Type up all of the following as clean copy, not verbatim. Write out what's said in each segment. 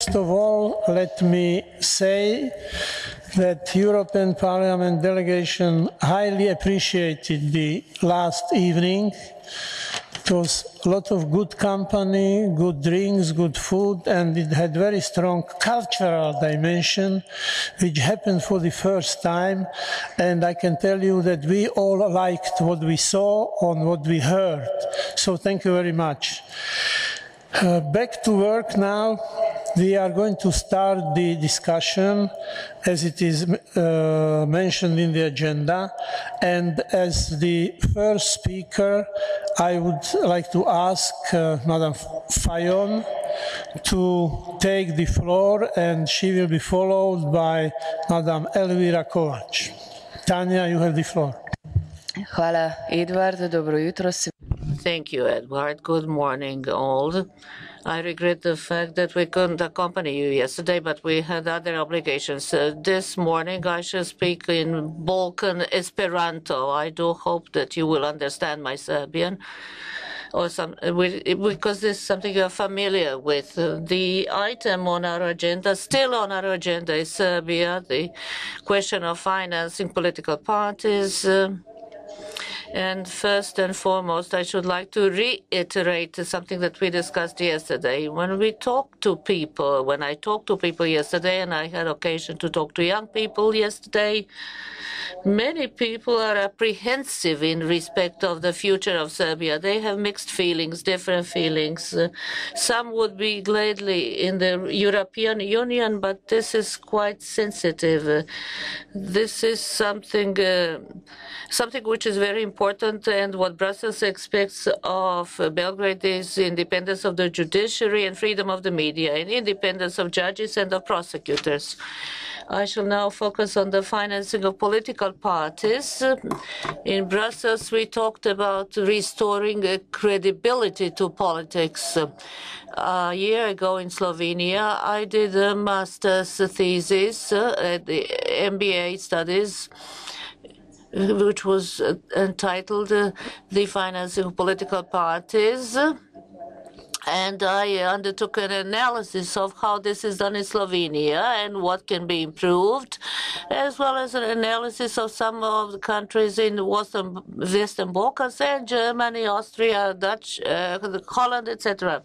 First of all, let me say that European Parliament delegation highly appreciated the last evening. It was a lot of good company, good drinks, good food, and it had very strong cultural dimension, which happened for the first time. And I can tell you that we all liked what we saw and what we heard. So thank you very much. Back to work now. We are going to start the discussion as it is mentioned in the agenda. And as the first speaker, I would like to ask Madam Fajon to take the floor, and she will be followed by Madam Elvira Kovač. Tanya, you have the floor. Hvala, Edward. Dobro jutro. Thank you, Edward. Good morning, all. I regret the fact that we couldn't accompany you yesterday, but we had other obligations. This morning, I shall speak in Balkan Esperanto. I do hope that you will understand my Serbian, because this is something you're familiar with. The item on our agenda, still on our agenda, is Serbia, the question of financing political parties. And first and foremost, I should like to reiterate something that we discussed yesterday. When I talked to people yesterday, and I had occasion to talk to young people yesterday, many people are apprehensive in respect of the future of Serbia. They have mixed feelings, different feelings. Some would be gladly in the European Union, but this is quite sensitive. This is something which is very important, and what Brussels expects of Belgrade is independence of the judiciary and freedom of the media, and independence of judges and of prosecutors. I shall now focus on the financing of political parties. In Brussels, we talked about restoring credibility to politics. A year ago in Slovenia, I did a master's thesis at the MBA studies, which was entitled The Financing of Political Parties. And I undertook an analysis of how this is done in Slovenia and what can be improved, as well as an analysis of some of the countries in the Western Balkans and Germany, Austria, Dutch, Holland, etc.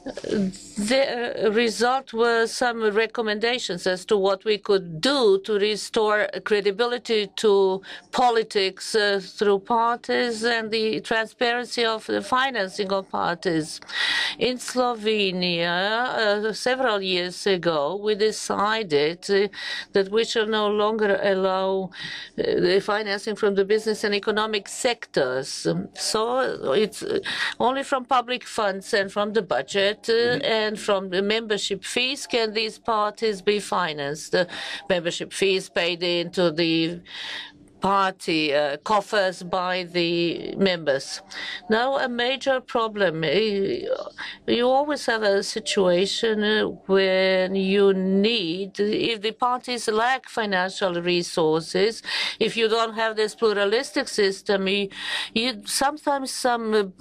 The result were some recommendations as to what we could do to restore credibility to politics through parties and the transparency of the financing of parties. In Slovenia, several years ago, we decided that we shall no longer allow the financing from the business and economic sectors. So it's only from public funds and from the budget and from the membership fees can these parties be financed. The membership fees paid into the party coffers by the members. Now, a major problem. You always have a situation when you need, if the parties lack financial resources, if you don't have this pluralistic system, sometimes some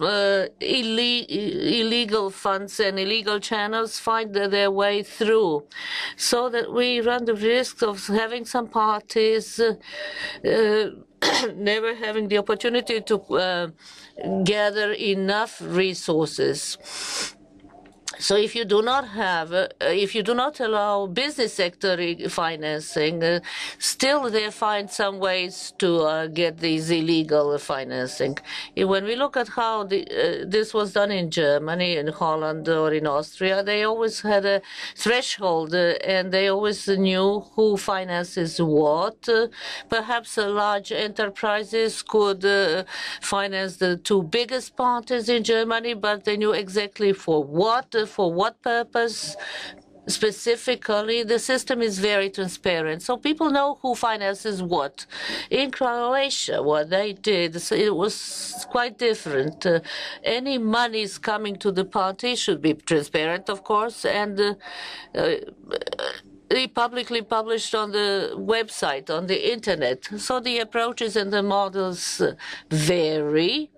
illegal funds and illegal channels find their way through, so that we run the risk of having some parties never having the opportunity to gather enough resources. So if you do not allow business sector financing, still they find some ways to get these illegal financing. When we look at how this was done in Germany, in Holland, or in Austria, they always had a threshold, and they always knew who finances what. Perhaps large enterprises could finance the two biggest parties in Germany, but they knew exactly for what purpose. Specifically, the system is very transparent, so people know who finances what. In Croatia, what they did, it was quite different. Any monies coming to the party should be transparent, of course, and publicly published on the website, on the internet. So the approaches and the models vary.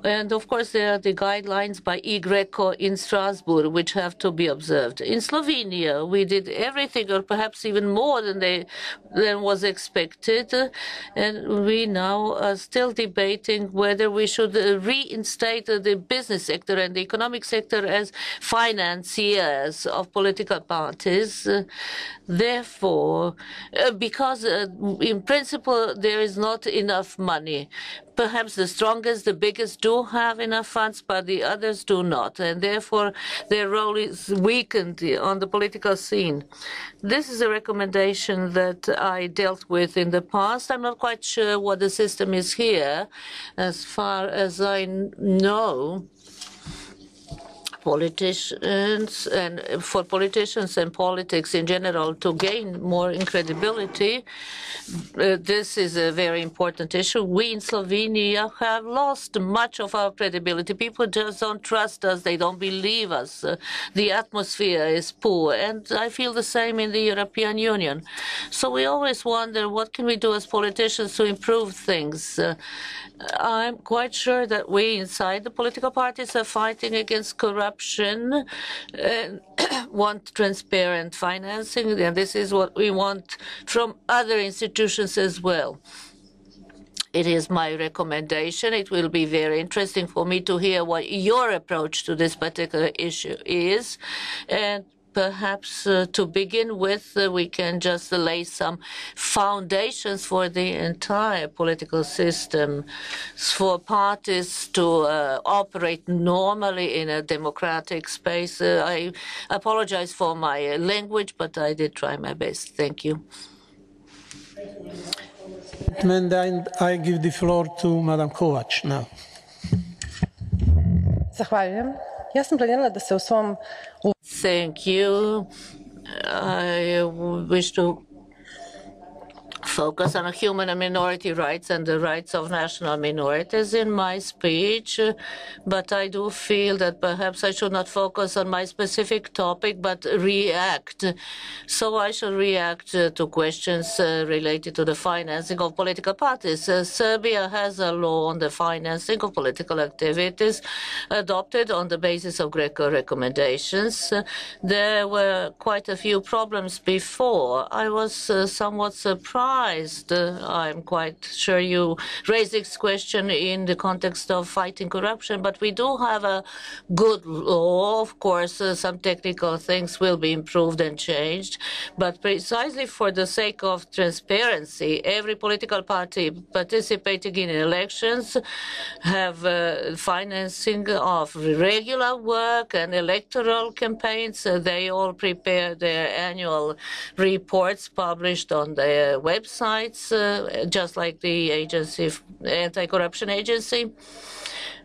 And of course, there are the guidelines by Greco in Strasbourg, which have to be observed. In Slovenia, we did everything, or perhaps even more than was expected, and we now are still debating whether we should reinstate the business sector and the economic sector as financiers of political parties. Therefore, because in principle there is not enough money. Perhaps the strongest, the biggest do have enough funds, but the others do not, and therefore their role is weakened on the political scene. This is a recommendation that I dealt with in the past. I'm not quite sure what the system is here. As far as I know, politicians and for politicians and politics in general to gain more credibility, this is a very important issue. We in Slovenia have lost much of our credibility. People just don't trust us. They don't believe us. The atmosphere is poor. And I feel the same in the European Union. So we always wonder, what can we do as politicians to improve things? I'm quite sure that we inside the political parties are fighting against corruption and want transparent financing, and this is what we want from other institutions as well. It is my recommendation. It will be very interesting for me to hear what your approach to this particular issue is. And perhaps to begin with, we can just lay some foundations for the entire political system, for parties to operate normally in a democratic space. I apologize for my language, but I did try my best. Thank you. And I give the floor to Madam Kovač now. Zahvaljujem. Ja sam planirala da se u svom... Thank you. I wish to focus on human and minority rights and the rights of national minorities in my speech, but I do feel that perhaps I should not focus on my specific topic, but react. So I shall react to questions related to the financing of political parties. Serbia has a law on the financing of political activities adopted on the basis of Greco recommendations. There were quite a few problems before. I was somewhat surprised. I'm quite sure you raised this question in the context of fighting corruption, but we do have a good law. Of course, some technical things will be improved and changed, but precisely for the sake of transparency, every political party participating in elections have financing of regular work and electoral campaigns. They all prepare their annual reports published on their websites, just like the anti-corruption agency.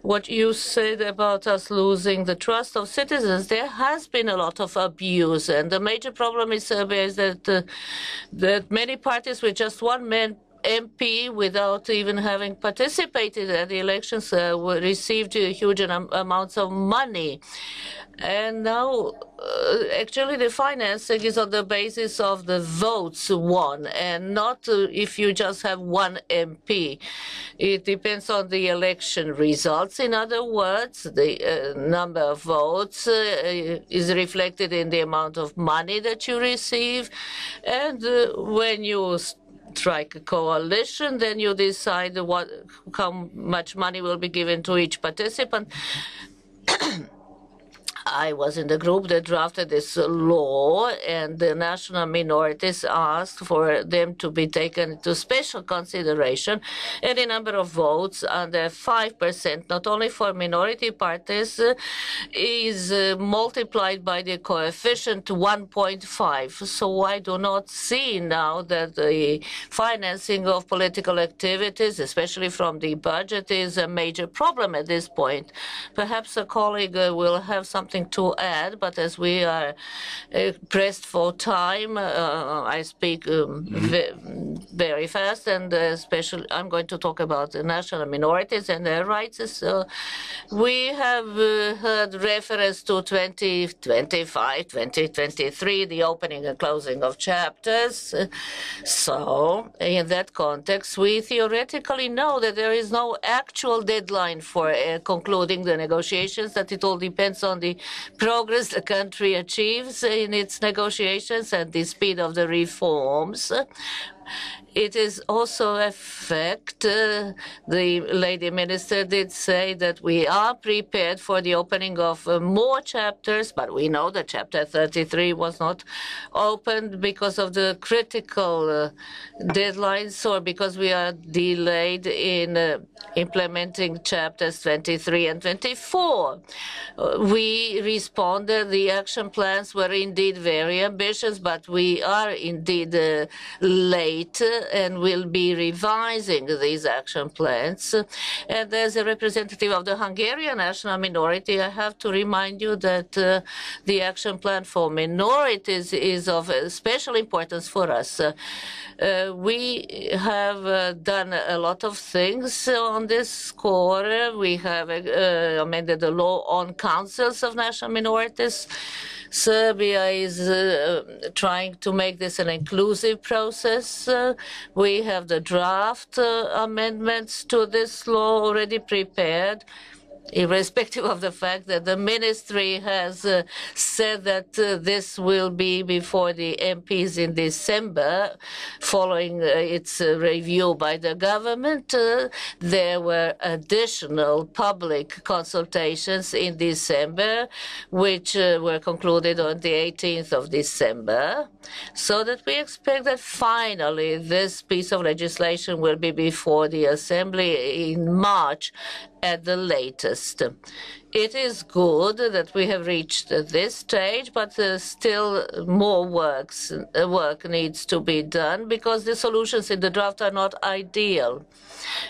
What you said about us losing the trust of citizens, there has been a lot of abuse, and the major problem in Serbia is that many parties with just one man MP, without even having participated at the elections, received huge amounts of money. And now, actually, the financing is on the basis of the votes won, and not if you just have one MP. It depends on the election results. In other words, the number of votes is reflected in the amount of money that you receive. And when you strike a coalition, then you decide how much money will be given to each participant. I was in the group that drafted this law, and the national minorities asked for them to be taken into special consideration, and the number of votes under 5%, not only for minority parties, is multiplied by the coefficient 1.5. So I do not see now that the financing of political activities, especially from the budget, is a major problem at this point. Perhaps a colleague will have something something to add, but as we are pressed for time, I speak very fast, and especially I'm going to talk about the national minorities and their rights. So we have heard reference to 2025, 2023, the opening and closing of chapters. So in that context, we theoretically know that there is no actual deadline for concluding the negotiations, that it all depends on the progress the country achieves in its negotiations and the speed of the reforms. It is also a fact, the lady minister did say that we are prepared for the opening of more chapters, but we know that chapter 33 was not opened because of the critical deadlines or because we are delayed in implementing chapters 23 and 24. We responded, the action plans were indeed very ambitious, but we are indeed late and will be revising these action plans. And as a representative of the Hungarian national minority, I have to remind you that the action plan for minorities is of special importance for us. We have done a lot of things on this score. We have amended the law on councils of national minorities. Serbia is trying to make this an inclusive process. We have the draft amendments to this law already prepared, irrespective of the fact that the ministry has said that this will be before the MPs in December, following its review by the government. There were additional public consultations in December, which were concluded on the 18th of December, so that we expect that finally this piece of legislation will be before the Assembly in March at the latest. It is good that we have reached this stage, but still more work needs to be done because the solutions in the draft are not ideal.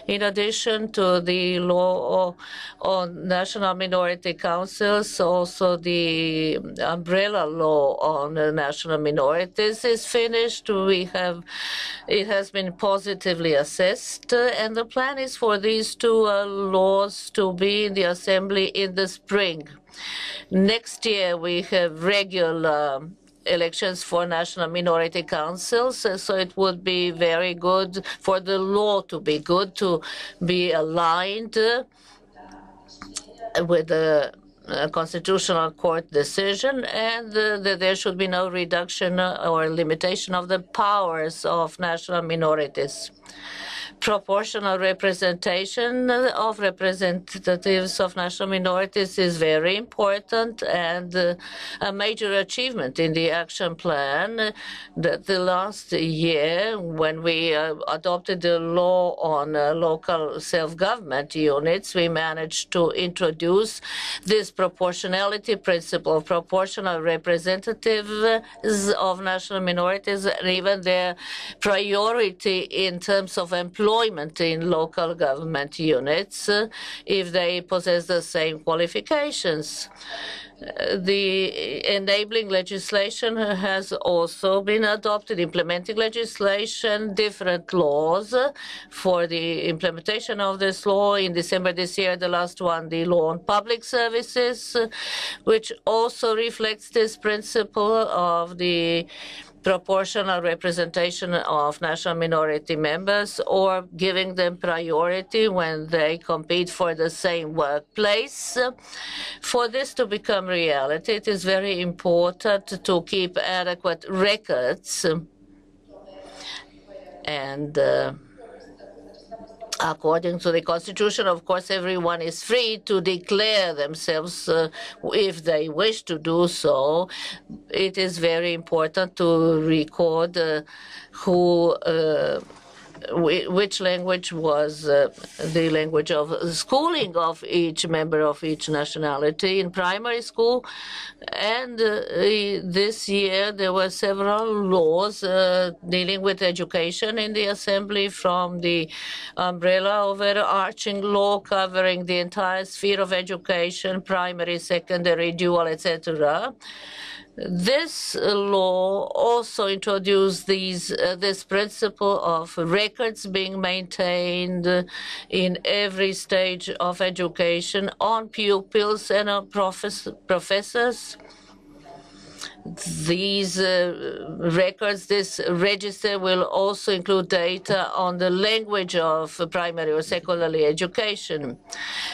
In addition to the law on national minority councils, also the umbrella law on national minorities is finished. It has been positively assessed, and the plan is for these two laws to be in the Assembly in the spring. Next year we have regular elections for national minority councils, so it would be very good for the law to be good, to be aligned with the Constitutional Court decision, and that there should be no reduction or limitation of the powers of national minorities. Proportional representation of representatives of national minorities is very important and a major achievement in the action plan. That the last year, when we adopted the law on local self-government units, we managed to introduce this proportionality principle, proportional representatives of national minorities, and even their priority in terms of employment in local government units if they possess the same qualifications. The enabling legislation has also been adopted, implementing legislation, different laws for the implementation of this law. In December this year, the last one, the law on public services, which also reflects this principle of the proportional representation of national minority members or giving them priority when they compete for the same workplace. For this to become reality, it is very important to keep adequate records and according to the Constitution, of course, everyone is free to declare themselves if they wish to do so. It is very important to record who which language was the language of schooling of each member of each nationality in primary school. And this year there were several laws dealing with education in the Assembly, from the umbrella of overarching law covering the entire sphere of education, primary, secondary, dual, etc. This law also introduced this principle of records being maintained in every stage of education on pupils and on professors. These records, this register, will also include data on the language of primary or secondary education.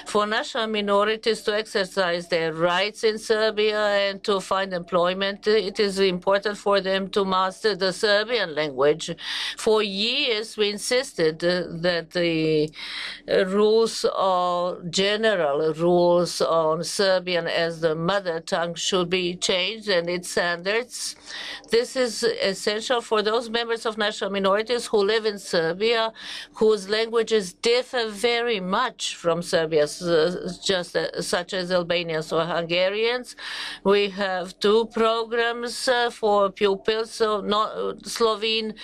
For national minorities to exercise their rights in Serbia and to find employment, it is important for them to master the Serbian language. For years, we insisted that the rules, or general rules on Serbian as the mother tongue, should be changed and its standards. This is essential for those members of national minorities who live in Serbia, whose languages differ very much from Serbia's, such as Albanians or Hungarians. We have 2 programs for pupils, so Slovene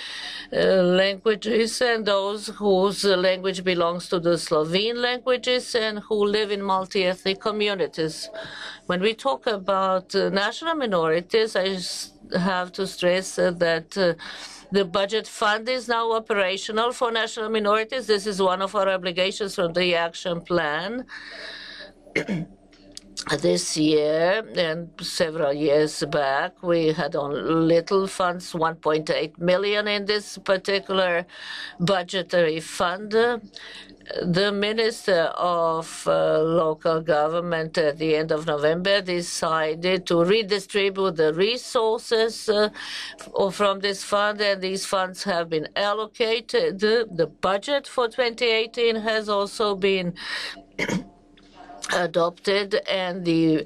languages and those whose language belongs to the Slovene languages and who live in multi-ethnic communities. When we talk about national minorities, I have to stress that the budget fund is now operational for national minorities. This is one of our obligations from the action plan. This year and several years back, we had on little funds, 1.8 million in this particular budgetary fund. The Minister of Local Government at the end of November decided to redistribute the resources from this fund, and these funds have been allocated. The budget for 2018 has also been adopted, and the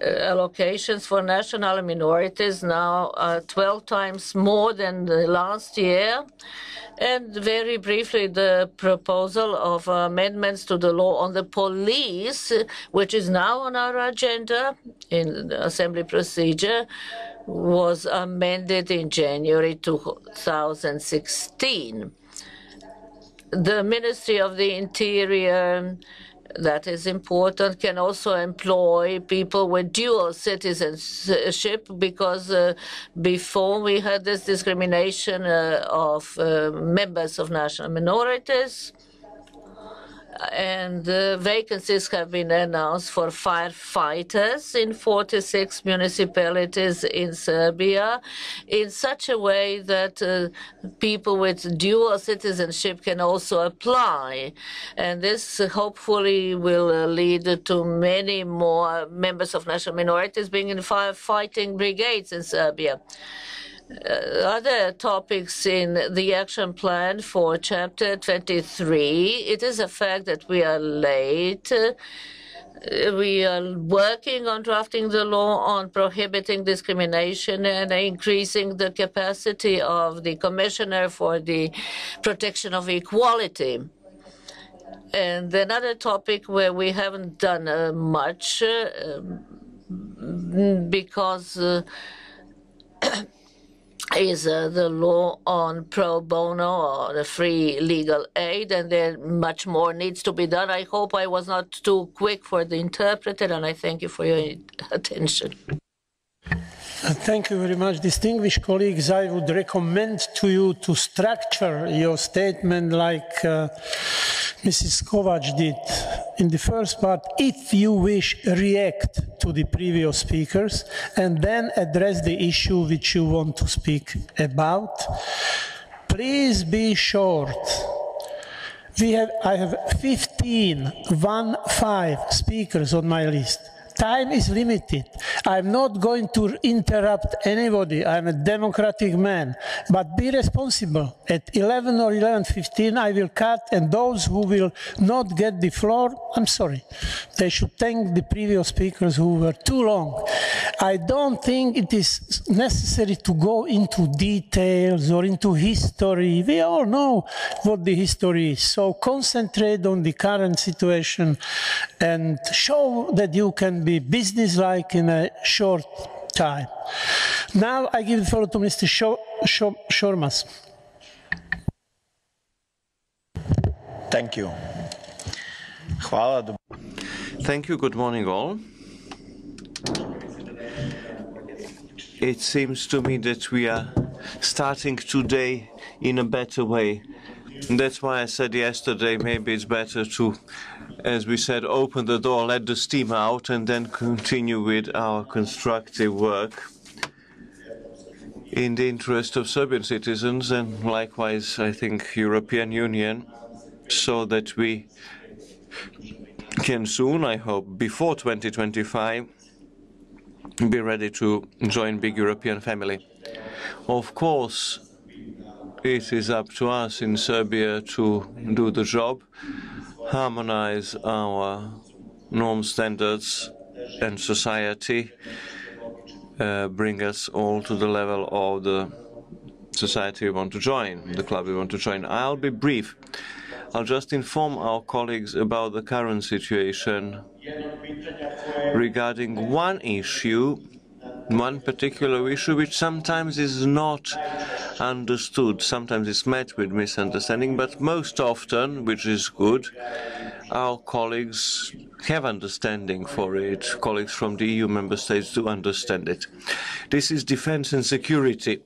allocations for national minorities now are 12 times more than the last year. And very briefly, the proposal of amendments to the law on the police, which is now on our agenda in the Assembly procedure, was amended in January 2016. The Ministry of the Interior, that is important, can also employ people with dual citizenship, because before we had this discrimination of members of national minorities. And vacancies have been announced for firefighters in 46 municipalities in Serbia, in such a way that people with dual citizenship can also apply. And this hopefully will lead to many more members of national minorities being in firefighting brigades in Serbia. Other topics in the action plan for Chapter 23, it is a fact that we are late. We are working on drafting the law on prohibiting discrimination and increasing the capacity of the Commissioner for the Protection of Equality. And another topic where we haven't done much because is the law on pro bono, or the free legal aid, and there much more needs to be done. I hope I was not too quick for the interpreter, and I thank you for your attention. Thank you very much, distinguished colleagues. I would recommend to you to structure your statement like Mrs. Kovac did. In the first part, if you wish, react to the previous speakers and then address the issue which you want to speak about. Please be short. I have 15 speakers on my list. time is limited. I'm not going to interrupt anybody. I'm a democratic man. But be responsible. At 11 or 11:15, I will cut, and those who will not get the floor, I'm sorry. They should thank the previous speakers who were too long. I don't think it is necessary to go into details or into history. We all know what the history is. So concentrate on the current situation and show that you can be businesslike in a short time. Now I give the floor to Mr. Shormas. Thank you. Hvala. Thank you. Good morning, all. It seems to me that we are starting today in a better way. And that's why I said yesterday maybe it's better to, as we said, open the door, let the steam out, and then continue with our constructive work in the interest of Serbian citizens and likewise, I think, European Union, so that we can soon, I hope, before 2025, be ready to join big European family. Of course, it is up to us in Serbia to do the job, harmonize our norm standards and society, bring us all to the level of the society we want to join, the club we want to join. I'll be brief. I'll just inform our colleagues about the current situation regarding one issue, one particular issue which sometimes is not understood, sometimes it's met with misunderstanding, but most often, which is good, our colleagues have understanding for it. Colleagues from the EU member states do understand it. This is defense and security.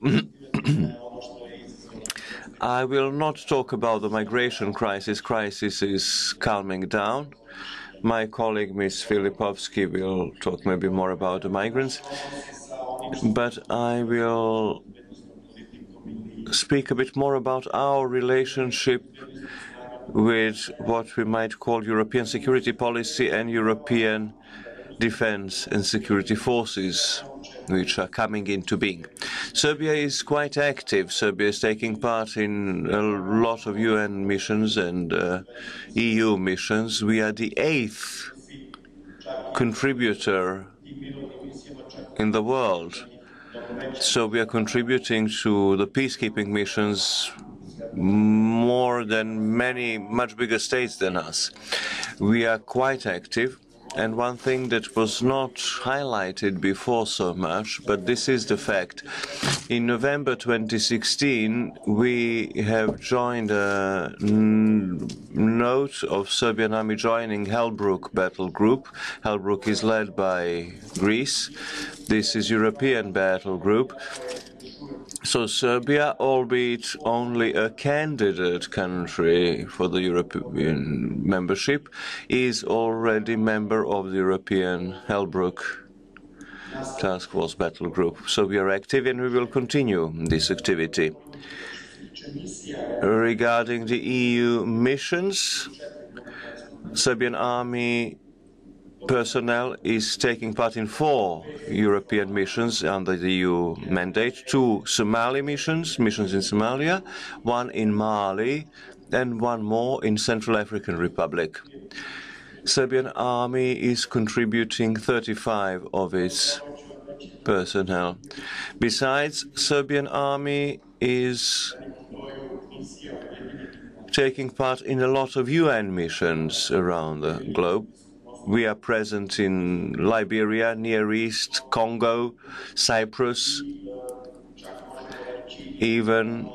I will not talk about the migration crisis. Crisis is calming down. My colleague, Ms. Filipovsky, will talk maybe more about the migrants. But I will speak a bit more about our relationship with what we might call European security policy and European defense and security forces, which are coming into being. Serbia is quite active. Serbia is taking part in a lot of UN missions and EU missions. We are the 8th contributor in the world. So we are contributing to the peacekeeping missions more than many much bigger states than us. We are quite active. And one thing that was not highlighted before so much, but this is the fact. In November 2016, we have joined a note of Serbian army joining Hellbrook battle group. Hellbrook is led by Greece. This is European battle group. So Serbia, albeit only a candidate country for the European membership, is already member of the European Hellbrook Task Force Battle Group. So we are active and we will continue this activity. Regarding the EU missions, Serbian army personnel is taking part in 4 European missions under the EU mandate, 2 Somali missions in Somalia, 1 in Mali, and 1 more in Central African Republic. Serbian army is contributing 35 of its personnel. Besides, Serbian army is taking part in a lot of UN missions around the globe. We are present in Liberia, Near East, Congo, Cyprus, even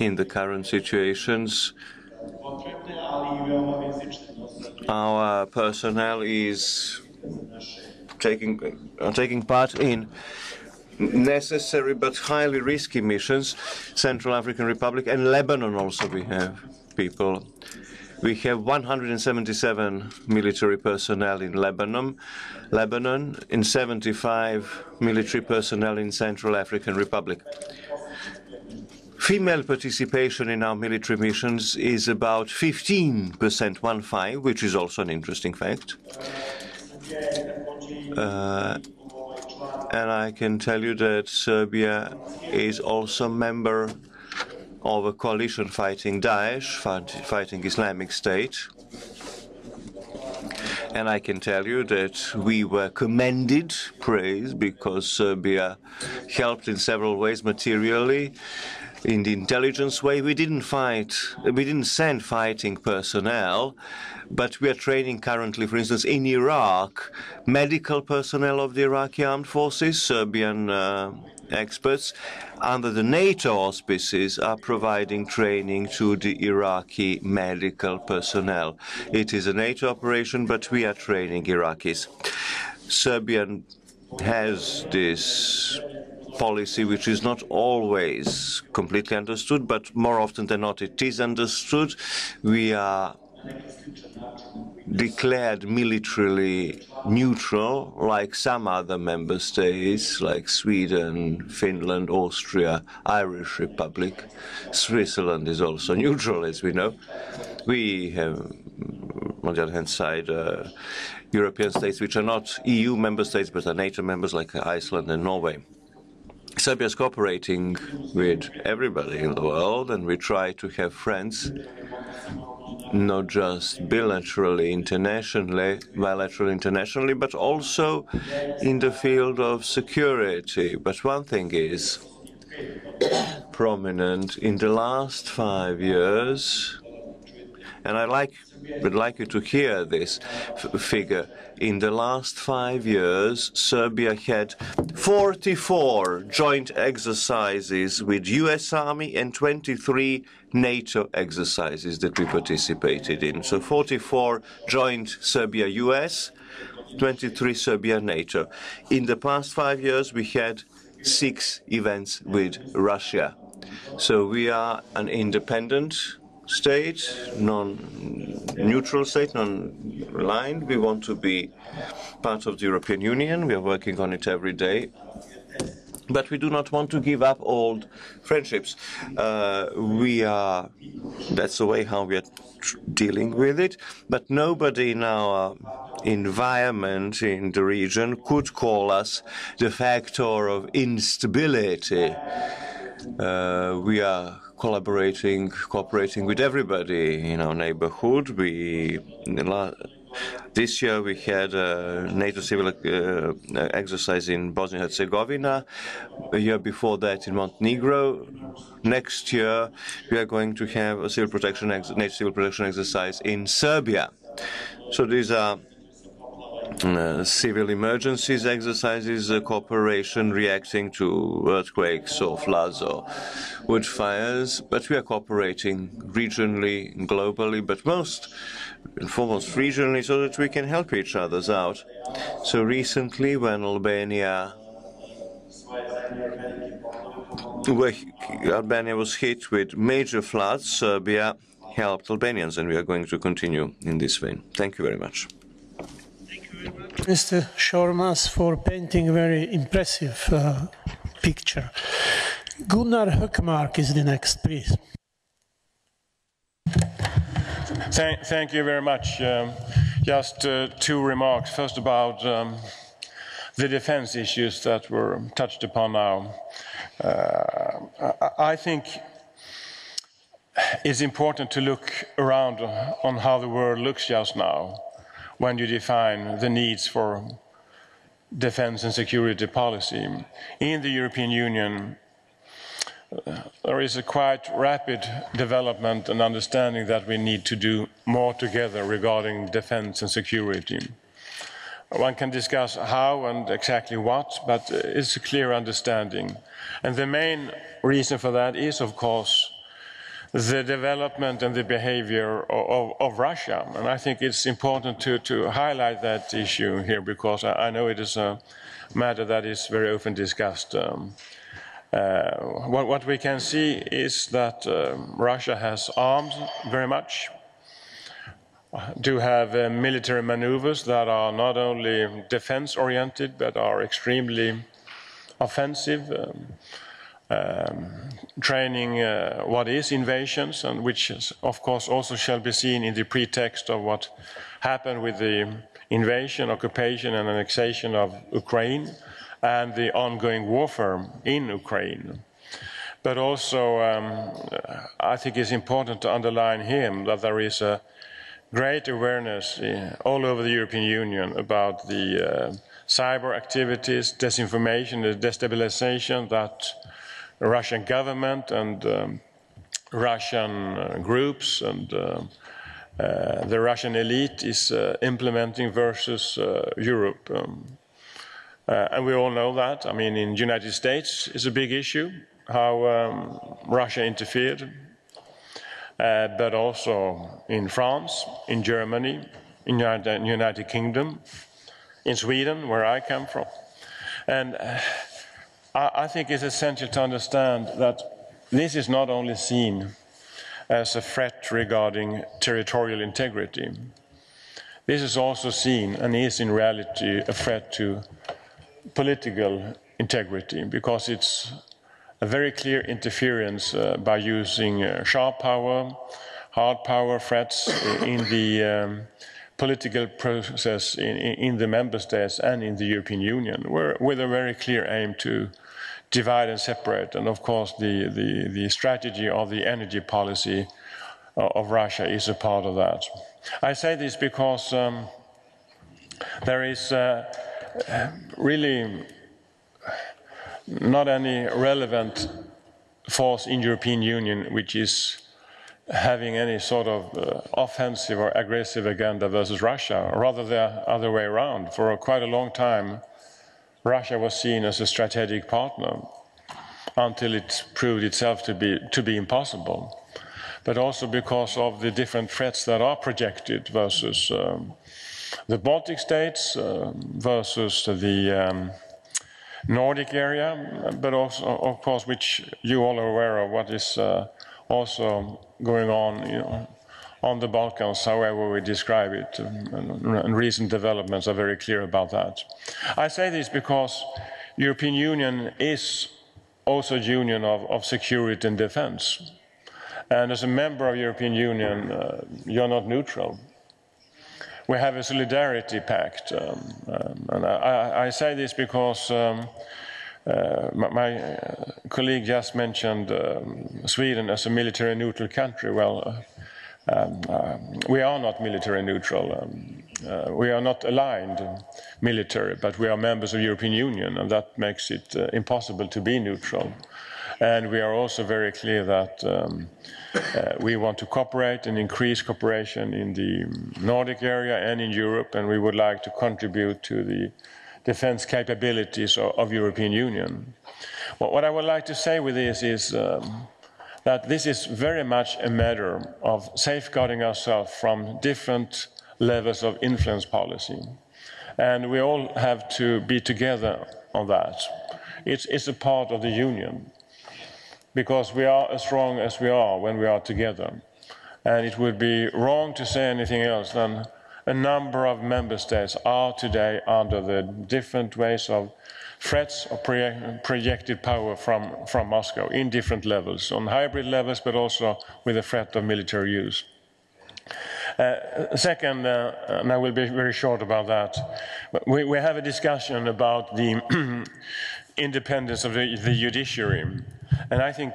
in the current situations. Our personnel is taking part in necessary but highly risky missions. Central African Republic and Lebanon also we have people. We have 177 military personnel in Lebanon, and 75 military personnel in Central African Republic. female participation in our military missions is about 15%, 1-5, which is also an interesting fact. And I can tell you that Serbia is also a member of a coalition fighting Daesh, fighting Islamic State. And I can tell you that we were commended, praised, because Serbia helped in several ways materially. In the intelligence way, we didn't send fighting personnel, but we are training currently, for instance, in Iraq, medical personnel of the Iraqi armed forces, Serbian experts, under the NATO auspices, are providing training to the Iraqi medical personnel. It is a NATO operation, but we are training Iraqis. Serbia has this policy which is not always completely understood, but more often than not it is understood. We are declared militarily neutral, like some other member states, like Sweden, Finland, Austria, Irish Republic. Switzerland is also neutral, as we know. We have, on the other hand side, European states which are not EU member states, but are NATO members, like Iceland and Norway. Serbia is cooperating with everybody in the world, and we try to have friends, not just bilaterally, internationally, but also in the field of security. But one thing is prominent in the last 5 years, and would like you to hear this figure. In the last 5 years, Serbia had 44 joint exercises with US Army and 23 NATO exercises that we participated in. So 44 joint Serbia-US, 23 Serbia-NATO. In the past 5 years, we had 6 events with Russia. So we are an independent state, non-neutral state, non-aligned. We want to be part of the European Union. We are working on it every day. But we do not want to give up old friendships. That's the way how we are dealing with it. But nobody in our environment in the region could call us the factor of instability. We are cooperating with everybody in our neighborhood. This year we had a NATO civil exercise in Bosnia-Herzegovina. A year before that in Montenegro. Next year we are going to have a NATO civil protection exercise in Serbia. So these are civil emergencies exercises, cooperation reacting to earthquakes or floods or wood fires, but we are cooperating regionally, globally, but most and foremost regionally, so that we can help each other out. So recently, when Albania was hit with major floods, Serbia helped Albanians, and we are going to continue in this vein. Thank you very much. Mr. Shormas, for painting a very impressive picture. Gunnar Hökmark is the next, please. Thank you very much. Just 2 remarks. First about the defense issues that were touched upon now. I think it's important to look around on how the world looks just now when you define the needs for defense and security policy. In the European Union, there is a quite rapid development and understanding that we need to do more together regarding defense and security. One can discuss how and exactly what, but it's a clear understanding. And the main reason for that is, of course, the development and the behavior of Russia. And I think it's important to highlight that issue here, because I know it is a matter that is very often discussed. What we can see is that Russia has armed very much, do have military maneuvers that are not only defense-oriented, but are extremely offensive. training what is invasions, and which is, of course also shall be seen in the pretext of what happened with the invasion, occupation and annexation of Ukraine and the ongoing warfare in Ukraine. But also I think it's important to underline here that there is a great awareness all over the European Union about the cyber activities, disinformation, the destabilization that the Russian government and Russian groups and the Russian elite is implementing versus Europe. And we all know that. I mean, in the United States, it's a big issue, how Russia interfered. But also in France, in Germany, in the United Kingdom, in Sweden, where I come from. And I think it's essential to understand that this is not only seen as a threat regarding territorial integrity. This is also seen and is in reality a threat to political integrity, because it's a very clear interference by using sharp power, hard power threats in the political process in the member states and in the European Union, with a very clear aim to divide and separate. And of course the strategy of the energy policy of Russia is a part of that. I say this because there is really not any relevant force in the European Union which is having any sort of offensive or aggressive agenda versus Russia, rather the other way around. For quite a long time, Russia was seen as a strategic partner until it proved itself to be impossible. But also because of the different threats that are projected versus the Baltic states, versus the Nordic area, but also, of course, which you all are aware of, what is also going on, on the Balkans, however we describe it, and recent developments are very clear about that. I say this because the European Union is also a union of security and defense. And as a member of the European Union, you're not neutral. We have a solidarity pact, and I say this because my colleague just mentioned Sweden as a military neutral country. Well, we are not military neutral. We are not aligned military, but we are members of the European Union, and that makes it impossible to be neutral. And we are also very clear that we want to cooperate and increase cooperation in the Nordic area and in Europe, and we would like to contribute to the defense capabilities of the European Union. What I would like to say with this is that this is very much a matter of safeguarding ourselves from different levels of influence policy. And we all have to be together on that. It's a part of the Union, because we are as strong as we are when we are together. And it would be wrong to say anything else than a number of member states are today under the different ways of threats or projected power from Moscow in different levels, on hybrid levels, but also with the threat of military use. Second, and I will be very short about that, we have a discussion about the independence of the judiciary. And I think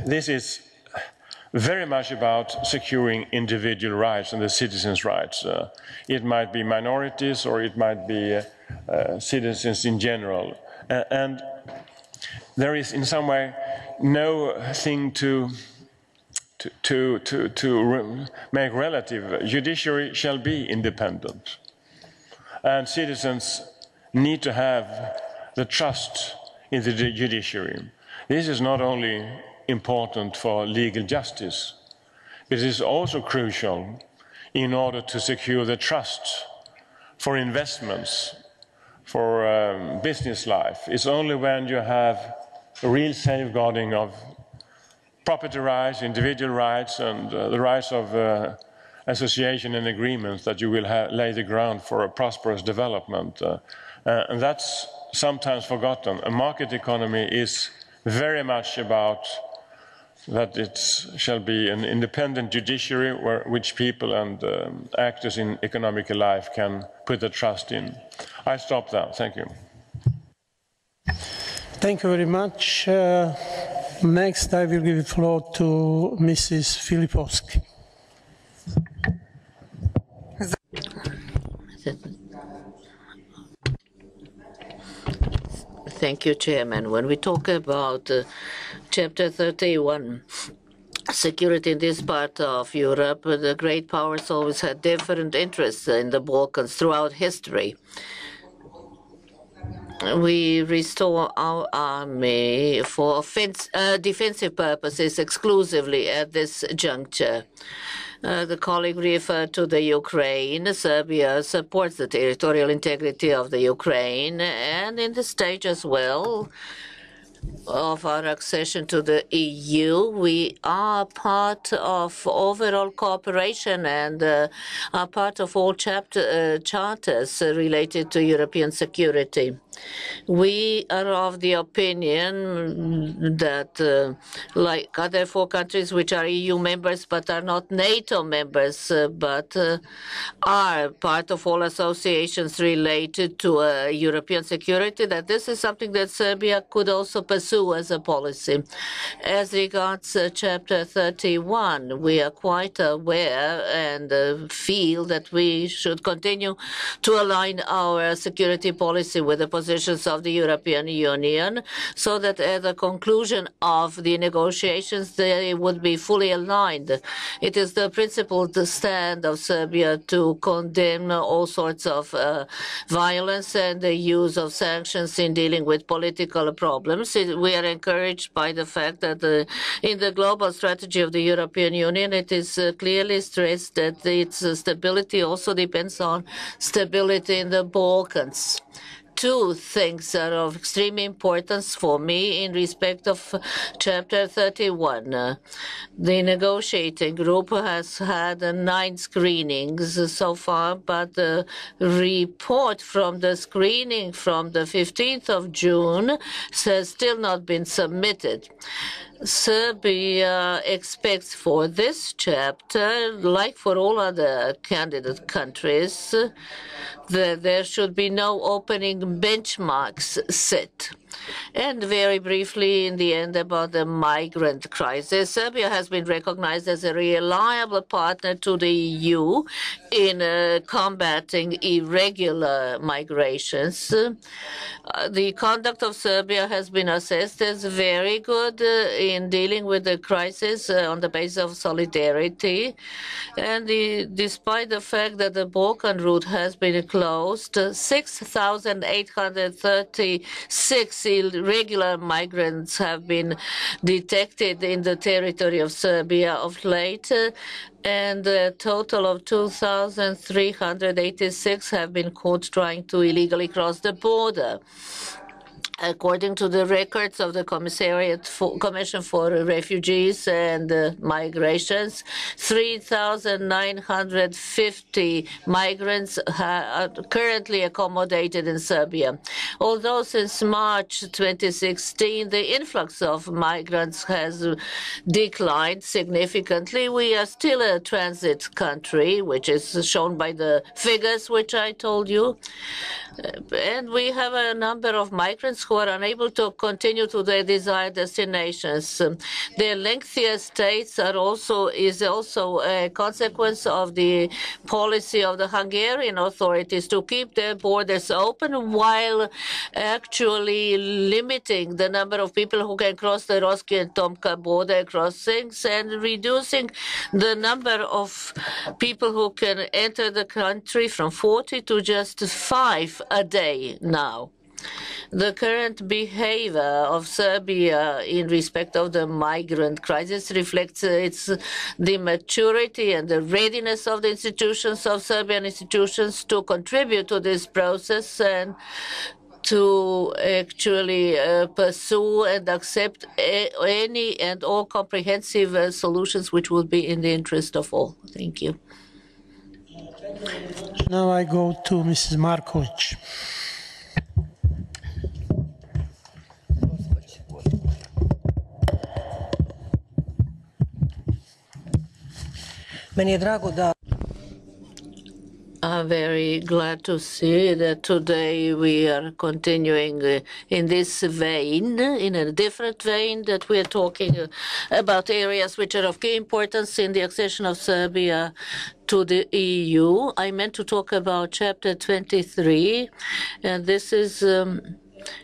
this is very much about securing individual rights and the citizens' rights. It might be minorities or it might be citizens in general. And there is in some way no thing to make relative. Judiciary shall be independent. And citizens need to have the trust in the judiciary. This is not only important for legal justice, it is also crucial in order to secure the trust for investments, for business life. It's only when you have a real safeguarding of property rights, individual rights, and the rights of association and agreements that you will lay the ground for a prosperous development. And that's sometimes forgotten. A market economy is very much about that it shall be an independent judiciary which people and actors in economic life can put their trust in. I stop there. Thank you. Thank you very much. Next, I will give the floor to Mrs. Filipovski. Thank you, Chairman. When we talk about Chapter 31, security in this part of Europe, the great powers always had different interests in the Balkans throughout history. We restore our army for defensive purposes exclusively at this juncture. The colleague referred to the Ukraine. Serbia supports the territorial integrity of the Ukraine, and in the stage as well of our accession to the EU, we are part of overall cooperation and are part of all charters related to European security. We are of the opinion that, like other 4 countries which are EU members but are not NATO members, but are part of all associations related to European security, that this is something that Serbia could also pursue as a policy. As regards Chapter 31, we are quite aware and feel that we should continue to align our security policy with the positions of the European Union, so that at the conclusion of the negotiations they would be fully aligned. It is the principled stand of Serbia to condemn all sorts of violence and the use of sanctions in dealing with political problems. We are encouraged by the fact that in the global strategy of the European Union, it is clearly stressed that its stability also depends on stability in the Balkans. 2 things are of extreme importance for me in respect of Chapter 31. The negotiating group has had 9 screenings so far, but the report from the screening from the 15th of June has still not been submitted. Serbia expects for this chapter, like for all other candidate countries, that there should be no opening benchmarks set. And very briefly, in the end, about the migrant crisis. Serbia has been recognized as a reliable partner to the EU in combating irregular migrations. The conduct of Serbia has been assessed as very good in dealing with the crisis on the basis of solidarity. And despite the fact that the Balkan route has been closed, 6,836 irregular migrants have been detected in the territory of Serbia of late, and a total of 2,386 have been caught trying to illegally cross the border. According to the records of the Commission for Refugees and Migrations, 3,950 migrants are currently accommodated in Serbia. Although since March 2016 the influx of migrants has declined significantly, we are still a transit country, which is shown by the figures which I told you. And we have a number of migrants who are unable to continue to their desired destinations. Their lengthier stays is also a consequence of the policy of the Hungarian authorities to keep their borders open while actually limiting the number of people who can cross the Roski and Tomka border crossings and reducing the number of people who can enter the country from 40 to just 5 a day now. The current behavior of Serbia in respect of the migrant crisis reflects the maturity and the readiness of the institutions of Serbian institutions to contribute to this process and to actually pursue and accept any and all comprehensive solutions which will be in the interest of all. Thank you. Now I go to Mrs. Markovic. I'm very glad to see that today we are continuing in this vein, in a different vein, that we are talking about areas which are of key importance in the accession of Serbia to the EU. I meant to talk about Chapter 23, and this is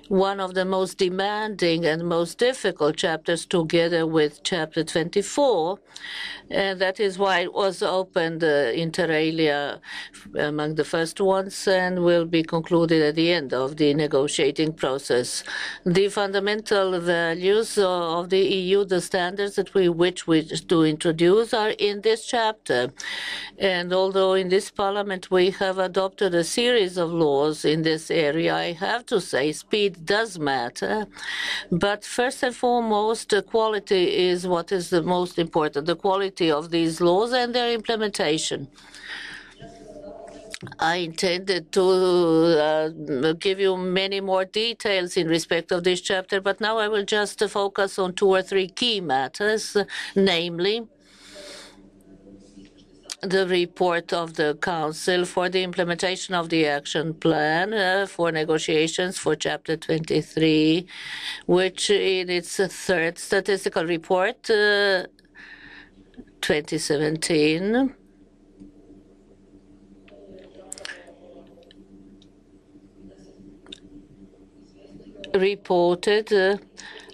one of the most demanding and most difficult chapters, together with Chapter 24. And that is why it was opened inter alia among the first ones and will be concluded at the end of the negotiating process. The fundamental values of the EU, the standards that we wish to introduce, are in this chapter. And although in this parliament we have adopted a series of laws in this area, I have to say speed does matter. But first and foremost, quality is what is the most important, the quality of these laws and their implementation. I intended to give you many more details in respect of this chapter, but now I will just focus on 2 or 3 key matters, namely the report of the Council for the implementation of the action plan for negotiations for Chapter 23, which in its 3rd statistical report, 2017, reported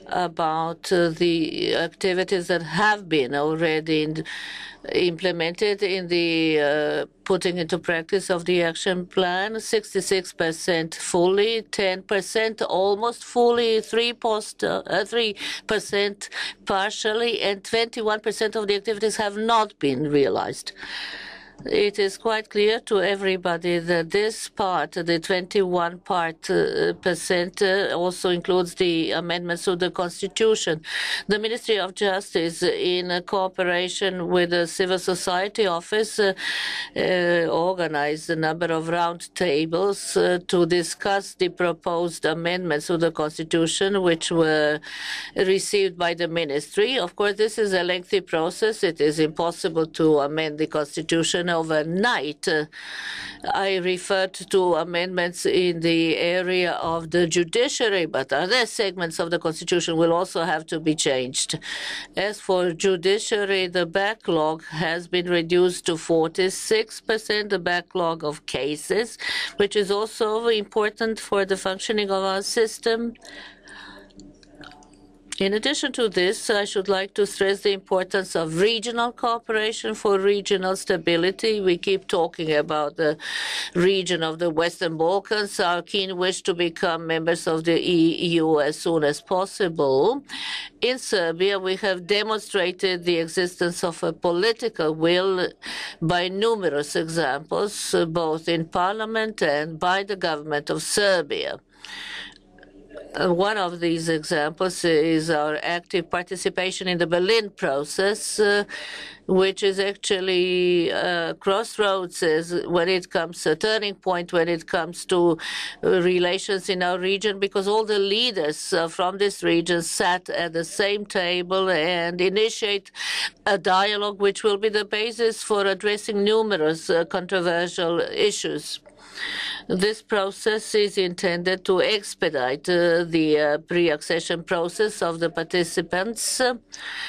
about the activities that have been already implemented in the putting into practice of the action plan. 66% fully, 10% almost fully, 3% partially, and 21% of the activities have not been realized. It is quite clear to everybody that this part, the 21% also includes the amendments to the Constitution. The Ministry of Justice, in cooperation with the Civil Society Office, organized a number of round tables to discuss the proposed amendments to the Constitution, which were received by the Ministry. Of course, this is a lengthy process. It is impossible to amend the Constitution overnight. I referred to amendments in the area of the judiciary, but other segments of the Constitution will also have to be changed. As for judiciary, the backlog has been reduced to 46%, the backlog of cases, which is also important for the functioning of our system. In addition to this, I should like to stress the importance of regional cooperation for regional stability. We keep talking about the region of the Western Balkans, our keen wish to become members of the EU as soon as possible. In Serbia, we have demonstrated the existence of a political will by numerous examples, both in parliament and by the government of Serbia. One of these examples is our active participation in the Berlin process, which is actually crossroads when it comes a turning point when it comes to relations in our region, because all the leaders from this region sat at the same table and initiate a dialogue which will be the basis for addressing numerous controversial issues. This process is intended to expedite the pre-accession process of the participants.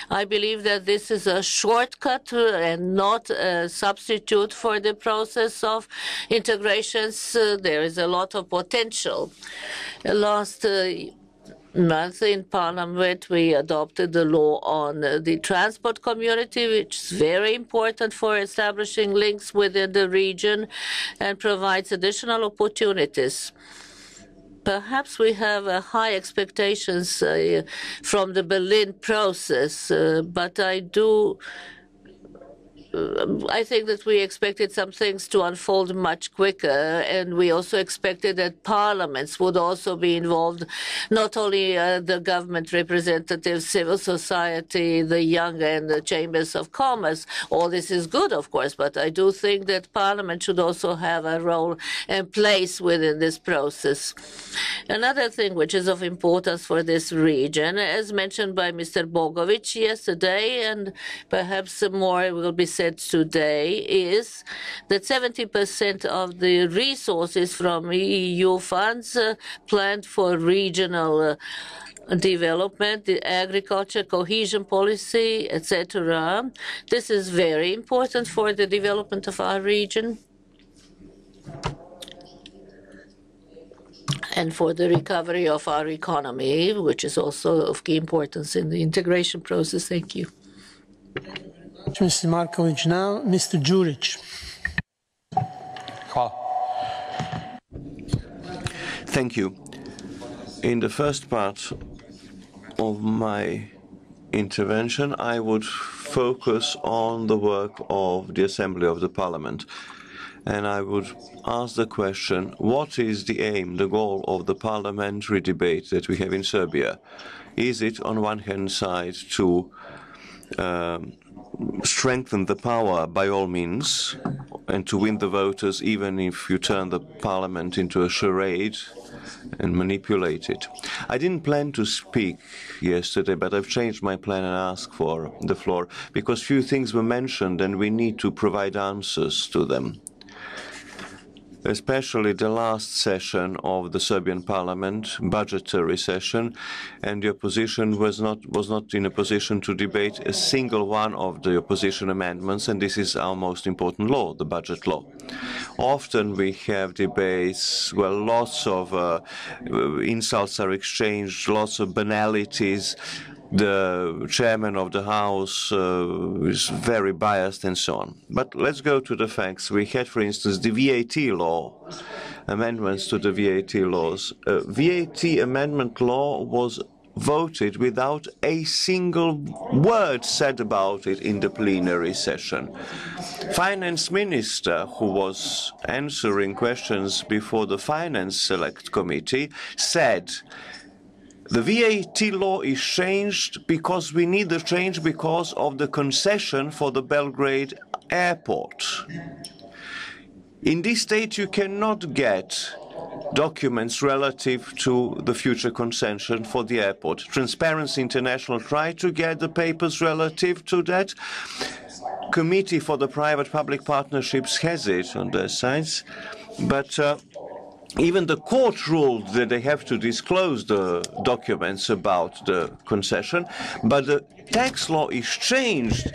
I believe that this is a shortcut and not a substitute for the process of integrations. There is a lot of potential. Last month in Parliament, we adopted the law on the transport community, which is very important for establishing links within the region and provides additional opportunities. Perhaps we have high expectations from the Berlin process, but I think that we expected some things to unfold much quicker, and we also expected that parliaments would also be involved, not only the government representatives, civil society, the young, and the chambers of commerce. All this is good, of course, but I do think that parliament should also have a role and place within this process. Another thing which is of importance for this region, as mentioned by Mr. Bogovic yesterday, and perhaps more will be said today is that 70% of the resources from EU funds planned for regional development, the agriculture, cohesion policy, etc. This is very important for the development of our region and for the recovery of our economy, which is also of key importance in the integration process. Thank you. Mr. Markovic now. Mr. Đurić. Thank you. In the first part of my intervention, I would focus on the work of the Assembly of the Parliament. And I would ask the question, what is the aim, the goal of the parliamentary debate that we have in Serbia? Is it, on one hand side, to strengthen the power by all means and to win the voters, even if you turn the parliament into a charade and manipulate it? I didn't plan to speak yesterday, but I've changed my plan and asked for the floor because few things were mentioned and we need to provide answers to them. Especially the last session of the Serbian parliament, budgetary session, and the opposition was not in a position to debate a single one of the opposition amendments, and this is our most important law, the budget law. Often we have debates where lots of insults are exchanged, lots of banalities. The chairman of the House is very biased and so on. But let's go to the facts. We had, for instance, the VAT law, amendments to the VAT laws. VAT amendment law was voted without a single word said about it in the plenary session. Finance Minister, who was answering questions before the Finance Select Committee, said, the VAT law is changed because we need the change because of the concession for the Belgrade airport. In this state, you cannot get documents relative to the future concession for the airport. Transparency International tried to get the papers relative to that. Committee for the Private-Public Partnerships has it on their sites, but even the court ruled that they have to disclose the documents about the concession, but the tax law is changed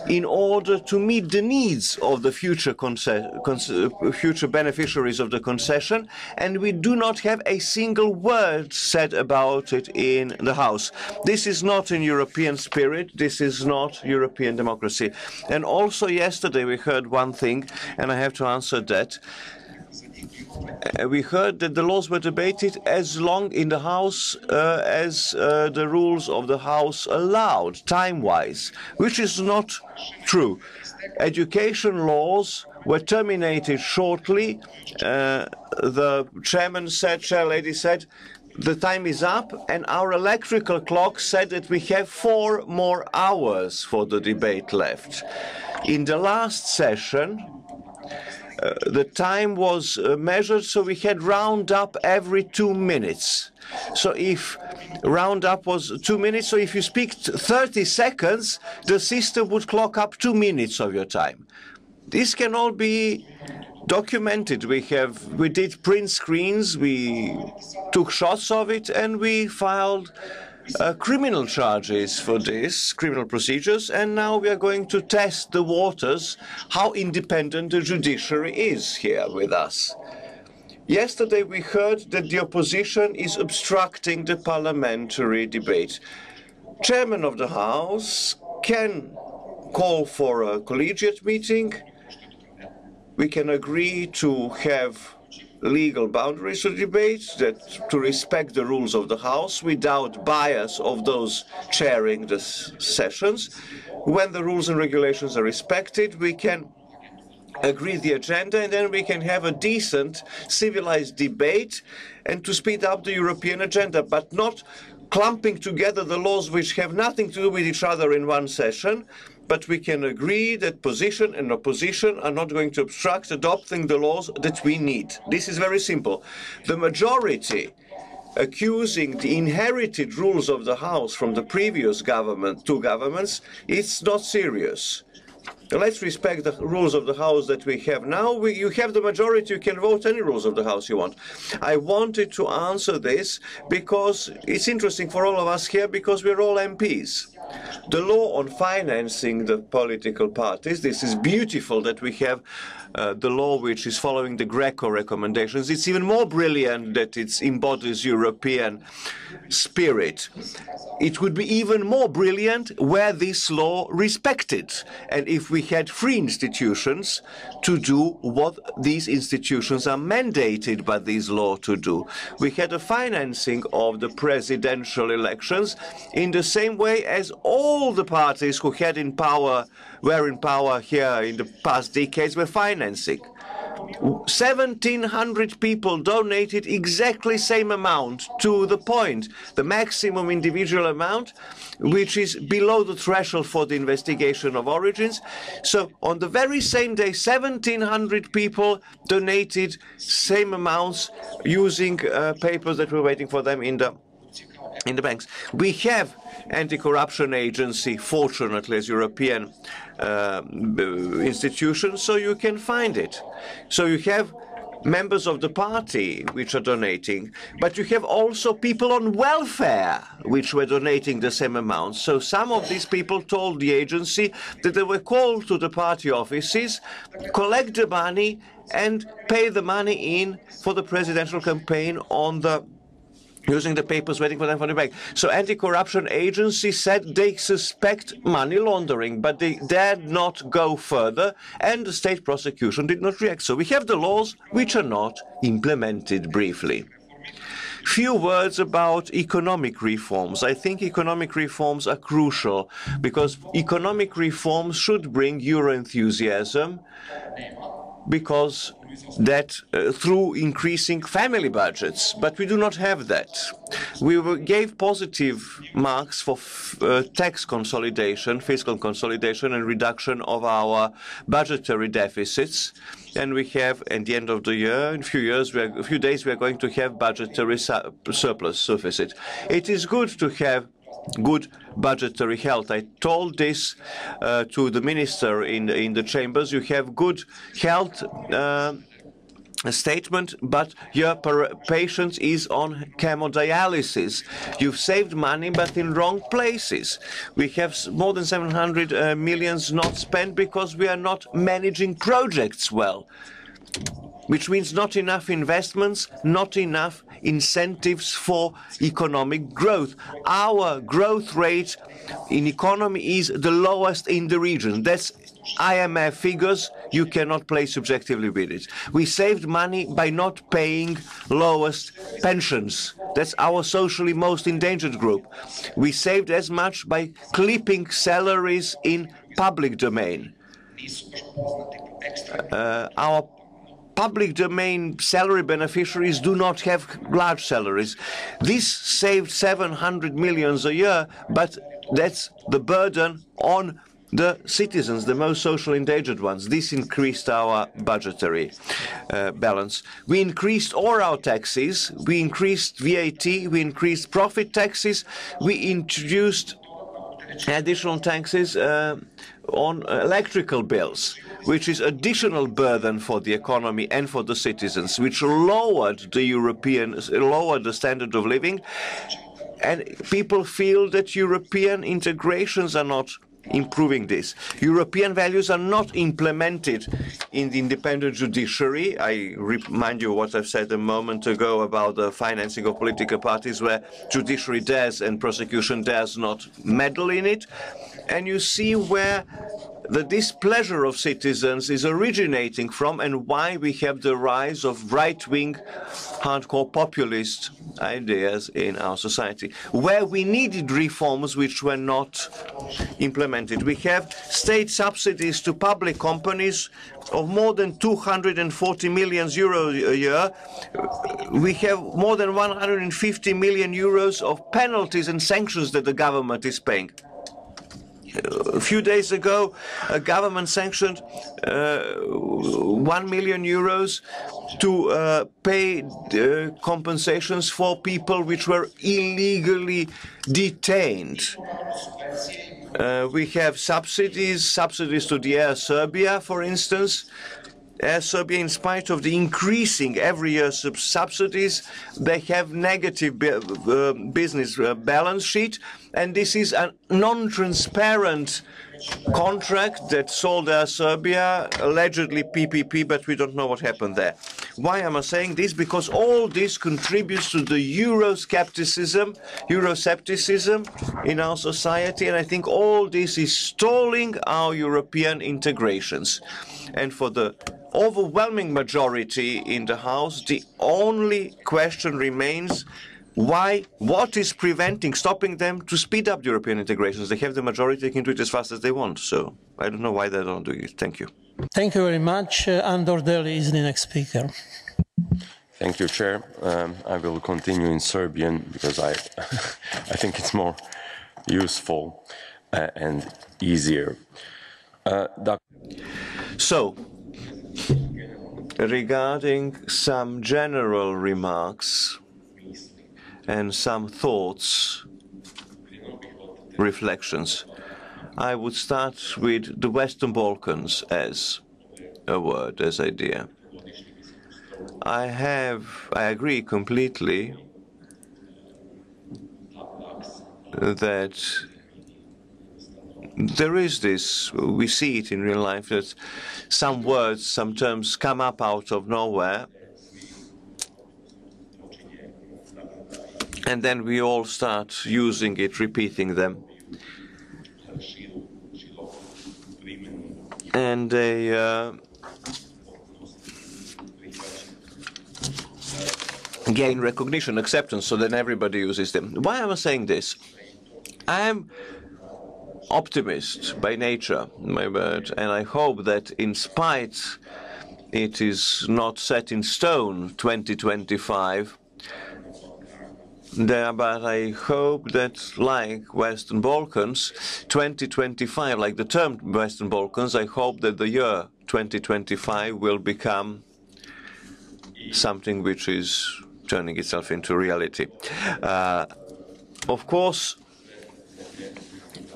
in order to meet the needs of the future beneficiaries of the concession, and we do not have a single word said about it in the House. This is not in European spirit, this is not European democracy. And also yesterday we heard one thing, and I have to answer that. We heard that the laws were debated as long in the House as the rules of the House allowed, time-wise, which is not true. Education laws were terminated shortly. The chairlady said, the time is up, and our electrical clock said that we have 4 more hours for the debate left. In the last session, the time was measured, so we had round up every 2 minutes. So if round up was 2 minutes, so if you speak 30 seconds, the system would clock up 2 minutes of your time. This can all be documented. We did print screens, we took shots of it, and we filed criminal charges for this, criminal procedures, and now we are going to test the waters, how independent the judiciary is here with us. Yesterday we heard that the opposition is obstructing the parliamentary debate. Chairman of the House can call for a collegiate meeting. We can agree to have legal boundaries to debate, to respect the rules of the House without bias of those chairing the sessions. When the rules and regulations are respected, we can agree the agenda, and then we can have a decent, civilized debate and to speed up the European agenda, but not clumping together the laws which have nothing to do with each other in one session. But we can agree that position and opposition are not going to obstruct adopting the laws that we need. This is very simple. The majority accusing the inherited rules of the House from the previous government, 2 governments, it's not serious. let's respect the rules of the House that we have now. You have the majority, you can vote any rules of the House you want. I wanted to answer this because it's interesting for all of us here because we're all MPs. The law on financing the political parties, this is beautiful that we have the law which is following the Greco recommendations. It's even more brilliant that it embodies European spirit. It would be even more brilliant were this law respected and if we had free institutions to do what these institutions are mandated by this law to do. We had a financing of the presidential elections in the same way as all the parties who were in power here in the past decades were financing. 1,700 people donated exactly same amount to the point, the maximum individual amount, which is below the threshold for the investigation of origins. So on the very same day, 1,700 people donated same amounts using papers that were waiting for them in the banks. We have anti-corruption agency, fortunately, as European institutions, so you can find it. So you have members of the party which are donating, but you have also people on welfare which were donating the same amount. So some of these people told the agency that they were called to the party offices, collect the money and pay the money in for the presidential campaign on the using the papers waiting for them from the bank. So anti-corruption agency said they suspect money laundering, but they dared not go further, and the state prosecution did not react. So we have the laws which are not implemented briefly. Few words about economic reforms. I think economic reforms are crucial because economic reforms should bring Euro enthusiasm because that through increasing family budgets, but we do not have that. We gave positive marks for tax consolidation, fiscal consolidation and reduction of our budgetary deficits, and we have at the end of the year, in a few days we are going to have budgetary surplus deficit. It is good to have good budgetary health. I told this to the minister in the chambers. You have good health statement, but your patient is on hemodialysis. You've saved money, but in wrong places. We have more than 700 millions not spent because we are not managing projects well, which means not enough investments, not enough incentives for economic growth. Our growth rate in economy is the lowest in the region. That's IMF figures. You cannot play subjectively with it. We saved money by not paying lowest pensions. That's our socially most endangered group. We saved as much by clipping salaries in public domain. Our public domain salary beneficiaries do not have large salaries. This saved 700 million a year, but that's the burden on the citizens, the most socially endangered ones. This increased our budgetary balance. We increased all our taxes. We increased VAT. We increased profit taxes. We introduced additional taxes on electrical bills, which is additional burden for the economy and for the citizens, which lowered the standard of living, and people feel that European integrations are not improving this. European values are not implemented in the independent judiciary. I remind you what I've said a moment ago about the financing of political parties, where judiciary dares and prosecution dares not meddle in it. And you see where the displeasure of citizens is originating from and why we have the rise of right-wing, hardcore populist ideas in our society, where we needed reforms which were not implemented. We have state subsidies to public companies of more than 240 million euros a year. We have more than 150 million euros of penalties and sanctions that the government is paying. A few days ago, a government sanctioned 1 million euros to pay compensations for people which were illegally detained. We have subsidies to the Air Serbia, for instance. Air Serbia, in spite of the increasing every year subsidies, they have negative business balance sheet, and this is a non-transparent contract that sold Air Serbia, allegedly PPP, but we don't know what happened there. Why am I saying this? Because all this contributes to the Euroscepticism in our society, and I think all this is stalling our European integrations. And for the overwhelming majority in the House, the only question remains: what is stopping them to speed up European integrations? They have the majority, they can do it as fast as they want. So I don't know why they don't do it. Thank you. Thank you very much. Andor Deli is the next speaker. Thank you, Chair. I will continue in Serbian because I think it's more useful and easier. So, regarding some general remarks and some thoughts, reflections, I would start with the Western Balkans as a word, as idea. I agree completely that there is this, we see it in real life, that some words, some terms come up out of nowhere, and then we all start using it, repeating them. And they gain recognition, acceptance, so then everybody uses them. Why am I saying this? I am optimist by nature, my word, and I hope that in spite it is not set in stone 2025, but I hope that, like Western Balkans, 2025, like the term Western Balkans, I hope that the year 2025 will become something which is turning itself into reality. Of course,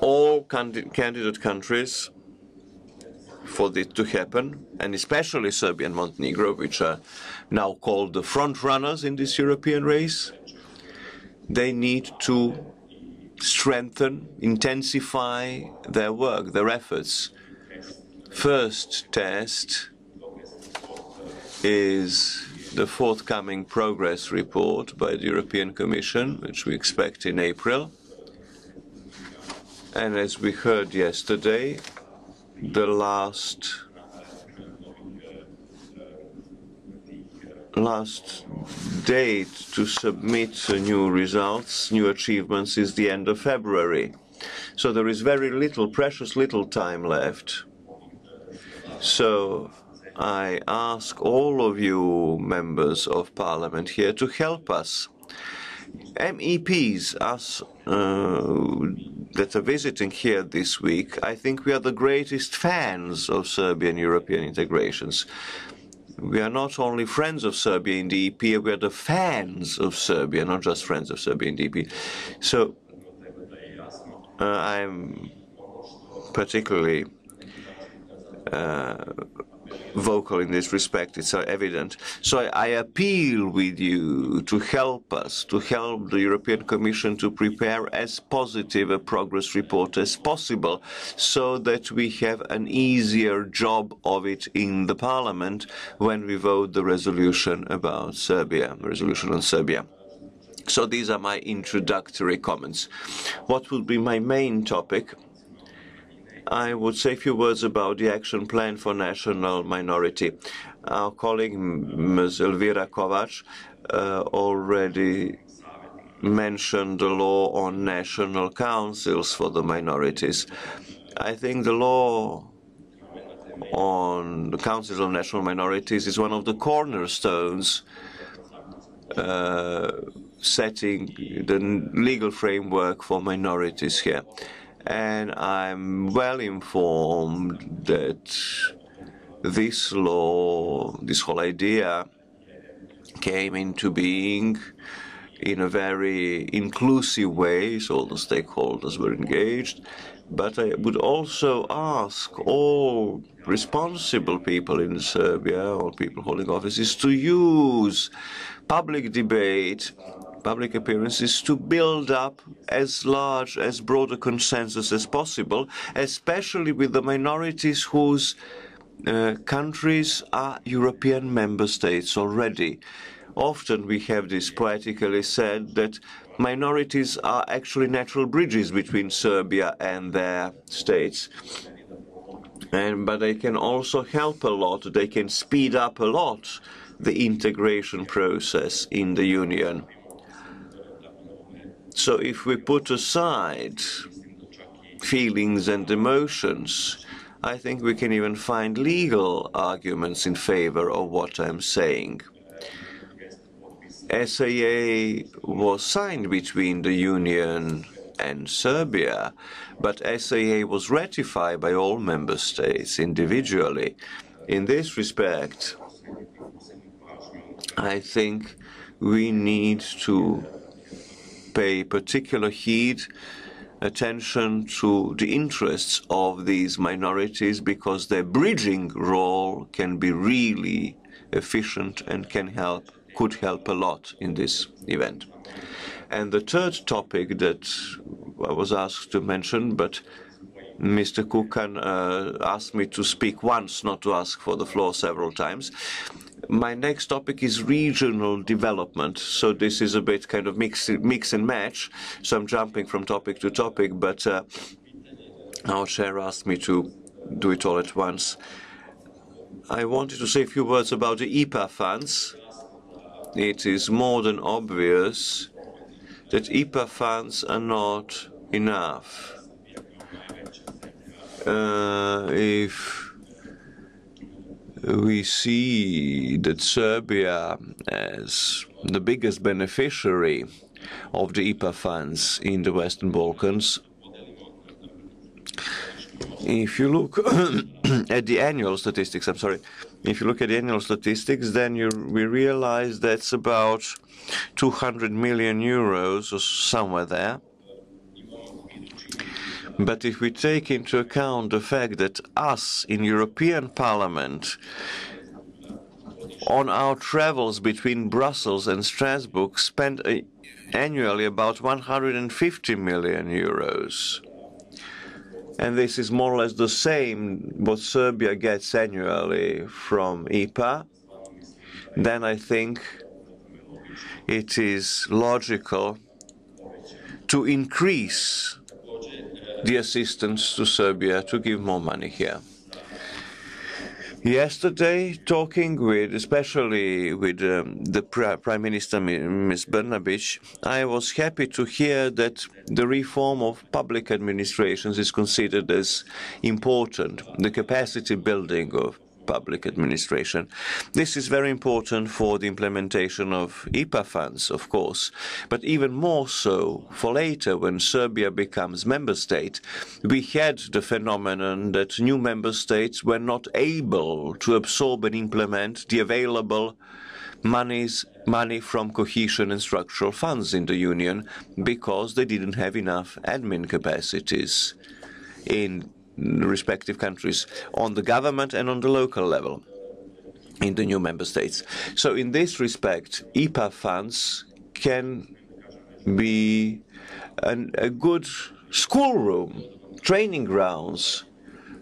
all candidate countries, for this to happen, and especially Serbia and Montenegro, which are now called the front runners in this European race, they need to strengthen, intensify their work, their efforts. First test is the forthcoming progress report by the European Commission, which we expect in April. And as we heard yesterday, the last date to submit new results, new achievements, is the end of February. So there is very little, precious little time left. So I ask all of you members of Parliament here to help us. MEPs, us that are visiting here this week, I think we are the greatest fans of Serbian European integrations. We are not only friends of Serbia in the EP, we are the fans of Serbia, not just friends of Serbia in the EP. So I'm particularly vocal in this respect, it's evident. So I appeal with you to help us, to help the European Commission to prepare as positive a progress report as possible, so that we have an easier job of it in the Parliament when we vote the resolution about Serbia, the resolution on Serbia. So these are my introductory comments. What will be my main topic? I would say a few words about the action plan for national minority. Our colleague, Ms. Elvira Kovac, already mentioned the law on national councils for the minorities. I think the law on the councils of national minorities is one of the cornerstones setting the legal framework for minorities here. And I'm well informed that this law, this whole idea, came into being in a very inclusive way, so all the stakeholders were engaged. But I would also ask all responsible people in Serbia, or people holding offices, to use public debate, public appearances, to build up as large, as broad a consensus as possible, especially with the minorities whose countries are European member states already. Often we have this poetically said that minorities are actually natural bridges between Serbia and their states. But they can also help a lot, they can speed up a lot the integration process in the Union. So if we put aside feelings and emotions, I think we can even find legal arguments in favor of what I'm saying. SAA was signed between the Union and Serbia, but SAA was ratified by all member states individually. In this respect, I think we need to pay particular heed, attention to the interests of these minorities, because their bridging role can be really efficient and could help a lot in this event. And the third topic that I was asked to mention, but Mr. Kukan asked me to speak once, not to ask for the floor several times. My next topic is regional development. So this is a bit kind of mix and match. So I'm jumping from topic to topic, but our chair asked me to do it all at once. I wanted to say a few words about the IPA funds. It is more than obvious that IPA funds are not enough. If we see that Serbia as the biggest beneficiary of the IPA funds in the Western Balkans, if you look at the annual statistics, if you look at the annual statistics, then we realize that's about 200 million euros or somewhere there. But if we take into account the fact that us in European Parliament, on our travels between Brussels and Strasbourg, spend annually about 150 million euros. And this is more or less the same what Serbia gets annually from IPA, then I think it is logical to increase the assistance to Serbia, to give more money here. Yesterday, talking especially with the Prime Minister, Ms. Brnabić, I was happy to hear that the reform of public administrations is considered as important, the capacity building of public administration. This is very important for the implementation of IPA funds, of course, but even more so for later when Serbia becomes member state. We had the phenomenon that new member states were not able to absorb and implement the available money from cohesion and structural funds in the Union because they didn't have enough admin capacities in respective countries, on the government and on the local level in the new member states. So in this respect, IPA funds can be a good schoolroom, training grounds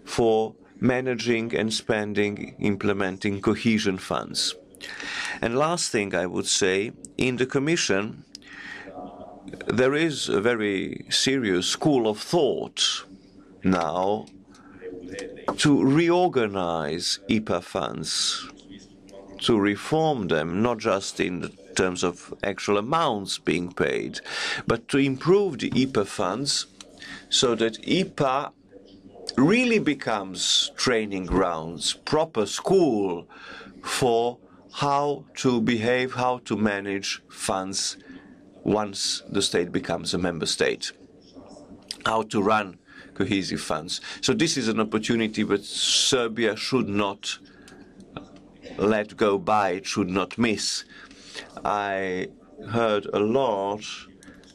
for managing and spending, implementing cohesion funds. And last thing I would say, in the Commission, there is a very serious school of thought now to reorganize IPA funds, to reform them, not just in terms of actual amounts being paid, but to improve the IPA funds so that IPA really becomes training grounds, proper school for how to behave, how to manage funds once the state becomes a member state, how to run cohesive funds. So this is an opportunity that Serbia should not let go by, it should not miss. I heard a lot,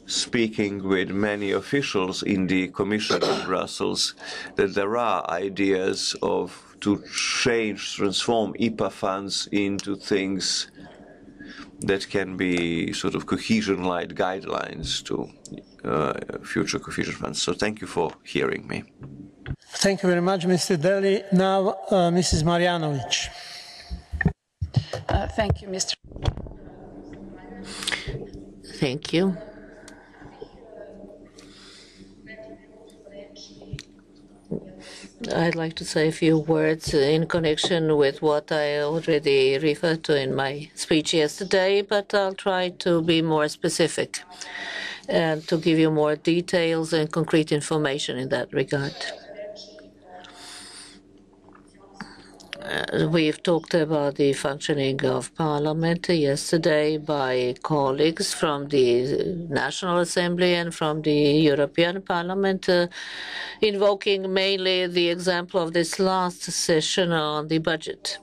speaking with many officials in the Commission in Brussels, that there are ideas to transform IPA funds into things that can be sort of cohesion-like guidelines to future cohesion funds. So thank you for hearing me. Thank you very much, Mr. Deli. Now, Mrs. Marjanovic. Thank you, Mr. Thank you. I'd like to say a few words in connection with what I already referred to in my speech yesterday, but I'll try to be more specific and to give you more details and concrete information in that regard. We've talked about the functioning of Parliament yesterday by colleagues from the National Assembly and from the European Parliament, invoking mainly the example of this last session on the budget.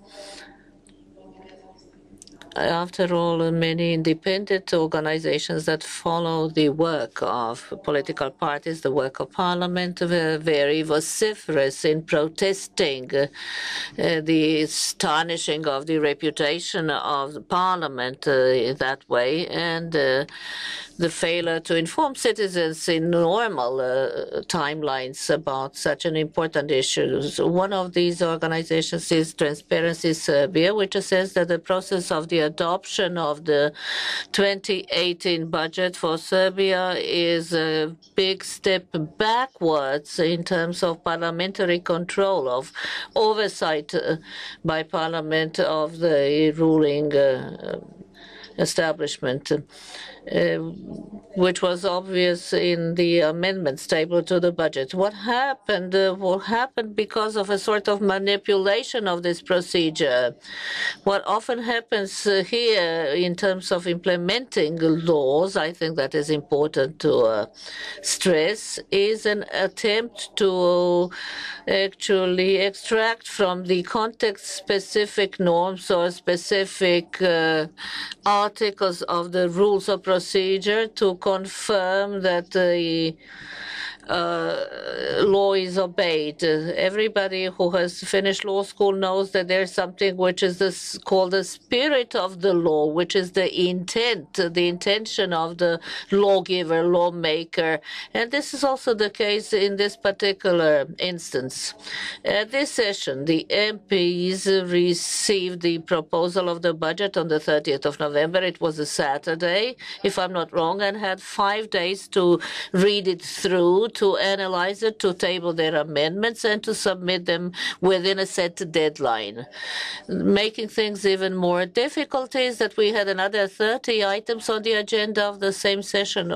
After all, many independent organizations that follow the work of political parties, the work of parliament, were very vociferous in protesting the tarnishing of the reputation of the parliament that way, and the failure to inform citizens in normal timelines about such an important issue. One of these organizations is Transparency Serbia, which says that the process of the adoption of the 2018 budget for Serbia is a big step backwards in terms of parliamentary control, of oversight by parliament of the ruling establishment, which was obvious in the amendments tabled to the budget. What happened because of a sort of manipulation of this procedure. What often happens here in terms of implementing laws, I think that is important to stress, is an attempt to actually extract from the context-specific norms or specific articles of the rules of procedure to confirm that the law is obeyed. Everybody who has finished law school knows that there's something which is called the spirit of the law, which is the intent, the intention of the lawgiver, lawmaker. And this is also the case in this particular instance. At this session, the MPs received the proposal of the budget on the 30th of November. It was a Saturday, if I'm not wrong, and had 5 days to read it through, to analyze it, to table their amendments, and to submit them within a set deadline. Making things even more difficult is that we had another 30 items on the agenda of the same session: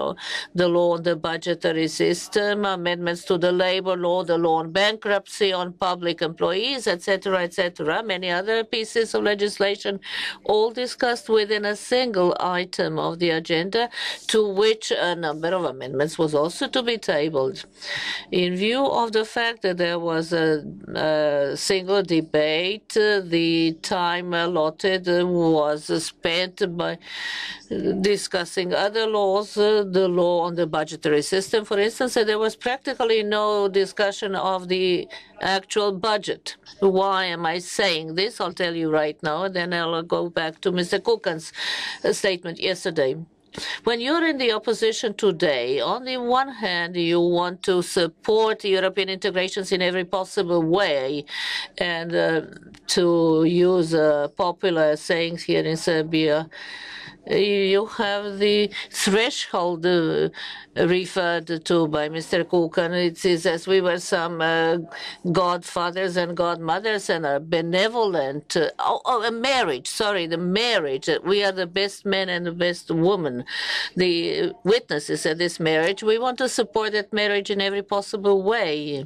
the law on the budgetary system, amendments to the labor law, the law on bankruptcy, on public employees, etc., etc., many other pieces of legislation, all discussed within a single item of the agenda, to which a number of amendments was also to be tabled. In view of the fact that there was a single debate, the time allotted was spent by discussing other laws, the law on the budgetary system, for instance, and there was practically no discussion of the actual budget. Why am I saying this? I'll tell you right now, and then I'll go back to Mr. Kukan's statement yesterday. When you're in the opposition today, on the one hand, you want to support European integrations in every possible way, and to use popular sayings here in Serbia, you have the threshold referred to by Mr. Kukan. It is as we were some godfathers and godmothers and are benevolent. The marriage. We are the best men and the best women, the witnesses at this marriage. We want to support that marriage in every possible way.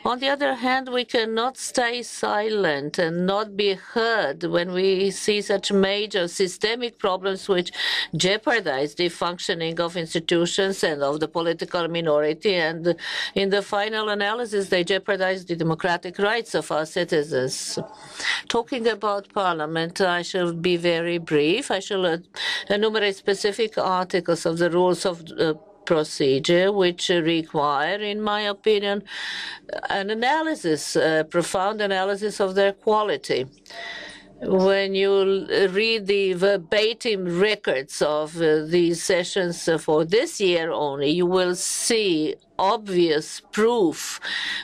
On the other hand, we cannot stay silent and not be heard when we see such major systemic problems which jeopardize the functioning of institutions and of the political minority. And in the final analysis, they jeopardize the democratic rights of our citizens. Talking about Parliament, I shall be very brief. I shall enumerate specific articles of the rules of procedure which require, in my opinion, an analysis, a profound analysis of their quality. When you read the verbatim records of these sessions for this year only, you will see obvious proof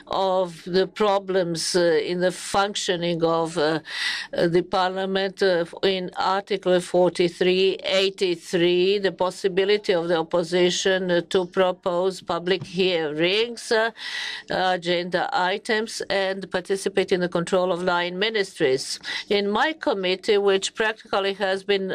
of the problems in the functioning of the Parliament. In Article 4383, the possibility of the opposition to propose public hearings, agenda items, and participate in the control of line ministries. In my committee, which practically has been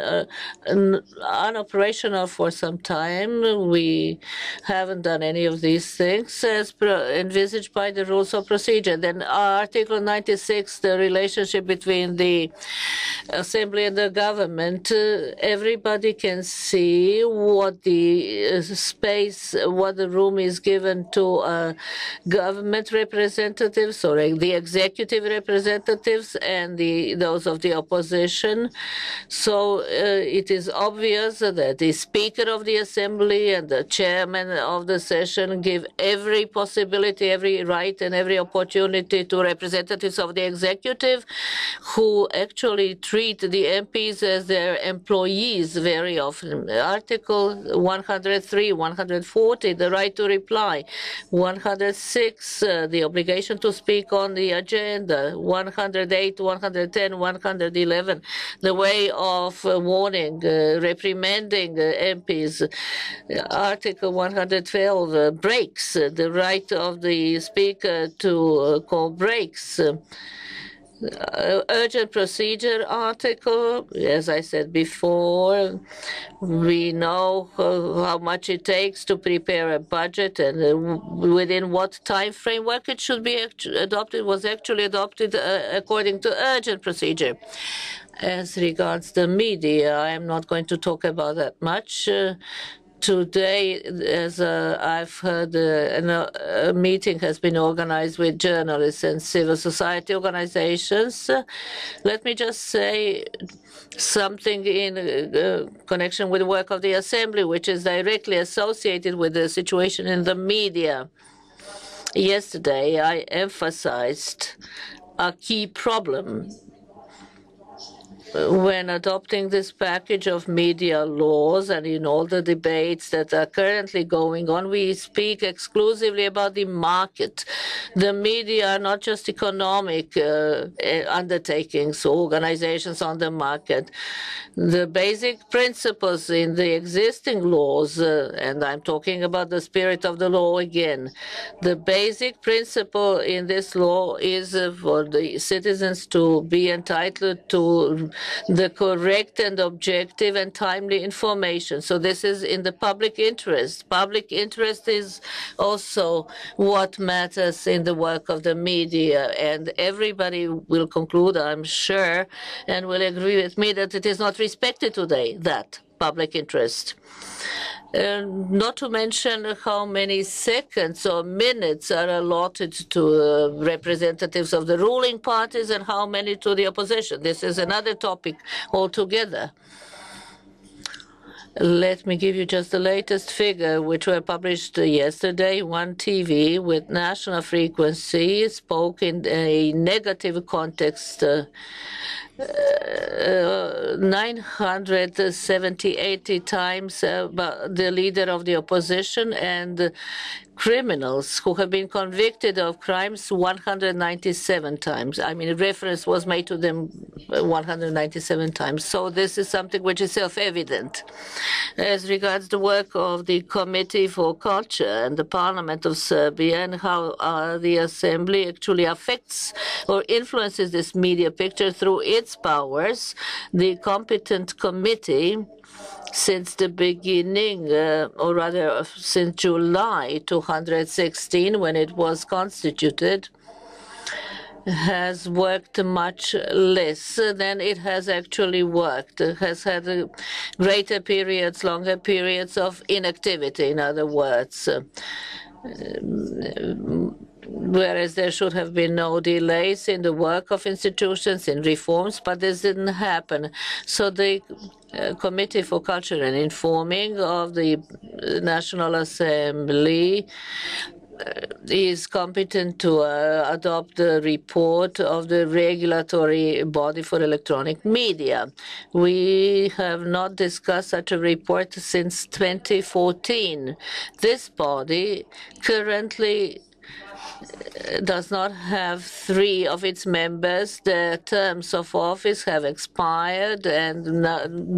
unoperational for some time, we haven't done any of these things as envisaged by the rules of procedure. Then Article 96, the relationship between the Assembly and the government, everybody can see what the space, what the room is given to government representatives or the executive representatives and those of the opposition. So it is obvious that the Speaker of the Assembly and the Chairman of the session give every possibility, every right and every opportunity to representatives of the executive who actually treat the MPs as their employees very often. Article 103, 140, the right to reply. 106, the obligation to speak on the agenda. 108, 110, 111, the way of warning, reprimanding MPs. Article 112, breaks, the right of the Speaker to call breaks. Urgent procedure article, as I said before, we know how much it takes to prepare a budget and within what time framework it should be adopted, was actually adopted according to urgent procedure. As regards the media, I am not going to talk about that much. Today, as I've heard, a meeting has been organized with journalists and civil society organizations. Let me just say something in connection with the work of the Assembly, which is directly associated with the situation in the media. Yesterday, I emphasized a key problem when adopting this package of media laws and in all the debates that are currently going on, we speak exclusively about the market. The media are not just economic undertakings, organizations on the market. The basic principles in the existing laws, and I'm talking about the spirit of the law again, the basic principle in this law is for the citizens to be entitled to the correct and objective and timely information. So this is in the public interest. Public interest is also what matters in the work of the media. And everybody will conclude, I'm sure, and will agree with me that it is not respected today, that public interest. Not to mention how many seconds or minutes are allotted to representatives of the ruling parties and how many to the opposition. This is another topic altogether. Let me give you just the latest figure, which were published yesterday. One TV with national frequency spoke in a negative context. 980 times about the leader of the opposition, and criminals who have been convicted of crimes 197 times. I mean, reference was made to them 197 times. So this is something which is self-evident. As regards the work of the Committee for Culture and the Parliament of Serbia and how the Assembly actually affects or influences this media picture through its powers, the competent committee since the beginning, or rather since July 2016, when it was constituted, has worked much less than it has actually worked. It has had greater periods, longer periods of inactivity, in other words. Whereas there should have been no delays in the work of institutions, in reforms, but this didn't happen. So the Committee for Culture and Informing of the National Assembly is competent to adopt the report of the regulatory body for electronic media. We have not discussed such a report since 2014. This body currently does not have 3 of its members. The terms of office have expired and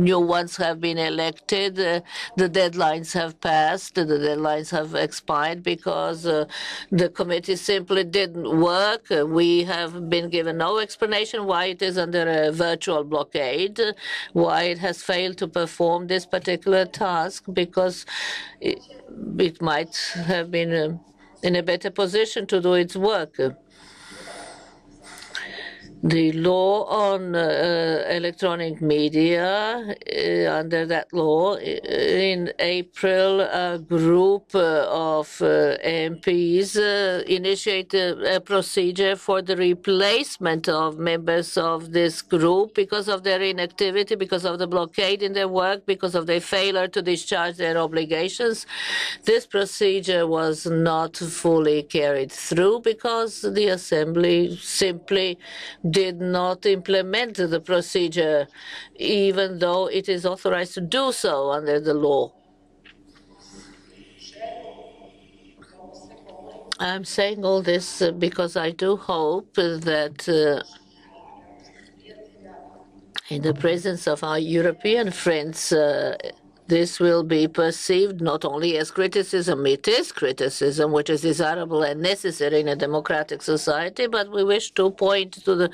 new ones have been elected. The deadlines have passed. The deadlines have expired because the committee simply didn't work. We have been given no explanation why it is under a virtual blockade, why it has failed to perform this particular task, because it might have been in a better position to do its work. The law on electronic media, under that law, in April, a group of MPs initiated a procedure for the replacement of members of this group because of their inactivity, because of the blockade in their work, because of their failure to discharge their obligations. This procedure was not fully carried through because the Assembly simply did not implement the procedure, even though it is authorized to do so under the law. I'm saying all this because I do hope that in the presence of our European friends, this will be perceived not only as criticism, it is criticism, which is desirable and necessary in a democratic society, but we wish to point to the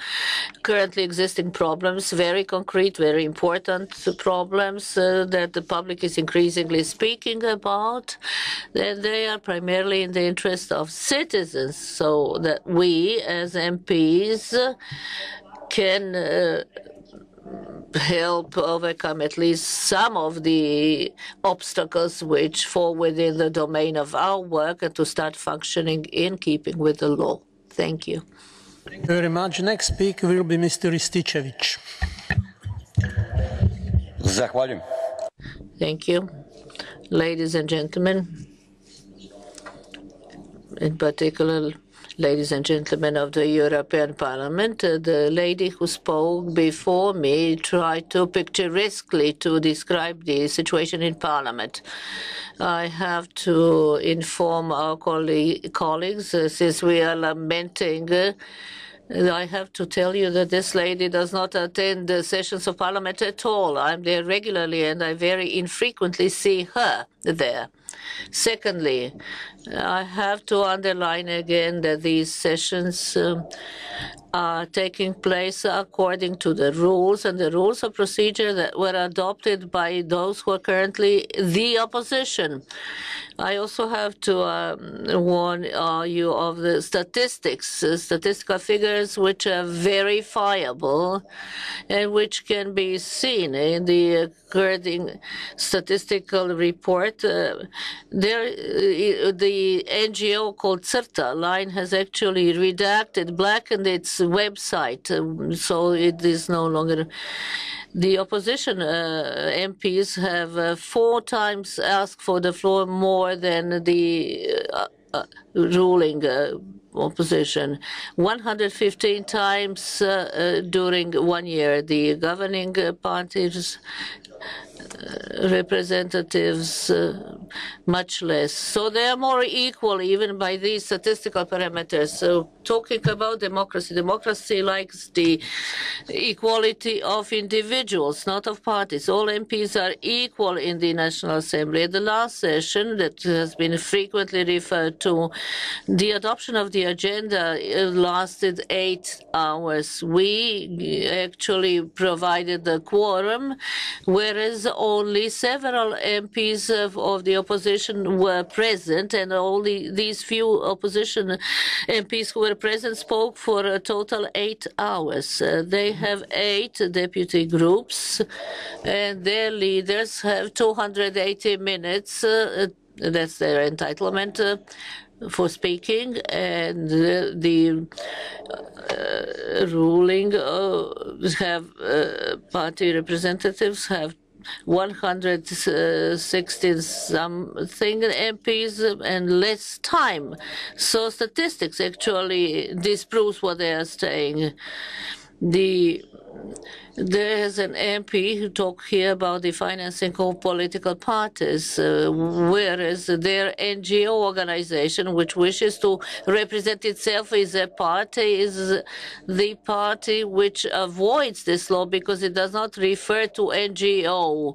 currently existing problems, very concrete, very important problems that the public is increasingly speaking about. That they are primarily in the interest of citizens, so that we as MPs can help overcome at least some of the obstacles which fall within the domain of our work and to start functioning in keeping with the law. Thank you. Thank you very much. Next speaker will be Mr. Rističević. Zahvaljujem. Thank you. Ladies and gentlemen, in particular, ladies and gentlemen of the European Parliament, the lady who spoke before me tried to picturesquely to describe the situation in Parliament. I have to inform our colleagues, since we are lamenting, I have to tell you that this lady does not attend the sessions of Parliament at all. I'm there regularly and I very infrequently see her there. Secondly, I have to underline again that these sessions are taking place according to the rules and the rules of procedure that were adopted by those who are currently the opposition. I also have to warn you of the statistical figures which are verifiable and which can be seen in the current statistical report. The NGO called CERTA line has actually blackened its website, so it is no longer. The opposition MPs have 4 times asked for the floor more than the ruling opposition. 115 times during 1 year. The governing parties representatives much less. So they are more equal even by these statistical parameters. So talking about democracy, democracy likes the equality of individuals, not of parties. All MPs are equal in the National Assembly. At the last session that has been frequently referred to, the adoption of the agenda lasted 8 hours. We actually provided the quorum, whereas only several MPs of the opposition were present, and only these few opposition MPs who were present spoke for a total 8 hours. They have 8 deputy groups, and their leaders have 280 minutes. That's their entitlement for speaking, and the ruling party representatives have 116 something MPs and less time. So statistics actually disproves what they are saying. There's an MP who talked here about the financing of political parties, whereas their NGO organization, which wishes to represent itself as a party, is the party which avoids this law because it does not refer to NGO.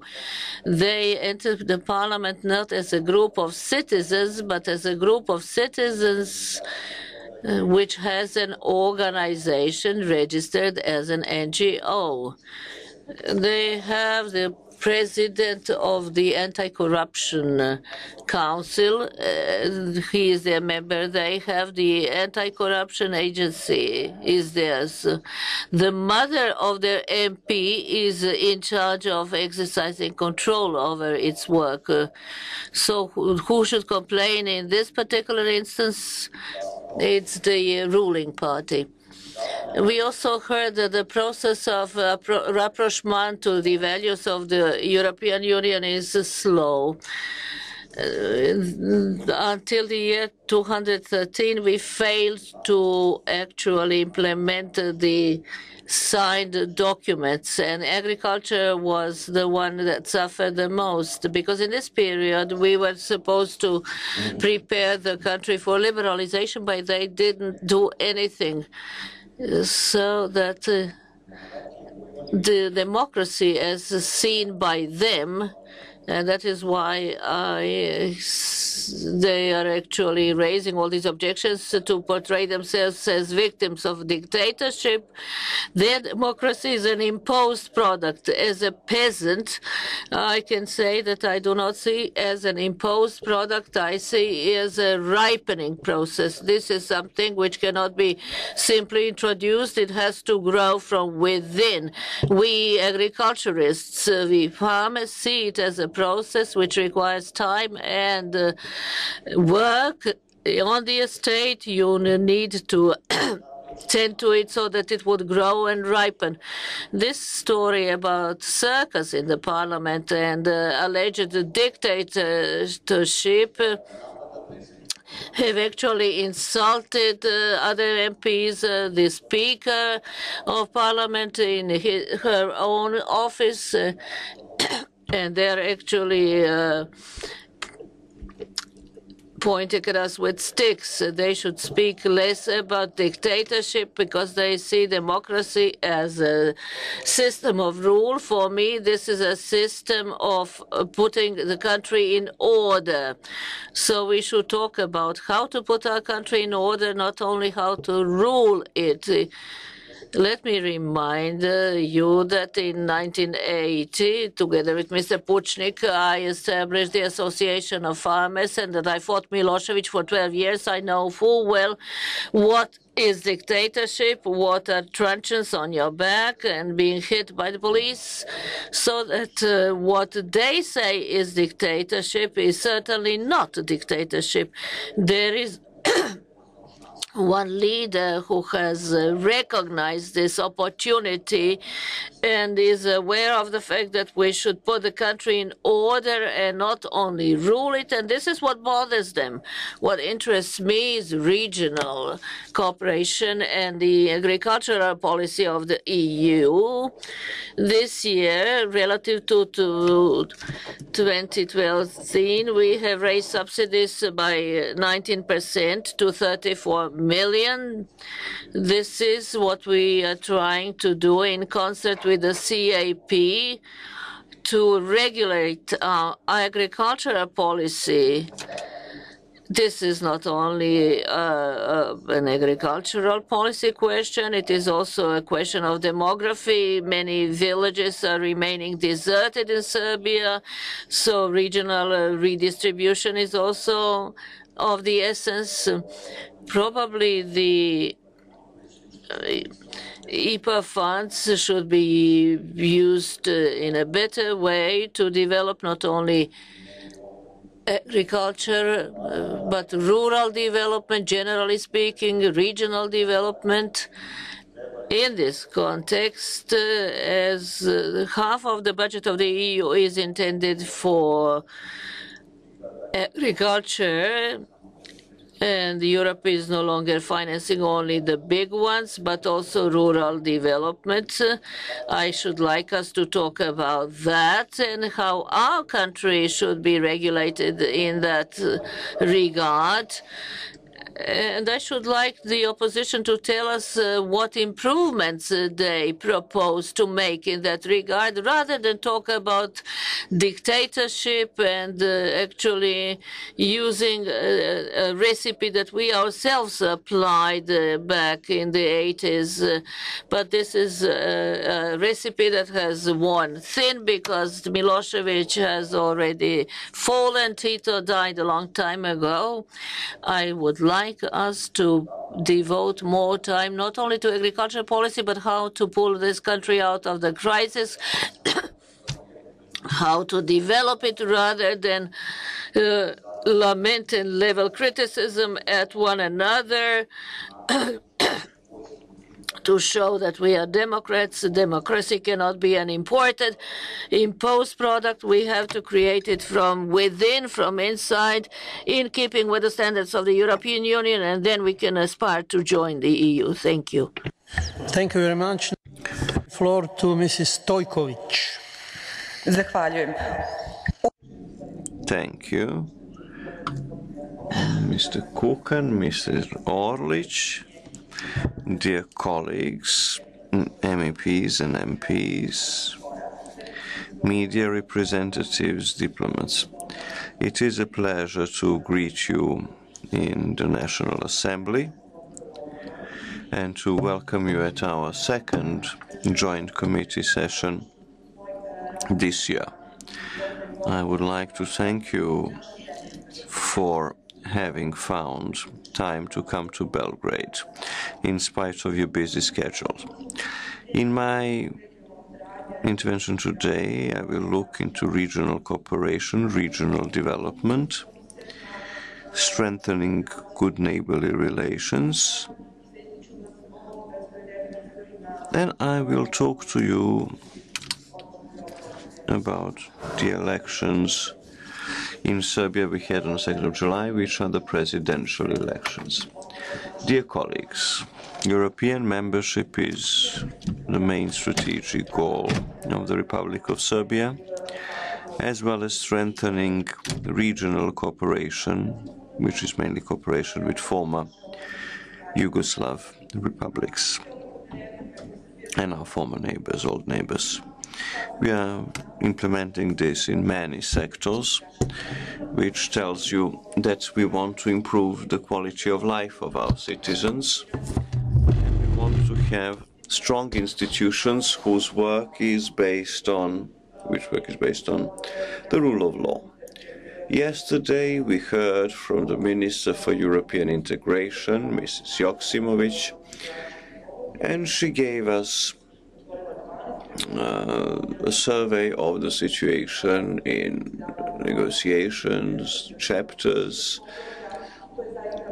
They entered the parliament not as a group of citizens, but as a group of citizens which has an organization registered as an NGO. They have the president of the Anti-Corruption Council. He is their member. They have the Anti-Corruption Agency is theirs. The mother of their MP is in charge of exercising control over its work. So who should complain in this particular instance? It's the ruling party. We also heard that the process of rapprochement to the values of the European Union is slow. Until the year 2013, we failed to actually implement the signed documents, and agriculture was the one that suffered the most, because in this period we were supposed to prepare the country for liberalization, but they didn't do anything. So that the democracy as seen by them, and that is why they are actually raising all these objections to portray themselves as victims of dictatorship. Their democracy is an imposed product. As a peasant, I can say that I do not see as an imposed product. I see as a ripening process. This is something which cannot be simply introduced. It has to grow from within. We agriculturists, we farmers, see it as a process which requires time and work on the estate. You need to tend to it so that it would grow and ripen. This story about circus in the parliament and alleged dictatorship have actually insulted other MPs, the Speaker of Parliament in her own office, and they're actually pointing at us with sticks. They should speak less about dictatorship because they see democracy as a system of rule. For me, this is a system of putting the country in order. So we should talk about how to put our country in order, not only how to rule it. Let me remind you that in 1980, together with Mr. Puchnik, I established the Association of Farmers, and that I fought Milosevic for 12 years. I know full well what is dictatorship, what are truncheons on your back and being hit by the police, so that what they say is dictatorship is certainly not dictatorship. There is one leader who has recognized this opportunity and is aware of the fact that we should put the country in order and not only rule it. And this is what bothers them. What interests me is regional cooperation and the agricultural policy of the EU. This year, relative to 2012, we have raised subsidies by 19% to 34 million. This is what we are trying to do in concert with the CAP to regulate our agricultural policy. this is not only an agricultural policy question, it is also a question of demography. Many villages are remaining deserted in Serbia, so regional redistribution is also of the essence. Probably the IPA funds should be used in a better way to develop not only agriculture, but rural development, generally speaking, regional development. In this context, as half of the budget of the EU is intended for agriculture, and Europe is no longer financing only the big ones, but also rural development. I should like us to talk about that and how our country should be regulated in that regard. And I should like the opposition to tell us what improvements they propose to make in that regard, rather than talk about dictatorship and actually using a recipe that we ourselves applied back in the 80s. But this is a recipe that has worn thin because Milosevic has already fallen. Tito died a long time ago. I would like us to devote more time not only to agricultural policy, but how to pull this country out of the crisis, how to develop it rather than lament and level criticism at one another, to show that we are Democrats. Democracy cannot be an imposed product. We have to create it from within, from inside, in keeping with the standards of the European Union, and then we can aspire to join the EU. Thank you. Thank you very much. Floor to Mrs. Stojkovic. Zahvaljujem. Thank you. Mr. Kukan, Mr. Orlic, dear colleagues, MEPs and MPs, media representatives, diplomats, it is a pleasure to greet you in the National Assembly and to welcome you at our second joint committee session this year. I would like to thank you for having found time to come to Belgrade in spite of your busy schedule. In my intervention today, I will look into regional cooperation, regional development, strengthening good neighborly relations, and I will talk to you about the elections in Serbia we had on the 2nd of July, which are the presidential elections. Dear colleagues, European membership is the main strategic goal of the Republic of Serbia, as well as strengthening regional cooperation, which is mainly cooperation with former Yugoslav republics and our former neighbors, old neighbors. We are implementing this in many sectors, which tells you that we want to improve the quality of life of our citizens. And we want to have strong institutions whose work is based on the rule of law. Yesterday we heard from the Minister for European Integration, Mrs. Joksimovic, and she gave us a survey of the situation in negotiations, chapters.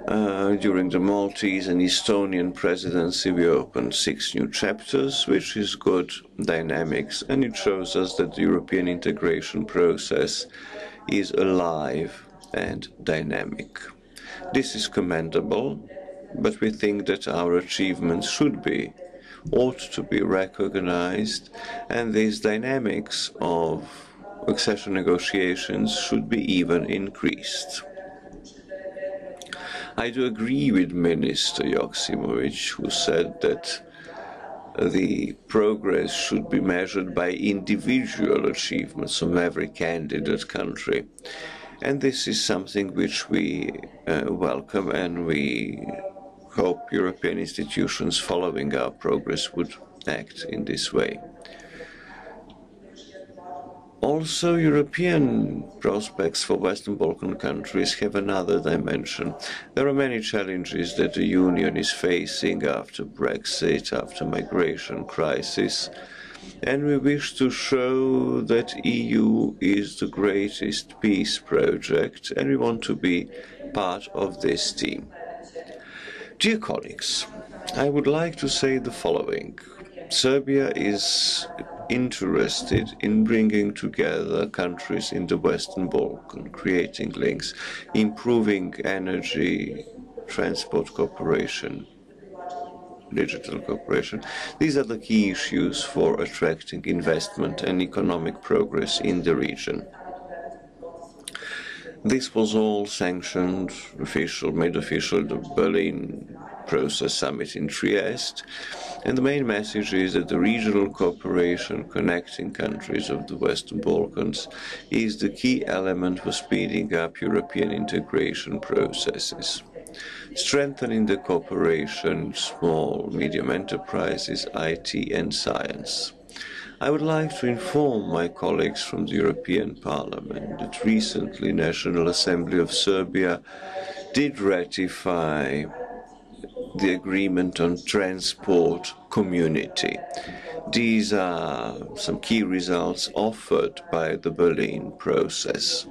During the Maltese and Estonian presidency, we opened 6 new chapters, which is good dynamics, and it shows us that the European integration process is alive and dynamic. This is commendable, but we think that our achievements ought to be recognized, and these dynamics of accession negotiations should be even increased. I do agree with Minister Joksimovic, who said that the progress should be measured by individual achievements of every candidate country. And this is something which we welcome, and we hope European institutions following our progress would act in this way. Also, European prospects for Western Balkan countries have another dimension. There are many challenges that the Union is facing after Brexit, after migration crisis, and we wish to show that EU is the greatest peace project, and we want to be part of this team. Dear colleagues, I would like to say the following. Serbia is interested in bringing together countries in the Western Balkans, creating links, improving energy, transport cooperation, digital cooperation. These are the key issues for attracting investment and economic progress in the region. This was all sanctioned, made official, the Berlin Process Summit in Trieste, and the main message is that the regional cooperation connecting countries of the Western Balkans is the key element for speeding up European integration processes. Strengthening the cooperation, small, medium enterprises, IT and science. I would like to inform my colleagues from the European Parliament that recently National Assembly of Serbia did ratify the agreement on transport community. These are some key results offered by the Berlin process.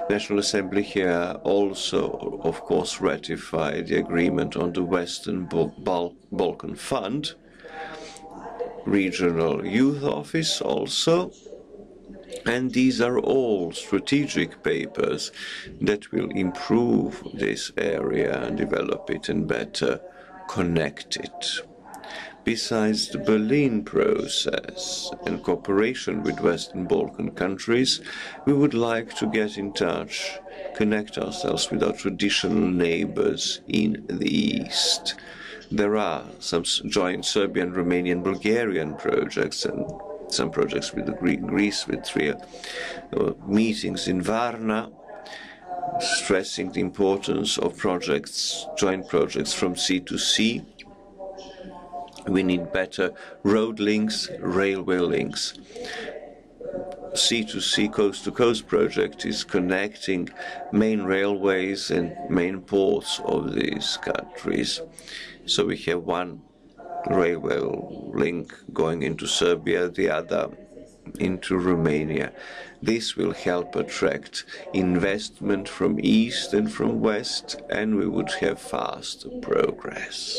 National Assembly here also, of course, ratified the agreement on the Western Balkan Fund, Regional Youth Office also, and these are all strategic papers that will improve this area and develop it and better connect it. Besides the Berlin process and cooperation with Western Balkan countries, we would like to get in touch, connect ourselves with our traditional neighbors in the East. There are some joint Serbian, Romanian, Bulgarian projects and some projects with Greece, with 3 meetings in Varna, stressing the importance of projects, joint projects from sea to sea. We need better road links, railway links. Sea-to-sea, coast-to-coast project is connecting main railways and main ports of these countries. So we have one railway link going into Serbia, the other into Romania. This will help attract investment from east and from west, and we would have fast progress.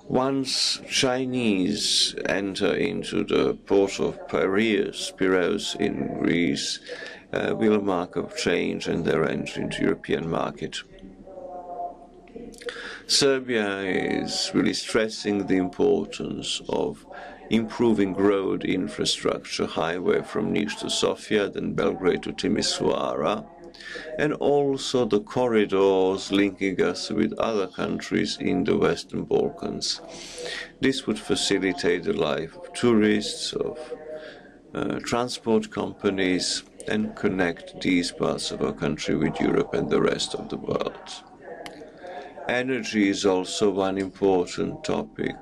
Once Chinese enter into the port of Piraeus in Greece, will mark a change in their entry into European market. Serbia is really stressing the importance of improving road infrastructure, highway from Niš to Sofia, then Belgrade to Timisoara, and also the corridors linking us with other countries in the Western Balkans. This would facilitate the life of tourists, of transport companies, and connect these parts of our country with Europe and the rest of the world. Energy is also one important topic.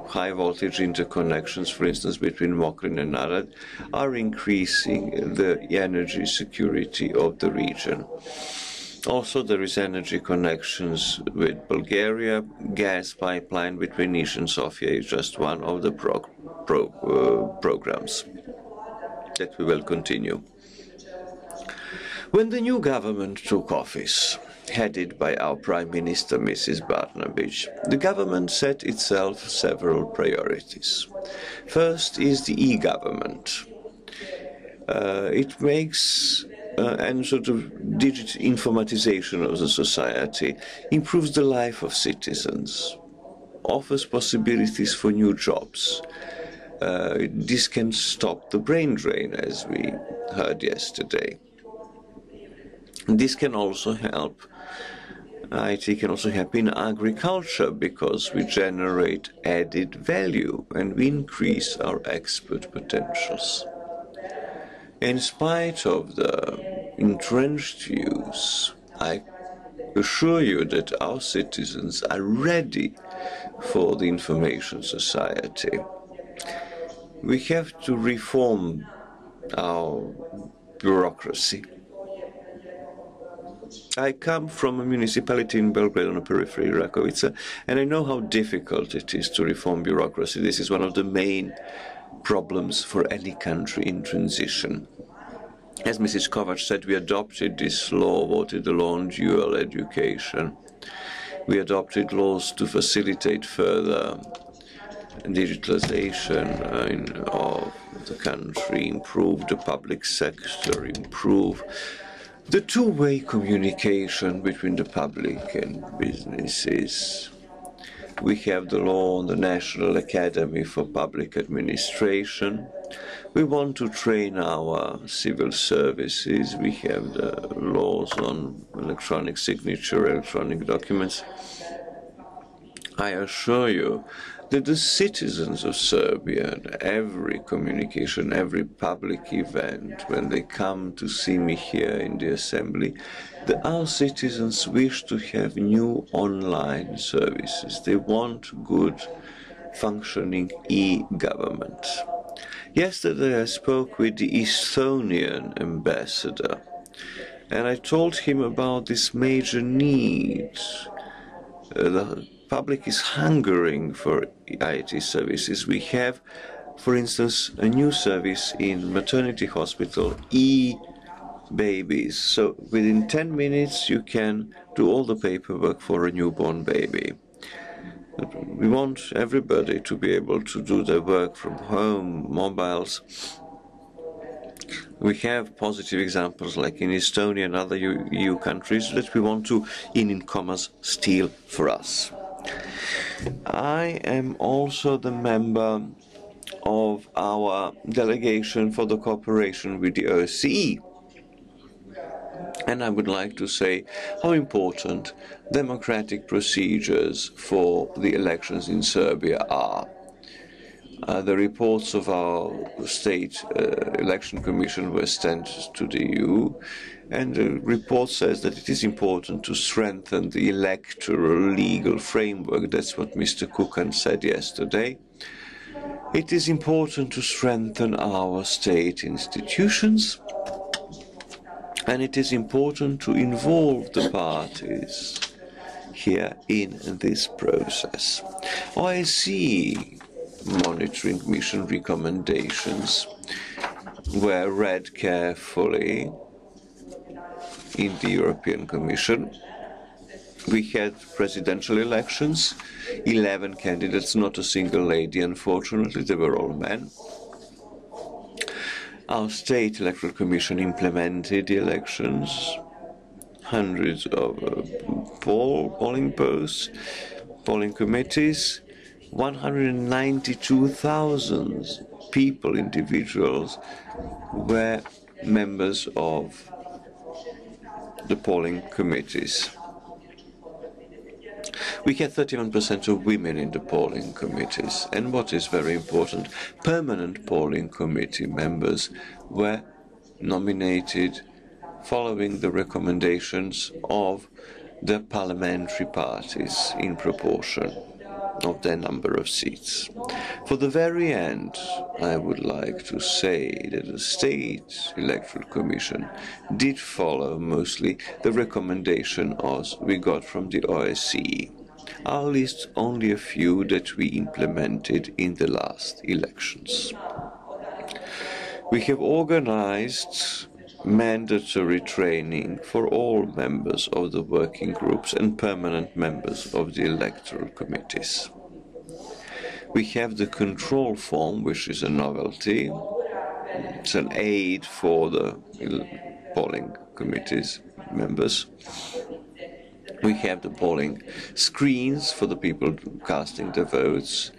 High voltage interconnections, for instance, between Mokrin and Arad, are increasing the energy security of the region. Also, there is energy connections with Bulgaria. Gas pipeline between Niš and Sofia is just one of the programs that we will continue. When the new government took office, headed by our Prime Minister, Mrs. Barnabić, the government set itself several priorities. First is the e-government. It makes and sort of digital informatization of the society, improves the life of citizens, offers possibilities for new jobs. This can stop the brain drain, as we heard yesterday. This can also help. IT can also help in agriculture because we generate added value and we increase our export potentials. In spite of the entrenched views, I assure you that our citizens are ready for the information society. We have to reform our bureaucracy. I come from a municipality in Belgrade on the periphery, Rakovica, and I know how difficult it is to reform bureaucracy. This is one of the main problems for any country in transition. As Mrs. Kovac said, we adopted this law, voted the law on dual education. We adopted laws to facilitate further digitalization of the country, improve the public sector, improve the two-way communication between the public and businesses. We have the law on the National Academy for Public Administration. We want to train our civil services. We have the laws on electronic signature, electronic documents. I assure you that the citizens of Serbia, every communication, every public event, when they come to see me here in the Assembly, that our citizens wish to have new online services. They want good functioning e-government. Yesterday I spoke with the Estonian ambassador, and I told him about this major need. The public is hungering for IT services. We have, for instance, a new service in maternity hospital, e-babies. So within 10 minutes you can do all the paperwork for a newborn baby. We want everybody to be able to do their work from home, mobiles. We have positive examples like in Estonia and other EU countries that we want to, in commas, steal for us. I am also the member of our delegation for the cooperation with the OSCE. And I would like to say how important democratic procedures for the elections in Serbia are. The reports of our state election commission were sent to the EU, and the report says that it is important to strengthen the electoral legal framework. That's what Mr. Kukan said yesterday. It is important to strengthen our state institutions, and it is important to involve the parties here in this process. OSCE monitoring mission recommendations were read carefully in the European Commission. We had presidential elections, 11 candidates, not a single lady, unfortunately, they were all men. Our state electoral commission implemented the elections, hundreds of polling posts, polling committees, 192,000 people, individuals, were members of the polling committees. We had 31% of women in the polling committees, and what is very important, permanent polling committee members were nominated following the recommendations of the parliamentary parties in proportion of their number of seats. For the very end, I would like to say that the State Electoral Commission did follow mostly the recommendations we got from the OSCE. I'll list only a few that we implemented in the last elections. We have organized mandatory training for all members of the working groups and permanent members of the electoral committees. We have the control form, which is a novelty. It's an aid for the polling committees members. We have the polling screens for the people casting the votes,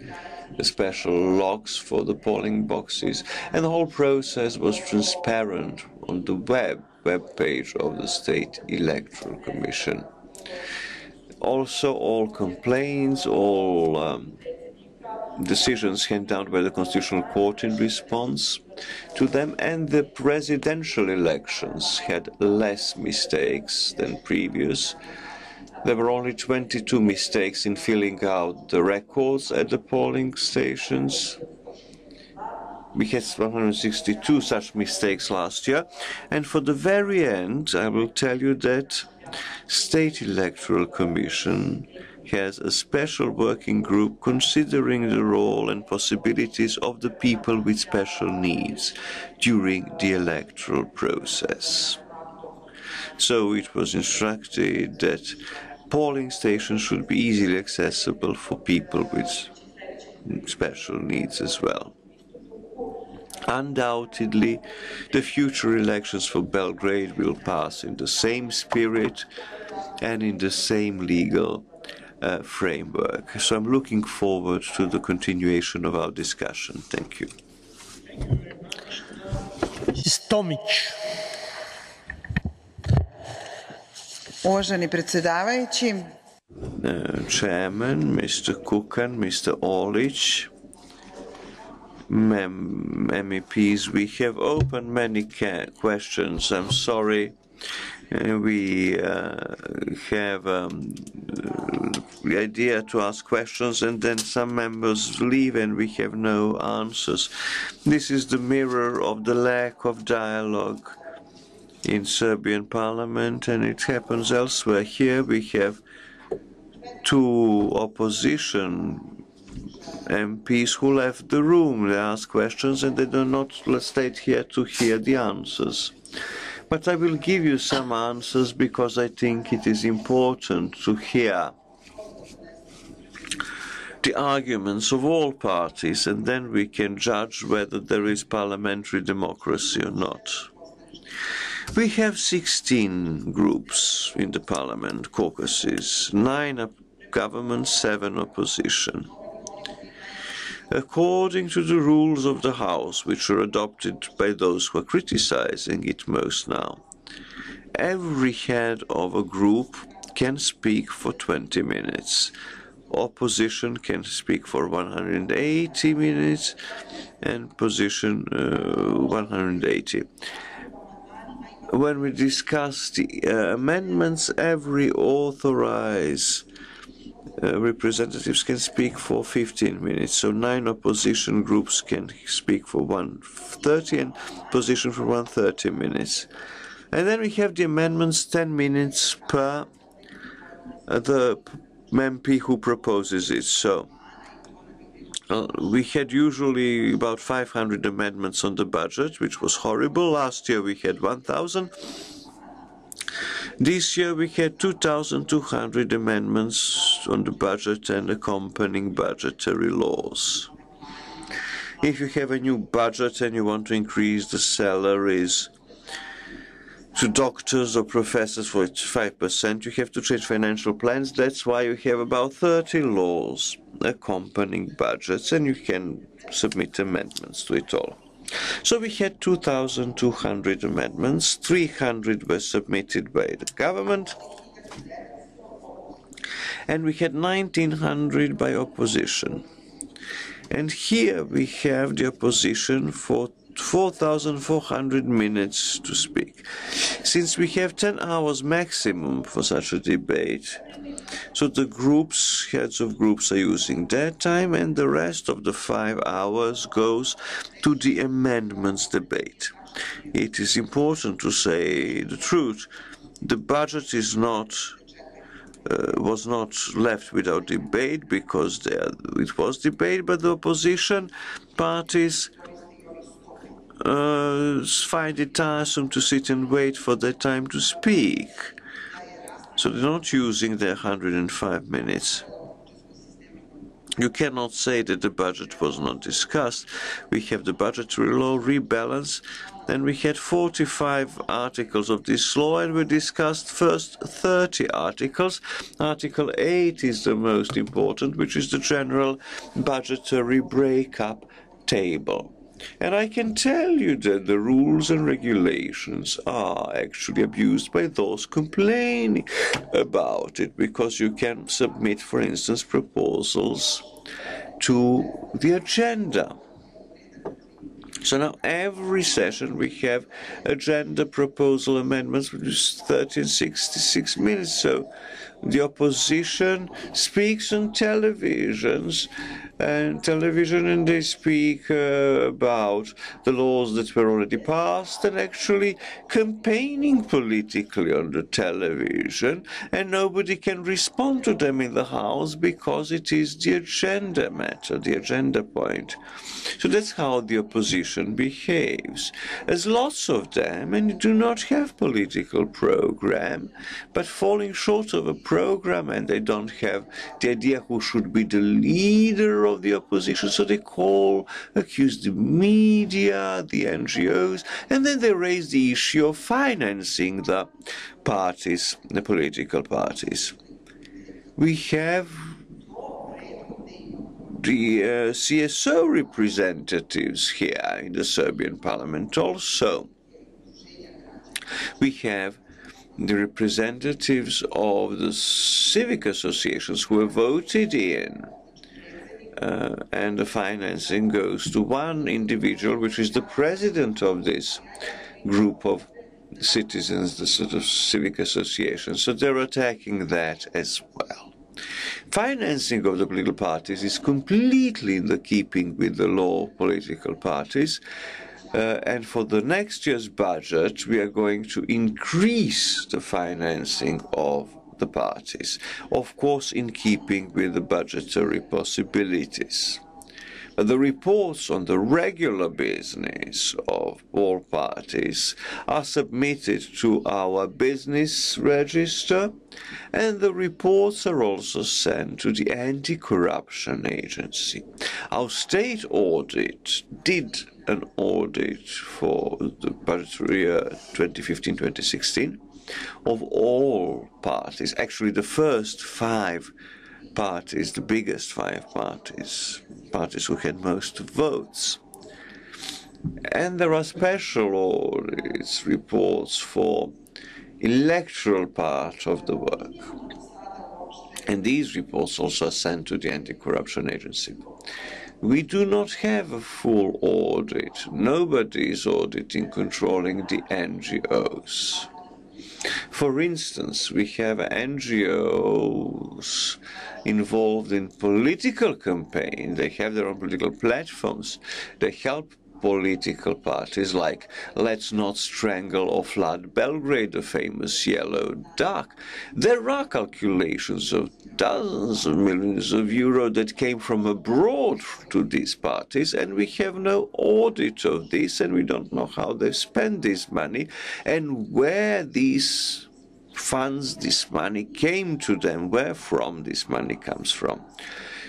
the special locks for the polling boxes, and the whole process was transparent on the web page of the State Electoral Commission. Also, all complaints, all decisions handed down by the Constitutional Court in response to them, and the presidential elections had less mistakes than previous. There were only 22 mistakes in filling out the records at the polling stations. We had 162 such mistakes last year. And for the very end, I will tell you that State Electoral Commission has a special working group considering the role and possibilities of the people with special needs during the electoral process. So it was instructed that polling stations should be easily accessible for people with special needs as well. Undoubtedly, the future elections for Belgrade will pass in the same spirit and in the same legal framework. So I'm looking forward to the continuation of our discussion. Thank you. Tomic. Uvaženi predsjedavajući, Chairman, Mr. Kukan, Mr. Orlic, MEPs, we have opened many questions. I'm sorry. We have the idea to ask questions, and then some members leave and we have no answers. This is the mirror of the lack of dialogue in Serbian parliament, and it happens elsewhere. Here we have two opposition MPs who left the room. They ask questions and they do not stay here to hear the answers. But I will give you some answers because I think it is important to hear the arguments of all parties, and then we can judge whether there is parliamentary democracy or not. We have 16 groups in the parliament, caucuses, 9 government, 7 opposition. According to the rules of the House, which are adopted by those who are criticizing it most now, every head of a group can speak for 20 minutes. Opposition can speak for 180 minutes and position 180. When we discuss the amendments, every authorized representatives can speak for 15 minutes. So 9 opposition groups can speak for 130 and position for 130 minutes. And then we have the amendments, 10 minutes per the MP who proposes it. So we had usually about 500 amendments on the budget, which was horrible. Last year we had 1,000. This year we had 2,200 amendments on the budget and accompanying budgetary laws. If you have a new budget and you want to increase the salaries to doctors or professors for 5%, you have to change financial plans. That's why you have about 30 laws accompanying budgets, and you can submit amendments to it all. So we had 2,200 amendments, 300 were submitted by the government, and we had 1,900 by opposition. And here we have the opposition for 4,400 minutes to speak. Since we have 10 hours maximum for such a debate, so the groups, heads of groups are using their time, and the rest of the 5 hours goes to the amendments debate. It is important to say the truth. The budget is not was not left without debate, because it was debate, but the opposition parties find it tiresome to sit and wait for their time to speak. So they're not using their 105 minutes. You cannot say that the budget was not discussed. We have the budgetary law rebalance, and we had 45 articles of this law, and we discussed first 30 articles. Article 8 is the most important, which is the general budgetary breakup table. And I can tell you that the rules and regulations are actually abused by those complaining about it, because you can submit, for instance, proposals to the agenda. So now every session we have agenda proposal amendments, which is 30 and 66 minutes. So the opposition speaks on televisions and they speak about the laws that were already passed and actually campaigning politically on the television, and nobody can respond to them in the House because it is the agenda matter, the agenda point. So that's how the opposition behaves. There's lots of them, and you do not have political program, but falling short of a program, and they don't have the idea who should be the leader of the opposition, so they accuse the media, the NGOs, and then they raise the issue of financing the parties, the political parties. We have the CSO representatives here in the Serbian parliament also. We have the representatives of the civic associations who are voted in, and the financing goes to one individual, which is the president of this group of citizens, the sort of civic association. So they're attacking that as well. Financing of the political parties is completely in the keeping with the law of political parties. And for the next year's budget, we are going to increase the financing of the parties, of course in keeping with the budgetary possibilities. But the reports on the regular business of all parties are submitted to our business register, and the reports are also sent to the Anti-Corruption Agency. Our state audit did an audit for the budgetary year 2015-2016 of all parties, actually the first 5 parties, the biggest 5 parties who had most votes. And there are special audits, reports for electoral part of the work. And these reports also are sent to the Anti-Corruption Agency. We do not have a full audit. Nobody is auditing, controlling the NGOs. For instance, we have NGOs involved in political campaign. They have their own political platforms. They help political parties like Let's Not Strangle or Flood Belgrade, the famous yellow duck. There are calculations of dozens of millions of euros that came from abroad to these parties, and we have no audit of this, and we don't know how they spend this money and where these funds, this money came to them, where from this money comes from.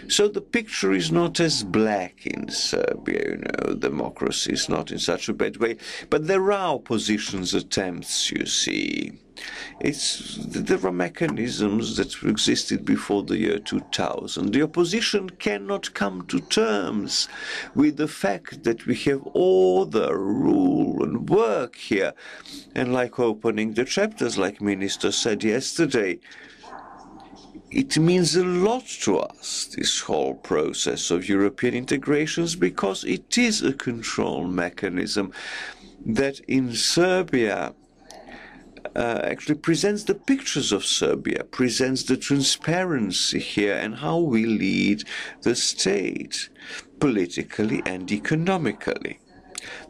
So the picture is not as black in Serbia, democracy is not in such a bad way, but there are opposition's attempts, you see. There are mechanisms that existed before the year 2000. The opposition cannot come to terms with the fact that we have order, rule and work here. And like opening the chapters, like Minister said yesterday, it means a lot to us, this whole process of European integrations, because it is a control mechanism that in Serbia actually presents the pictures of Serbia, presents the transparency here and how we lead the state, politically and economically.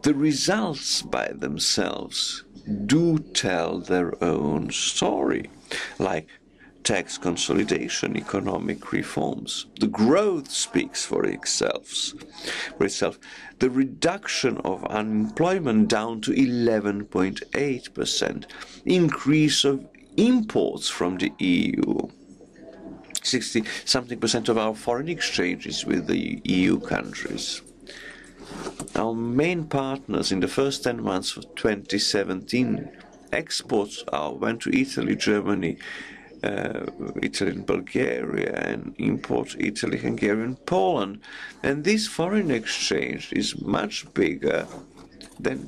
The results by themselves do tell their own story, like tax consolidation, economic reforms. The growth speaks for itself. The reduction of unemployment down to 11.8%, increase of imports from the EU. 60-something% of our foreign exchange is with the EU countries. Our main partners in the first 10 months of 2017, exports went to Italy, Germany, Italy and Bulgaria, and import Italy, Hungary and Poland. And this foreign exchange is much bigger than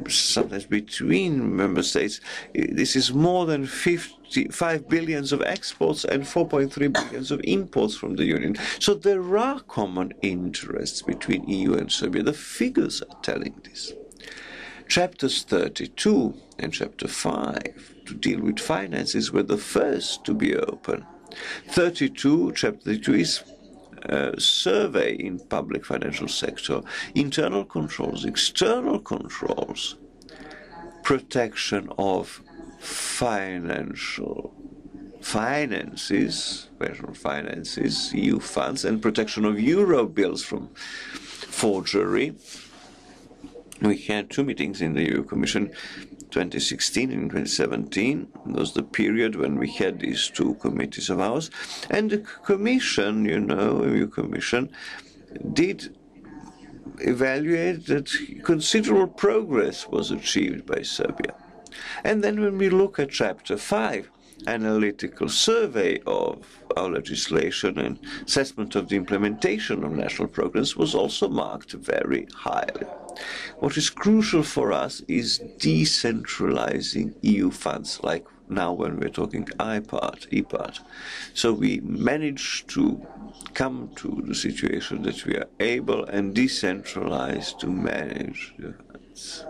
sometimes between member states, this is more than 55 billion of exports and 4.3 billion of imports from the Union. So there are common interests between EU and Serbia. The figures are telling this. Chapters 32 and Chapter 5 to deal with finances were the first to be open. Chapter 32 is survey in public financial sector, internal controls, external controls, protection of finances, EU funds, and protection of euro bills from forgery. We had two meetings in the EU Commission, 2016 and 2017. It was the period when we had these two committees of ours. And the Commission, EU Commission, did evaluate that considerable progress was achieved by Serbia. And then when we look at Chapter 5, analytical survey of our legislation and assessment of the implementation of national programs was also marked very highly. What is crucial for us is decentralizing EU funds, like now when we're talking EPART. So we managed to come to the situation that we are able and decentralized to manage the funds.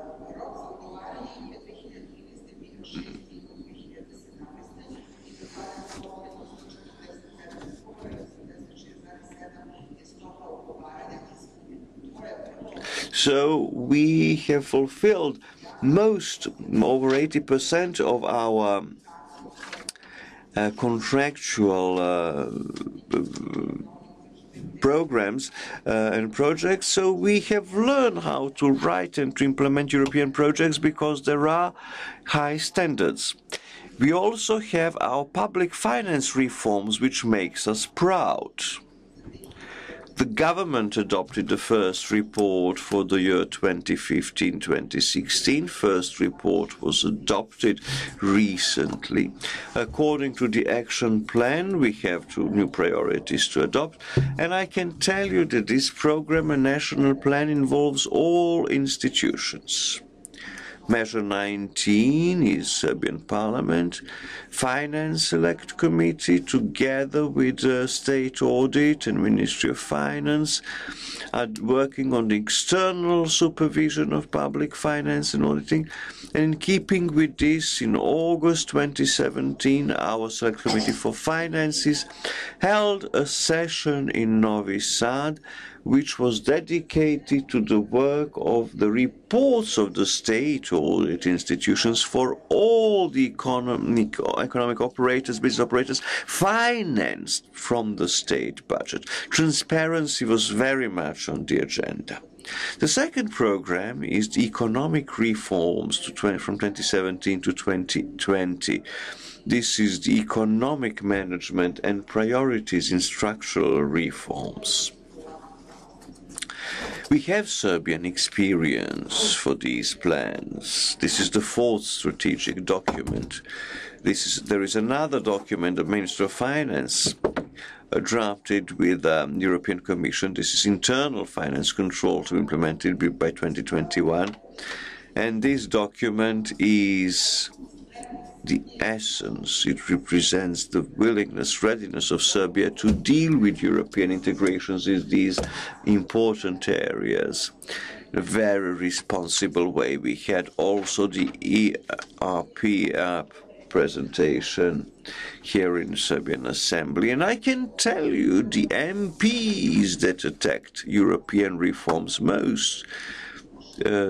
So we have fulfilled over 80% of our contractual programs and projects. So we have learned how to write and to implement European projects because there are high standards. We also have our public finance reforms, which makes us proud. The government adopted the first report for the year 2015-2016. First report was adopted recently. According to the action plan, we have two new priorities to adopt. And I can tell you that this program, a national plan, involves all institutions. Measure 19 is Serbian Parliament, Finance Select Committee, together with State Audit and Ministry of Finance, are working on the external supervision of public finance and auditing. And in keeping with this, in August 2017, our Select Committee for Finances held a session in Novi Sad, which was dedicated to the work of the reports of the state audit institutions for all the economic operators, business operators, financed from the state budget. Transparency was very much on the agenda. The second program is the economic reforms from 2017 to 2020. This is the economic management and priorities in structural reforms. We have Serbian experience for these plans. This is the fourth strategic document. There is another document, the Minister of Finance, drafted with the European Commission. This is internal finance control to be implemented by 2021. And this document is the essence. It represents the willingness, readiness of Serbia to deal with European integrations in these important areas in a very responsible way. We had also the ERP presentation here in Serbian Assembly, and I can tell you the MPs that attacked European reforms most,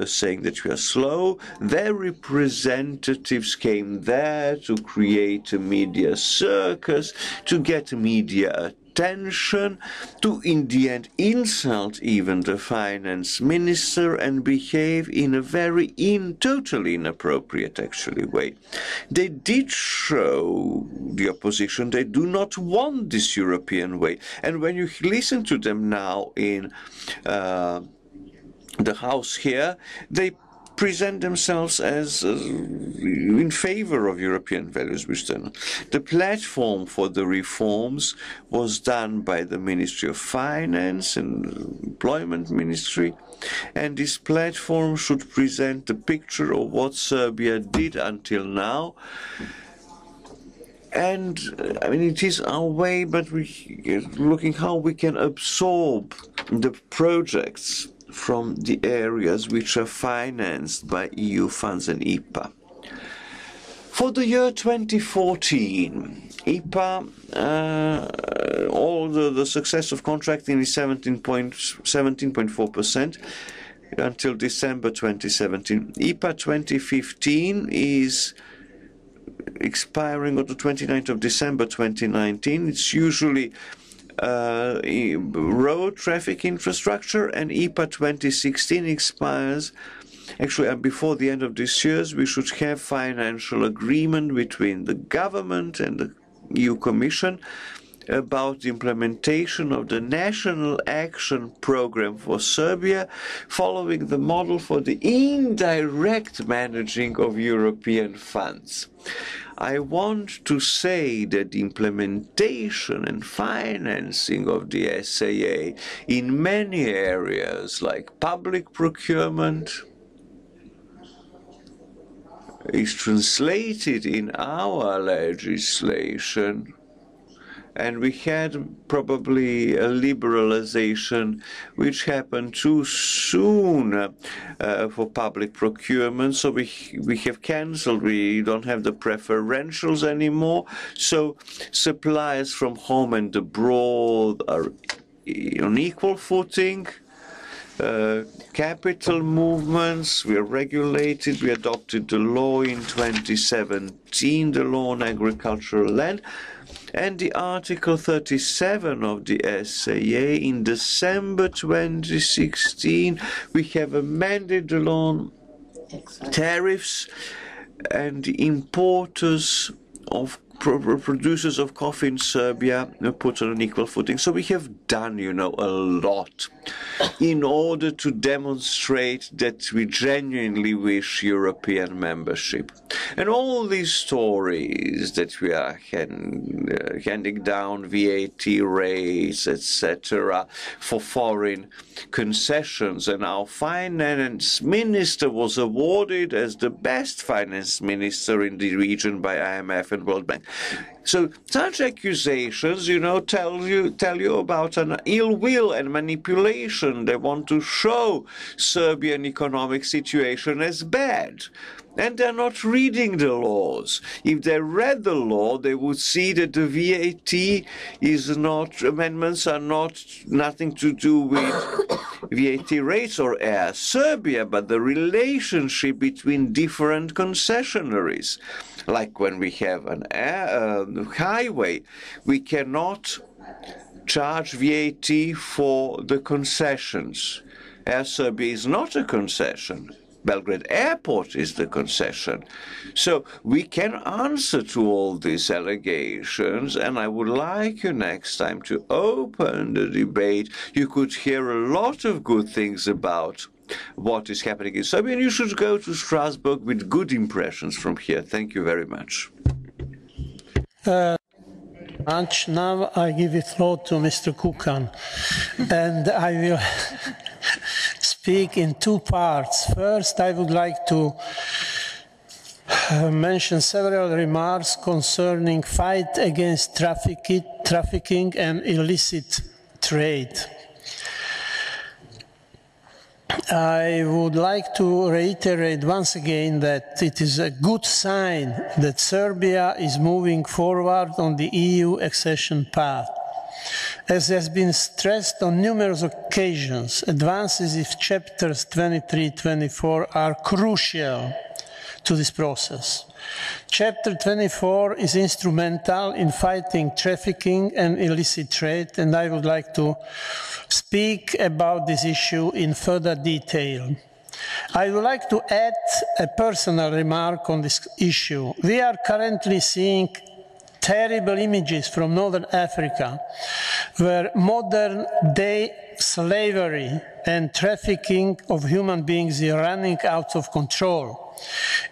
saying that we are slow, their representatives came there to create a media circus, to get media attention, to in the end insult even the finance minister and behave in a very totally inappropriate actually way. They did show the opposition they do not want this European way, and when you listen to them now in the House here, they present themselves as in favor of European values, which they're not. The platform for the reforms was done by the Ministry of Finance and Employment Ministry, and this platform should present the picture of what Serbia did until now. And I mean, it is our way, but we're looking how we can absorb the projects from the areas which are financed by EU funds and IPA. For the year 2014, IPA, all the success of contracting is 17.4% until December 2017. IPA 2015 is expiring on the 29th of December 2019. It's usually road traffic infrastructure, and IPA 2016 expires. Actually, before the end of this year, we should have financial agreement between the government and the EU Commission about the implementation of the National Action Program for Serbia, following the model for the indirect managing of European funds. I want to say that the implementation and financing of the SAA in many areas, like public procurement, is translated in our legislation, and we had probably a liberalization which happened too soon for public procurement, so we have cancelled. We don't have the preferentials anymore, so suppliers from home and abroad are on equal footing. Capital movements, we are regulated. We adopted the law in 2017, the law on agricultural land, and the Article 37 of the SAA in December 2016. We have amended the law on tariffs, and the importers of producers of coffee in Serbia are put on an equal footing. So we have done, a lot in order to demonstrate that we genuinely wish European membership. And all these stories that we are handing down, VAT rates, etc., for foreign concessions, and our finance minister was awarded as the best finance minister in the region by IMF and World Bank. So such accusations, tell you about an ill will and manipulation. They want to show Serbian economic situation as bad. And they're not reading the laws. If they read the law, they would see that the VAT amendments are nothing to do with VAT rates or Air Serbia, but the relationship between different concessionaries. Like when we have an highway, we cannot charge VAT for the concessions. Air Serbia is not a concession. Belgrade Airport is the concession. So we can answer to all these allegations, and I would like you next time to open the debate. You could hear a lot of good things about what is happening in Serbia, and you should go to Strasbourg with good impressions from here. Thank you very much. Now I give the floor to Mr. Kukan, and I will speak in two parts. First, I would like to mention several remarks concerning fight against trafficking and illicit trade. I would like to reiterate once again that it is a good sign that Serbia is moving forward on the EU accession path. As has been stressed on numerous occasions, advances in chapters 23-24 are crucial to this process. Chapter 24 is instrumental in fighting trafficking and illicit trade, and I would like to speak about this issue in further detail. I would like to add a personal remark on this issue. We are currently seeing terrible images from Northern Africa, where modern-day slavery and trafficking of human beings is running out of control.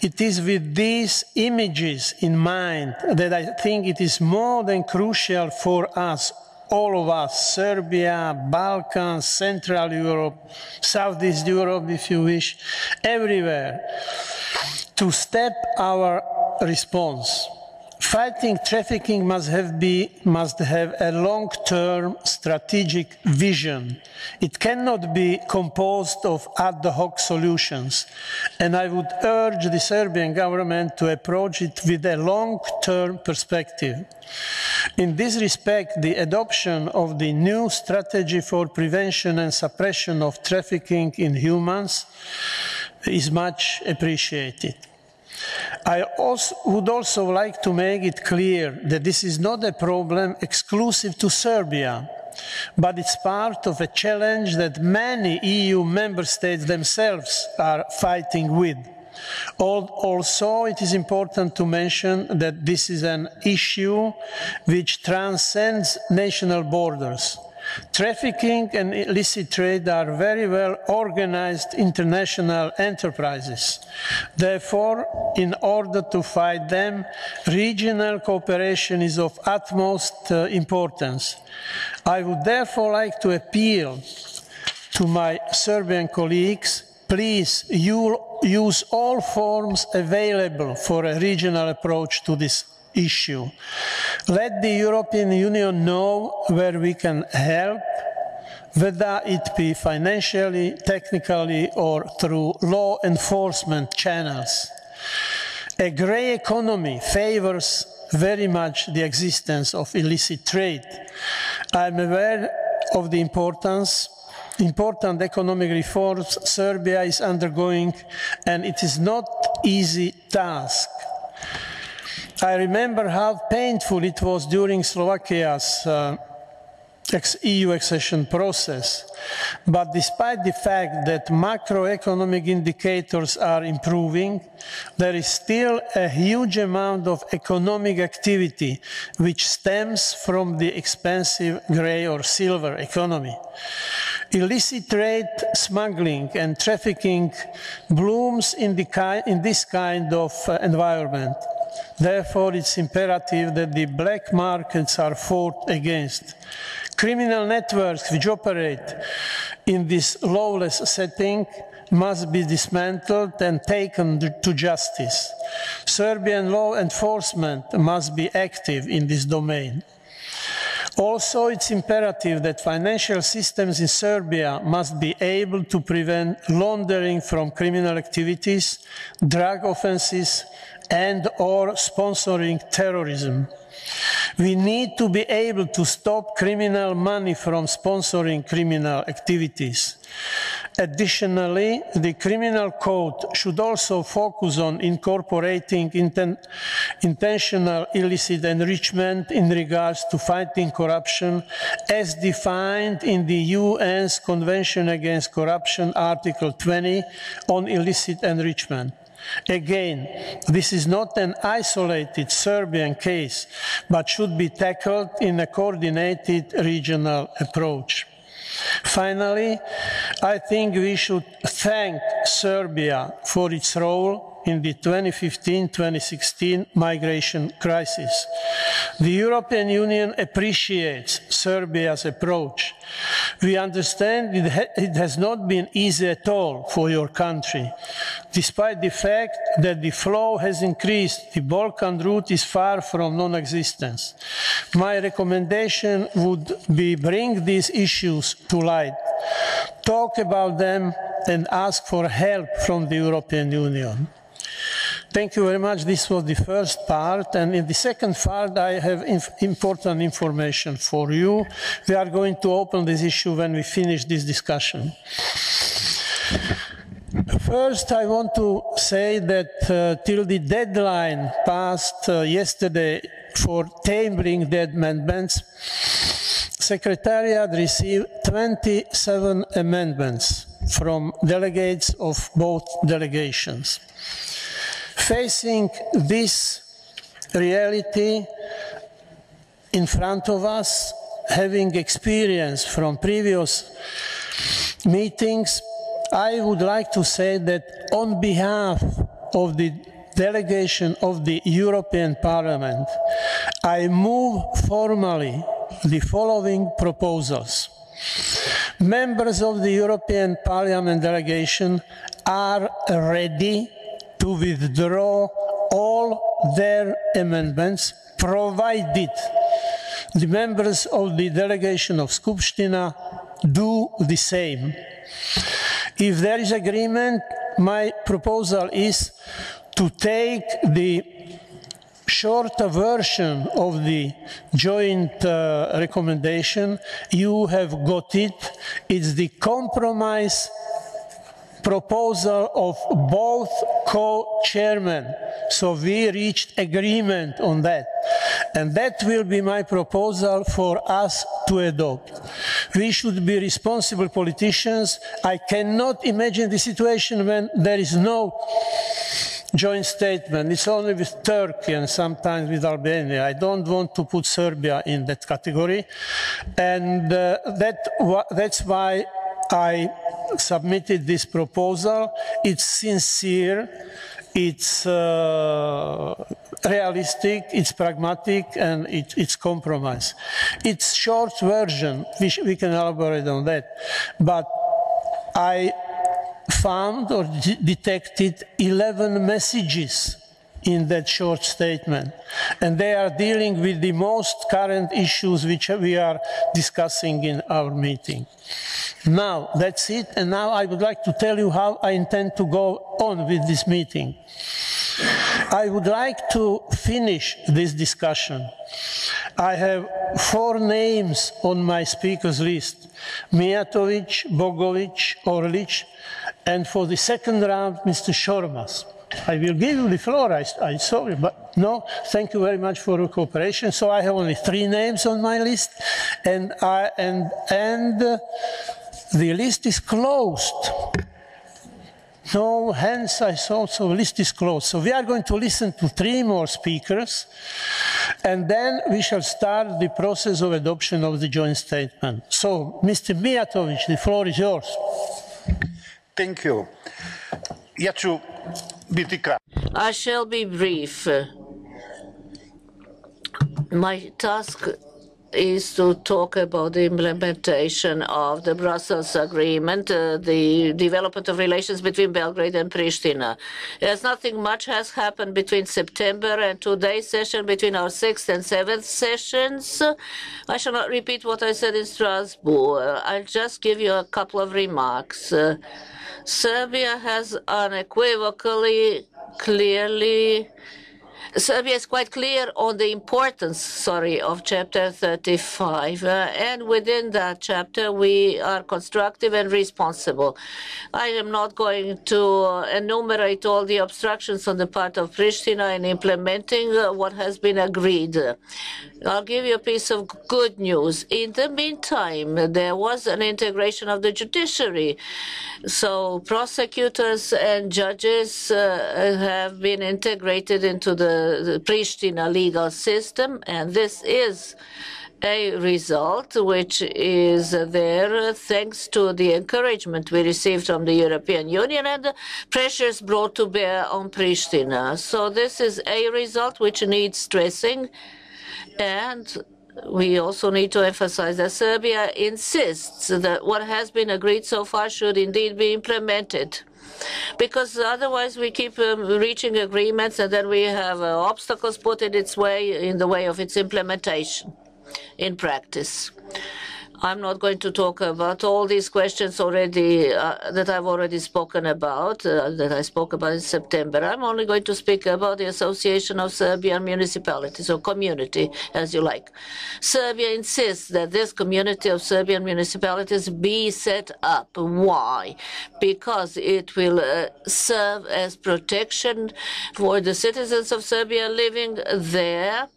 It is with these images in mind that I think it is more than crucial for us, all of us, Serbia, Balkans, Central Europe, Southeast Europe, if you wish, everywhere, to step our response. Fighting trafficking must have a long-term strategic vision. It cannot be composed of ad hoc solutions, and I would urge the Serbian government to approach it with a long-term perspective. In this respect, the adoption of the new strategy for prevention and suppression of trafficking in humans is much appreciated. I would also like to make it clear that this is not a problem exclusive to Serbia, but it's part of a challenge that many EU member states themselves are fighting with. Also, it is important to mention that this is an issue which transcends national borders. Trafficking and illicit trade are very well organized international enterprises. Therefore, in order to fight them, regional cooperation is of utmost importance. I would therefore like to appeal to my Serbian colleagues, please use all forms available for a regional approach to this issue. Let the European Union know where we can help, whether it be financially, technically, or through law enforcement channels. A grey economy favors very much the existence of illicit trade. I am aware of the important economic reforms Serbia is undergoing, and it is not an easy task. I remember how painful it was during Slovakia's EU accession process. But despite the fact that macroeconomic indicators are improving, there is still a huge amount of economic activity which stems from the expensive grey or silver economy. Illicit trade, smuggling and trafficking blooms in this kind of environment. Therefore, it's imperative that the black markets are fought against. Criminal networks which operate in this lawless setting must be dismantled and taken to justice. Serbian law enforcement must be active in this domain. Also, it's imperative that financial systems in Serbia must be able to prevent laundering from criminal activities, drug offenses, and/or sponsoring terrorism. We need to be able to stop criminal money from sponsoring criminal activities. Additionally, the criminal code should also focus on incorporating intentional illicit enrichment in regards to fighting corruption as defined in the UN's Convention Against Corruption, Article 20 on illicit enrichment. Again, this is not an isolated Serbian case, but should be tackled in a coordinated regional approach. Finally, I think we should thank Serbia for its role in the 2015-2016 migration crisis. The European Union appreciates Serbia's approach. We understand it has not been easy at all for your country. Despite the fact that the flow has increased, the Balkan route is far from non-existence. My recommendation would be bring these issues to light, talk about them, and ask for help from the European Union. Thank you very much. This was the first part, and in the second part I have important information for you. We are going to open this issue when we finish this discussion. First, I want to say that till the deadline passed yesterday for tabling the amendments, Secretariat received 27 amendments from delegates of both delegations. Facing this reality in front of us, having experience from previous meetings, I would like to say that on behalf of the delegation of the European Parliament, I move formally the following proposals. Members of the European Parliament delegation are ready to withdraw all their amendments, provided the members of the delegation of Skupština do the same. If there is agreement, my proposal is to take the shorter version of the joint recommendation. You have got it. It's the compromise proposal of both co-chairmen. So we reached agreement on that. And that will be my proposal for us to adopt. We should be responsible politicians. I cannot imagine the situation when there is no joint statement. It's only with Turkey and sometimes with Albania. I don't want to put Serbia in that category. And that's why I submitted this proposal. It's sincere, it's realistic, it's pragmatic, and it's compromise. It's short version. We can elaborate on that. But I found or detected 11 messages in that short statement, and they are dealing with the most current issues which we are discussing in our meeting. Now, that's it, and now I would like to tell you how I intend to go on with this meeting. I would like to finish this discussion. I have 4 names on my speakers list: Mijatović, Bogović, Orlić, and for the second round, Mr. Šormas. I will give you the floor, I saw you, but no, thank you very much for your cooperation. So I have only 3 names on my list, and the list is closed. No hands I saw, so the list is closed. So we are going to listen to 3 more speakers, and then we shall start the process of adoption of the joint statement. So, Mr. Mijatović, the floor is yours. Thank you. I shall be brief. My task is to talk about the implementation of the Brussels Agreement, the development of relations between Belgrade and Pristina. As nothing much has happened between September and today's session, between our 6th and 7th sessions. I shall not repeat what I said in Strasbourg. I'll just give you a couple of remarks. Serbia has unequivocally, clearly, Serbia is quite clear on the importance, of Chapter 35, and within that chapter we are constructive and responsible. I am not going to enumerate all the obstructions on the part of Pristina in implementing what has been agreed. I'll give you a piece of good news. In the meantime, there was an integration of the judiciary. So prosecutors and judges have been integrated into the Pristina legal system, and this is a result which is there thanks to the encouragement we received from the European Union and the pressures brought to bear on Pristina. So this is a result which needs stressing, and we also need to emphasize that Serbia insists that what has been agreed so far should indeed be implemented. Because otherwise we keep reaching agreements and then we have obstacles put in the way of its implementation in practice. I'm not going to talk about all these questions already that I've already spoken about, that I spoke about in September. I'm only going to speak about the Association of Serbian Municipalities, or community, as you like. Serbia insists that this community of Serbian municipalities be set up. Why? Because it will serve as protection for the citizens of Serbia living there,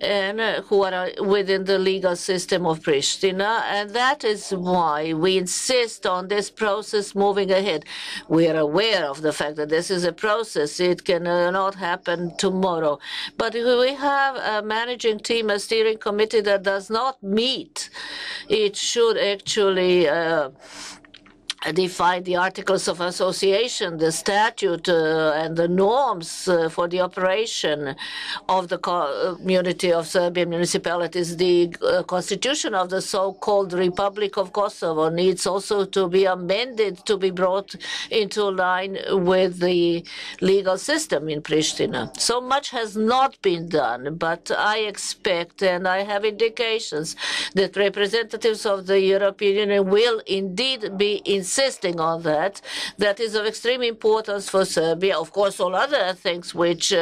and who are within the legal system of Pristina, and that is why we insist on this process moving ahead. We are aware of the fact that this is a process; it cannot happen tomorrow. But if we have a managing team, a steering committee that does not meet, it should actually define the articles of association, the statute, and the norms for the operation of the community of Serbian municipalities. The constitution of the so-called Republic of Kosovo needs also to be amended to be brought into line with the legal system in Pristina. So much has not been done, but I expect and I have indications that representatives of the European Union will indeed be insisting on that. That is of extreme importance for Serbia. Of course, all other things which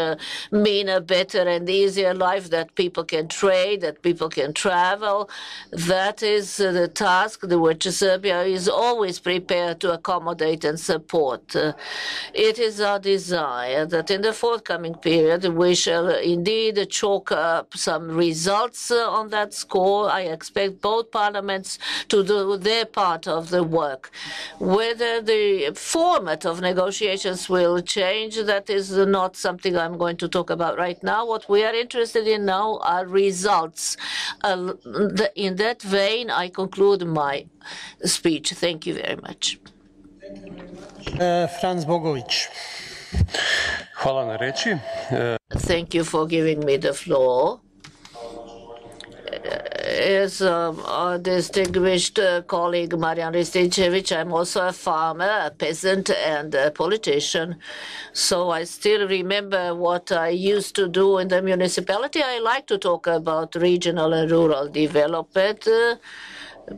mean a better and easier life, that people can trade, that people can travel. That is the task which Serbia is always prepared to accommodate and support. It is our desire that in the forthcoming period we shall indeed chalk up some results on that score. I expect both parliaments to do their part of the work. Whether the format of negotiations will change, that is not something I'm going to talk about right now. What we are interested in now are results. In that vein, I conclude my speech. Thank you very much. Franz Bogovic. Hvala na reči. Thank you for giving me the floor. As our distinguished colleague Marian Rističević, I'm also a farmer, a peasant, and a politician. So I still remember what I used to do in the municipality. I like to talk about regional and rural development.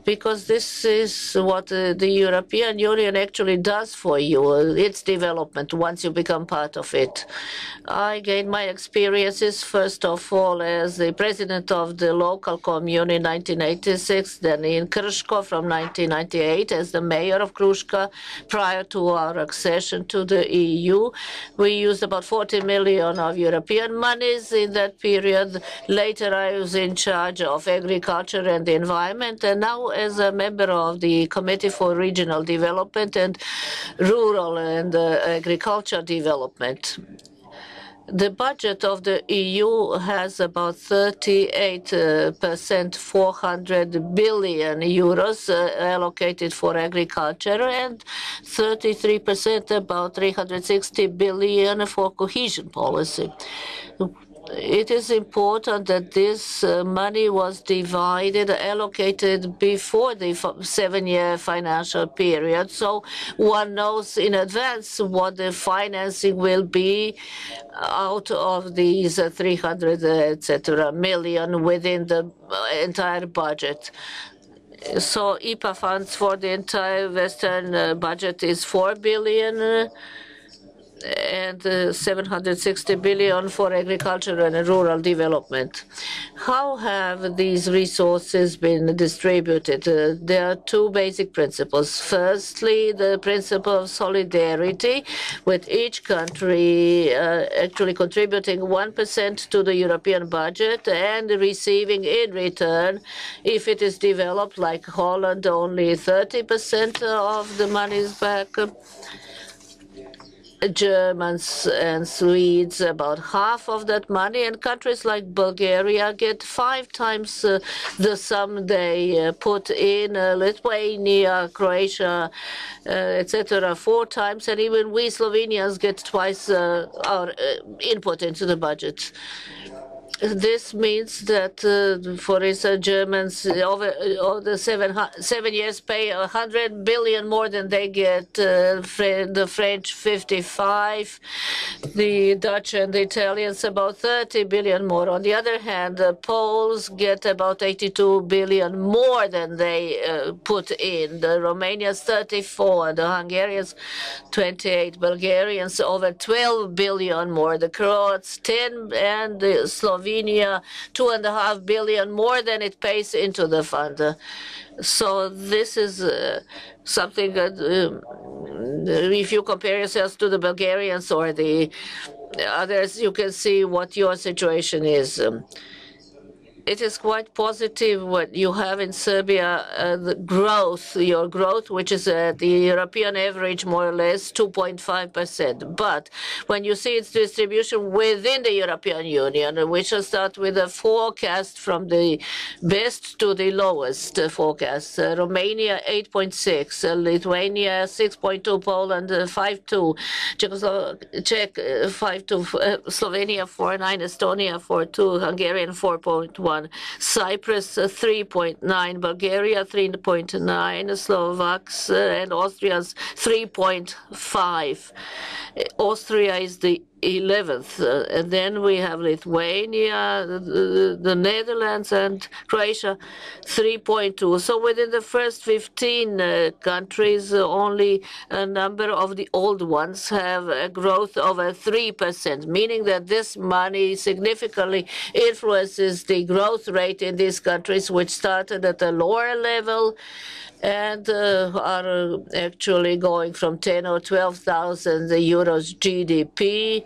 Because this is what the European Union actually does for you, its development, once you become part of it. I gained my experiences, first of all, as the president of the local commune in 1986, then in Krško from 1998 as the mayor of Kruška prior to our accession to the EU. We used about 40 million of European monies in that period. Later, I was in charge of agriculture and the environment, and now as a member of the Committee for Regional Development and Rural and Agriculture Development. The budget of the EU has about 38%, 400 billion euros allocated for agriculture, and 33%, about 360 billion for cohesion policy. It is important that this money was divided, allocated before the 7-year financial period, so one knows in advance what the financing will be out of these 300, etc., million within the entire budget. So IPA funds for the entire Western budget is 4 billion. And 760 billion for agriculture and rural development. How have these resources been distributed? There are two basic principles. Firstly, the principle of solidarity, with each country actually contributing 1% to the European budget and receiving in return, if it is developed like Holland, only 30% of the money is back. Germans and Swedes about half of that money, and countries like Bulgaria get 5 times the sum they put in. Lithuania, Croatia, etc., 4 times, and even we Slovenians get twice our input into the budget. This means that, for instance, Germans over the 7 years pay 100 billion more than they get. The French 55, the Dutch and the Italians about 30 billion more. On the other hand, the Poles get about 82 billion more than they put in. The Romanians 34, the Hungarians 28, Bulgarians over 12 billion more. The Croats 10, and the Slovenians 2.5 billion more than it pays into the fund. So this is something that, if you compare yourselves to the Bulgarians or the others, you can see what your situation is. it is quite positive what you have in Serbia, the growth, your growth, which is the European average, more or less 2.5%. But when you see its distribution within the European Union, we shall start with a forecast from the best to the lowest forecast. Romania 8.6, Lithuania 6.2, Poland 5.2, Czech 5.2, Slovenia 4.9, Estonia 4.2, Hungarian 4.1, Cyprus 3.9, Bulgaria 3.9, Slovaks and Austrians 3.5. Austria is the 11th, and then we have Lithuania, the Netherlands, and Croatia 3.2. So within the first 15 countries, only a number of the old ones have a growth of 3%, meaning that this money significantly influences the growth rate in these countries, which started at a lower level and are actually going from 10 or 12,000 euros GDP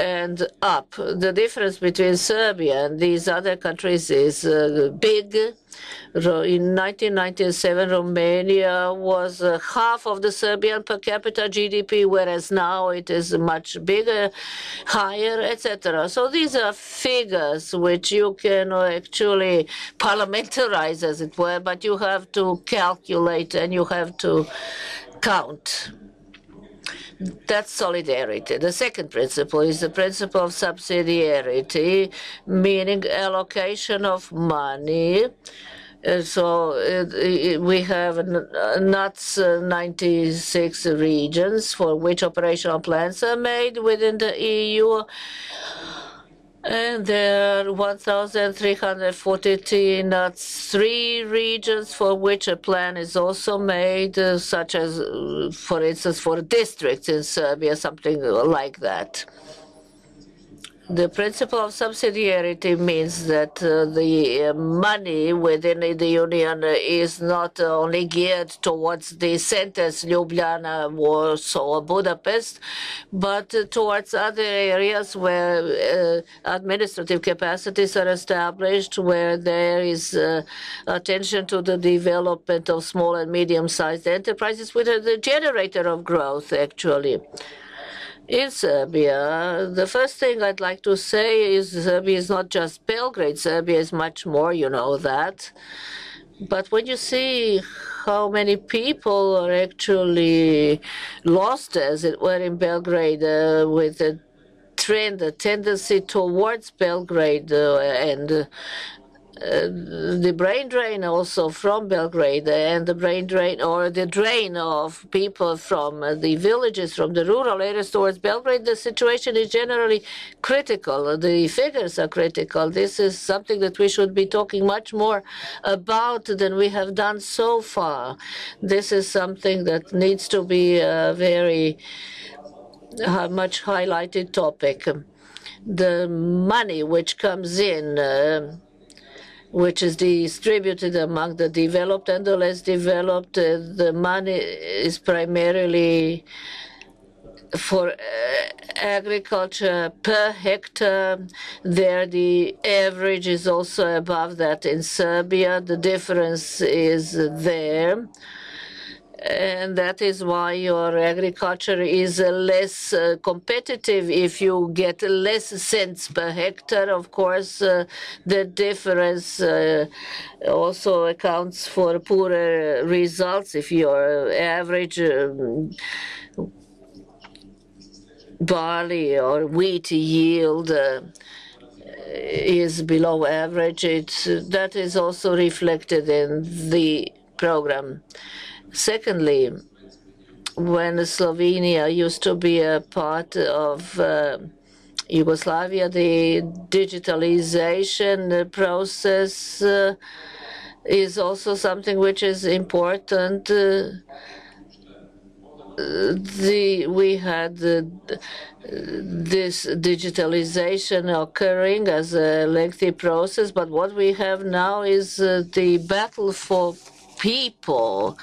and up. The difference between Serbia and these other countries is big. In 1997, Romania was half of the Serbian per capita GDP, whereas now it is much bigger, higher, etc. So these are figures which you can actually parliamentarize, as it were, but you have to calculate and you have to count. That's solidarity. The second principle is the principle of subsidiarity, meaning allocation of money. So we have NUTS 96 regions for which operational plans are made within the EU. And there are 1,343 NUTS 3 regions for which a plan is also made, such as, for instance, for districts in Serbia, something like that. The principle of subsidiarity means that the money within the Union is not only geared towards the centers, Ljubljana, Warsaw, or Budapest, but towards other areas where administrative capacities are established, where there is attention to the development of small and medium-sized enterprises, which are the generator of growth, actually. In Serbia, the first thing I'd like to say is Serbia is not just Belgrade. Serbia is much more, you know that. But when you see how many people are actually lost, as it were, in Belgrade, with a trend, a tendency towards Belgrade, and the brain drain also from Belgrade, and the brain drain or the drain of people from the villages, from the rural areas towards Belgrade, the situation is generally critical. The figures are critical. This is something that we should be talking much more about than we have done so far. This is something that needs to be a very much highlighted topic. The money which comes in, which is distributed among the developed and the less developed. The money is primarily for agriculture per hectare. There the average is also above that in Serbia. The difference is there. And that is why your agriculture is less competitive. If you get less cents per hectare, of course, the difference also accounts for poorer results. If your average barley or wheat yield is below average, that is also reflected in the program. Secondly, when Slovenia used to be a part of Yugoslavia, the digitalization process is also something which is important. We had this digitalization occurring as a lengthy process, but what we have now is the battle for people.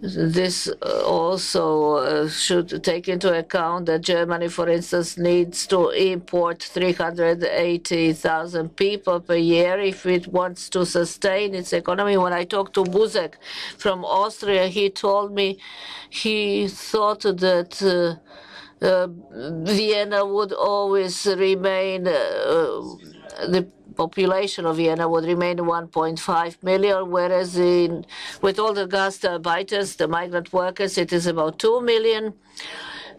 This also should take into account that Germany, for instance, needs to import 380,000 people per year if it wants to sustain its economy. When I talked to Buzek from Austria, he told me he thought that Vienna would always remain, the population of Vienna would remain 1.5 million, whereas with all the Gastarbeiters, the migrant workers, it is about 2 million.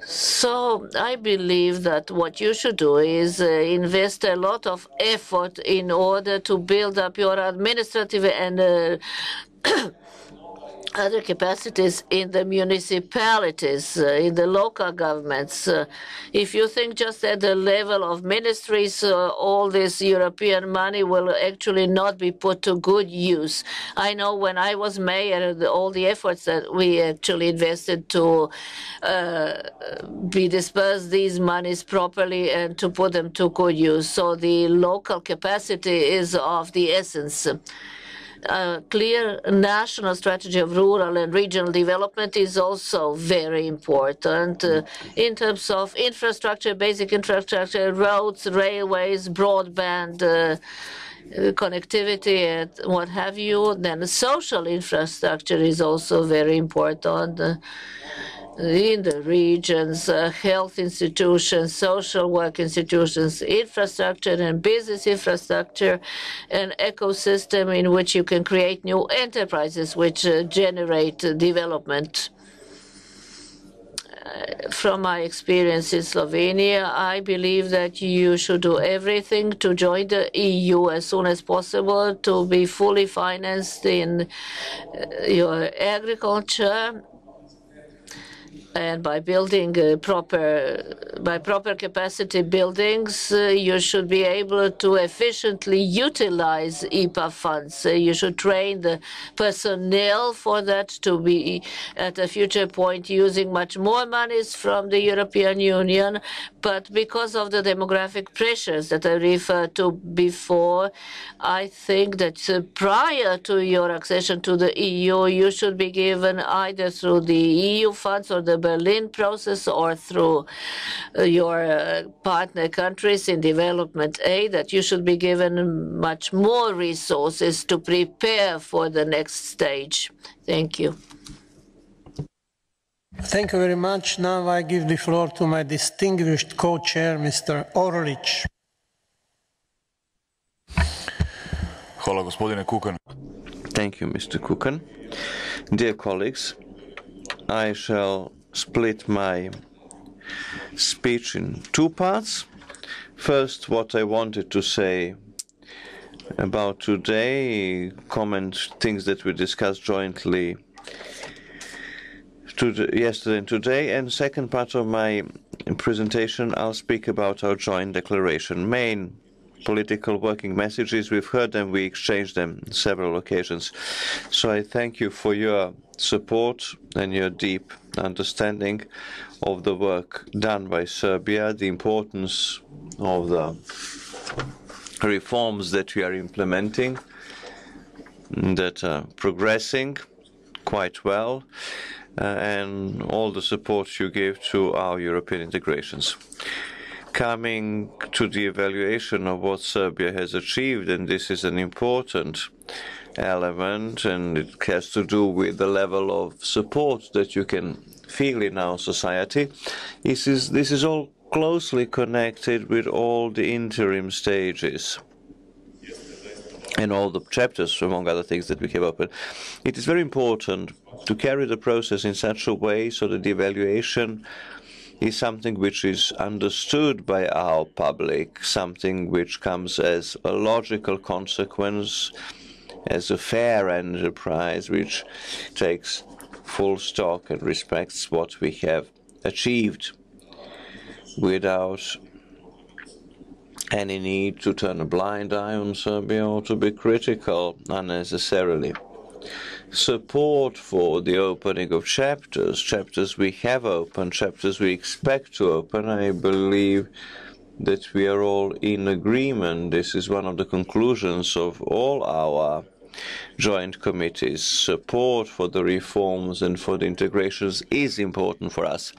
So I believe that what you should do is invest a lot of effort in order to build up your administrative and other capacities in the municipalities, in the local governments. If you think just at the level of ministries, all this European money will actually not be put to good use. I know when I was mayor, all the efforts that we actually invested to be dispersed these monies properly and to put them to good use. So the local capacity is of the essence. A clear national strategy of rural and regional development is also very important in terms of infrastructure, basic infrastructure, roads, railways, broadband, connectivity, and what have you. Then social infrastructure is also very important. In the regions, health institutions, social work institutions, infrastructure and business infrastructure, an ecosystem in which you can create new enterprises which generate development. From my experience in Slovenia, I believe that you should do everything to join the EU as soon as possible, to be fully financed in your agriculture, and by building proper capacity buildings, you should be able to efficiently utilize IPA funds. You should train the personnel for that to be at a future point using much more monies from the European Union. But because of the demographic pressures that I referred to before, I think that prior to your accession to the EU, you should be given either through the EU funds or the Berlin process or through your partner countries in development aid, that you should be given much more resources to prepare for the next stage. Thank you. Thank you very much. Now I give the floor to my distinguished co-chair, Mr. Orlic. Hvala, gospodine Kukan. Thank you, Mr. Kukan. Dear colleagues, I shall split my speech in two parts. First, what I wanted to say about today, comment things that we discussed jointly yesterday and today, and second part of my presentation, I'll speak about our joint declaration. Main political working messages, we've heard them, we exchanged them on several occasions. So I thank you for your support and your deep understanding of the work done by Serbia, the importance of the reforms that we are implementing, that are progressing quite well, and all the support you give to our European integrations. Coming to the evaluation of what Serbia has achieved, and this is an important element, and it has to do with the level of support that you can feel in our society. This is all closely connected with all the interim stages and all the chapters, among other things, that we have opened. It is very important to carry the process in such a way so that the evaluation is something which is understood by our public, something which comes as a logical consequence, as a fair enterprise, which takes full stock and respects what we have achieved without any need to turn a blind eye on Serbia or to be critical unnecessarily. Support for the opening of chapters we have opened, chapters we expect to open. I believe that we are all in agreement. This is one of the conclusions of all our joint committees. Support for the reforms and for the integrations is important for us.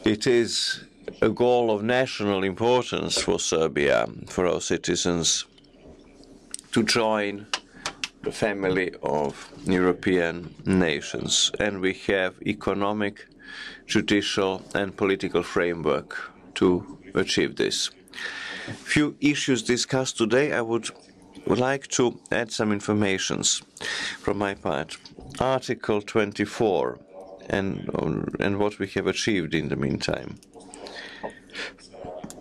It is a goal of national importance for Serbia, for our citizens, to join the family of European nations. And we have economic, judicial and political framework to achieve this. Few issues discussed today. I would like to add some information from my part. Article 24 and what we have achieved in the meantime.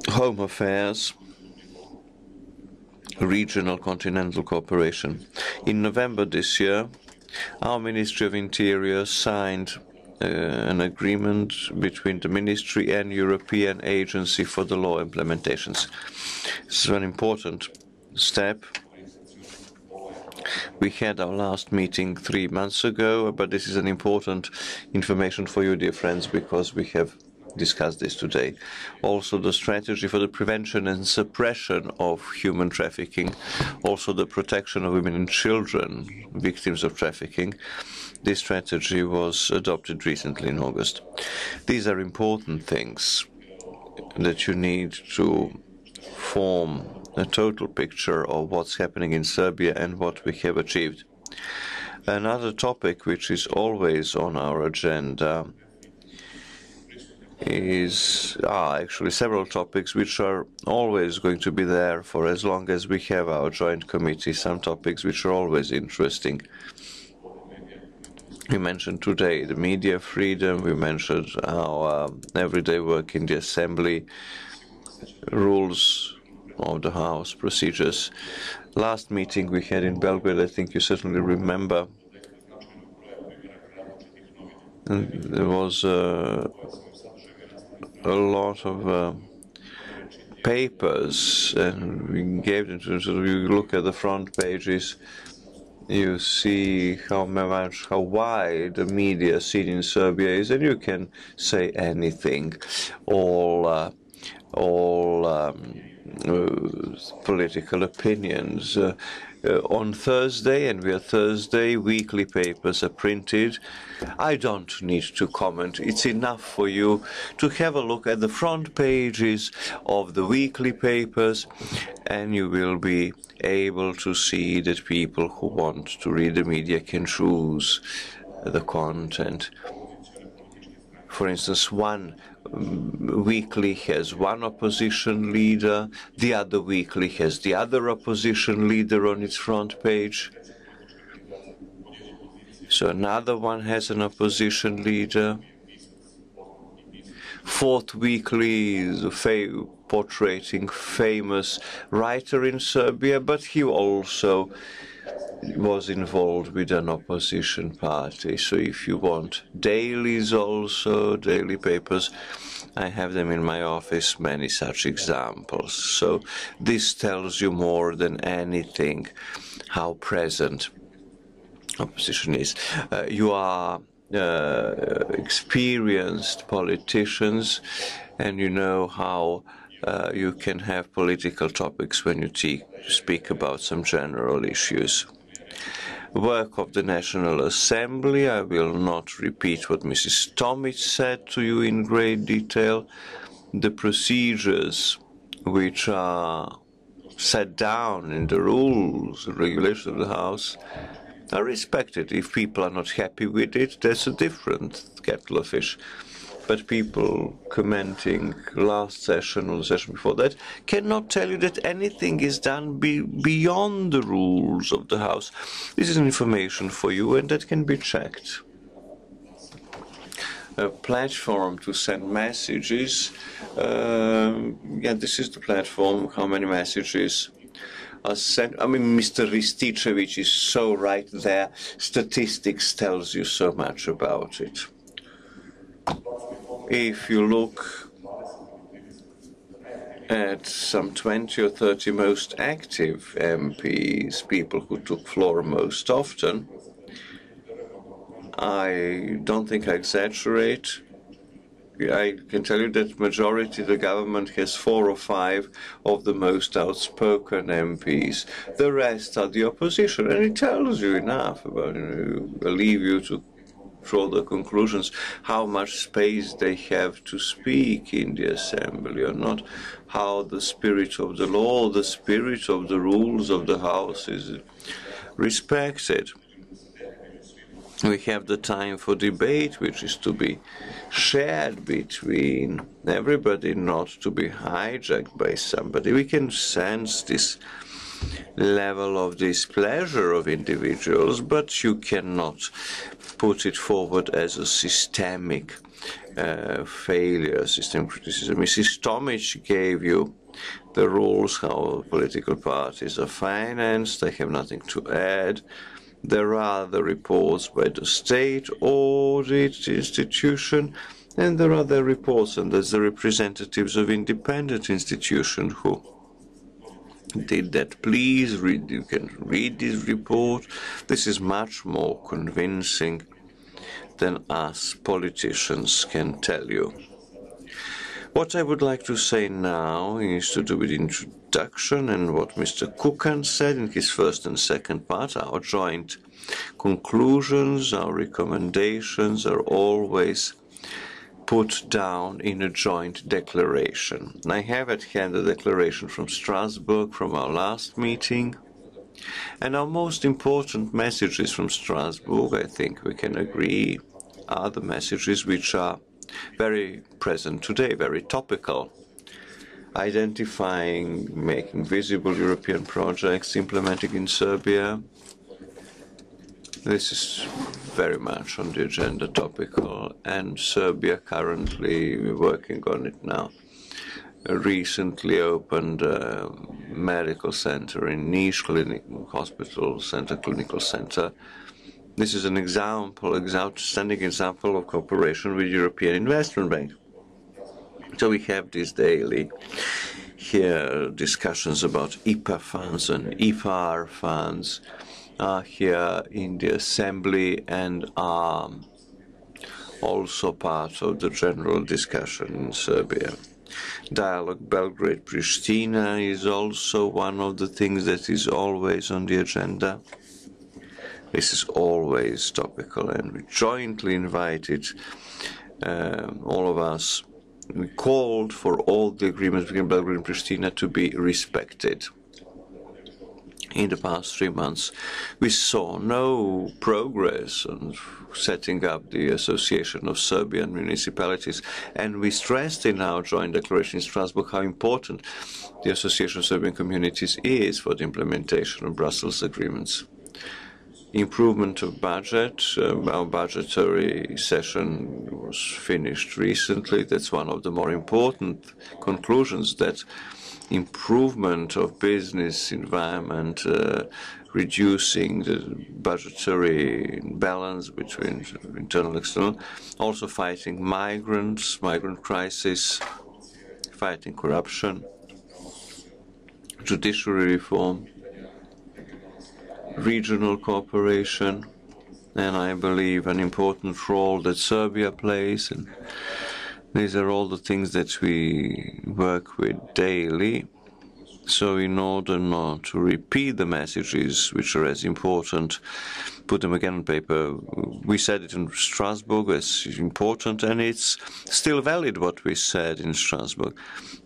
Home affairs, regional continental cooperation. In November this year, our Ministry of Interior signed an agreement between the Ministry and European Agency for the Law Implementations. This is an important step. We had our last meeting 3 months ago, but this is an important information for you, dear friends, because we have discussed this today. Also, the strategy for the prevention and suppression of human trafficking, also the protection of women and children victims of trafficking. This strategy was adopted recently in August. These are important things that you need to form a total picture of what's happening in Serbia and what we have achieved. Another topic which is always on our agenda is actually several topics which are always going to be there for as long as we have our joint committee, some topics which are always interesting. We mentioned today the media freedom, we mentioned our everyday work in the assembly, rules of the House, procedures. Last meeting we had in Belgrade, I think you certainly remember, and there was a lot of papers, and we gave them to, so you look at the front pages, you see how wide the media scene in Serbia is, and you can say anything. All political opinions. On Thursday, and we are Thursday, weekly papers are printed. I don't need to comment. It's enough for you to have a look at the front pages of the weekly papers, and you will be able to see that people who want to read the media can choose the content. For instance, one weekly has one opposition leader, the other weekly has the other opposition leader on its front page. So another one has an opposition leader. Fourth weekly is portraying famous writer in Serbia, but he also was involved with an opposition party. So if you want dailies also, daily papers, I have them in my office, many such examples. So this tells you more than anything how present opposition is. You are experienced politicians, and you know how you can have political topics when you speak about some general issues. Work of the National Assembly, I will not repeat what Mrs. Tomic said to you in great detail. The procedures which are set down in the rules and regulations of the House are respected. If people are not happy with it, that's a different kettle of fish. But people commenting last session or the session before that cannot tell you that anything is done beyond the rules of the House. This is information for you, and that can be checked. A platform to send messages. Yeah, this is the platform. How many messages are sent? I mean, Mr. Rističević is so right there. Statistics tells you so much about it. If you look at some 20 or 30 most active MPs, people who took floor most often, I don't think I exaggerate. I can tell you that majority, the government has 4 or 5 of the most outspoken MPs. The rest are the opposition, and it tells you enough about, I leave you to draw the conclusions how much space they have to speak in the assembly or not, how the spirit of the law, the spirit of the rules of the House is respected. We have the time for debate, which is to be shared between everybody, not to be hijacked by somebody. We can sense this level of displeasure of individuals, but you cannot put it forward as a systemic failure, systemic criticism. Mrs. Tomic gave you the rules how political parties are financed. I have nothing to add. There are the reports by the state audit institution, and there are the reports, and there's the representatives of independent institutions who did that. Please read, you can read this report. This is much more convincing than us politicians can tell you. What I would like to say now is to do with introduction and what Mr. Kukan said in his first and second part. Our joint conclusions, our recommendations are always put down in a joint declaration. I have at hand a declaration from Strasbourg from our last meeting. And our most important messages from Strasbourg, I think we can agree, are the messages which are very present today, very topical. Identifying, making visible European projects, implementing in Serbia. This is very much on the agenda, topical, and Serbia currently working on it now. Recently opened a medical center in Niš, hospital center, clinical center. This is an example, outstanding example of cooperation with European Investment Bank. So we have these daily here discussions about IPA funds and IPAR funds here in the Assembly and are also part of the general discussion in Serbia. Dialogue Belgrade-Pristina is also one of the things that is always on the agenda. This is always topical, and we jointly invited all of us. We called for all the agreements between Belgrade and Pristina to be respected. In the past 3 months, we saw no progress on setting up the Association of Serbian Municipalities, and we stressed in our joint declaration in Strasbourg how important the Association of Serbian Communities is for the implementation of Brussels agreements. Improvement of budget. Our budgetary session was finished recently. That's one of the more important conclusions, that improvement of business environment, reducing the budgetary balance between internal and external, also fighting migrant crisis, fighting corruption, judiciary reform, regional cooperation, and I believe an important role that Serbia plays. And these are all the things that we work with daily. So in order not to repeat the messages which are as important, put them again on paper. We said it in Strasbourg as important, and it's still valid what we said in Strasbourg.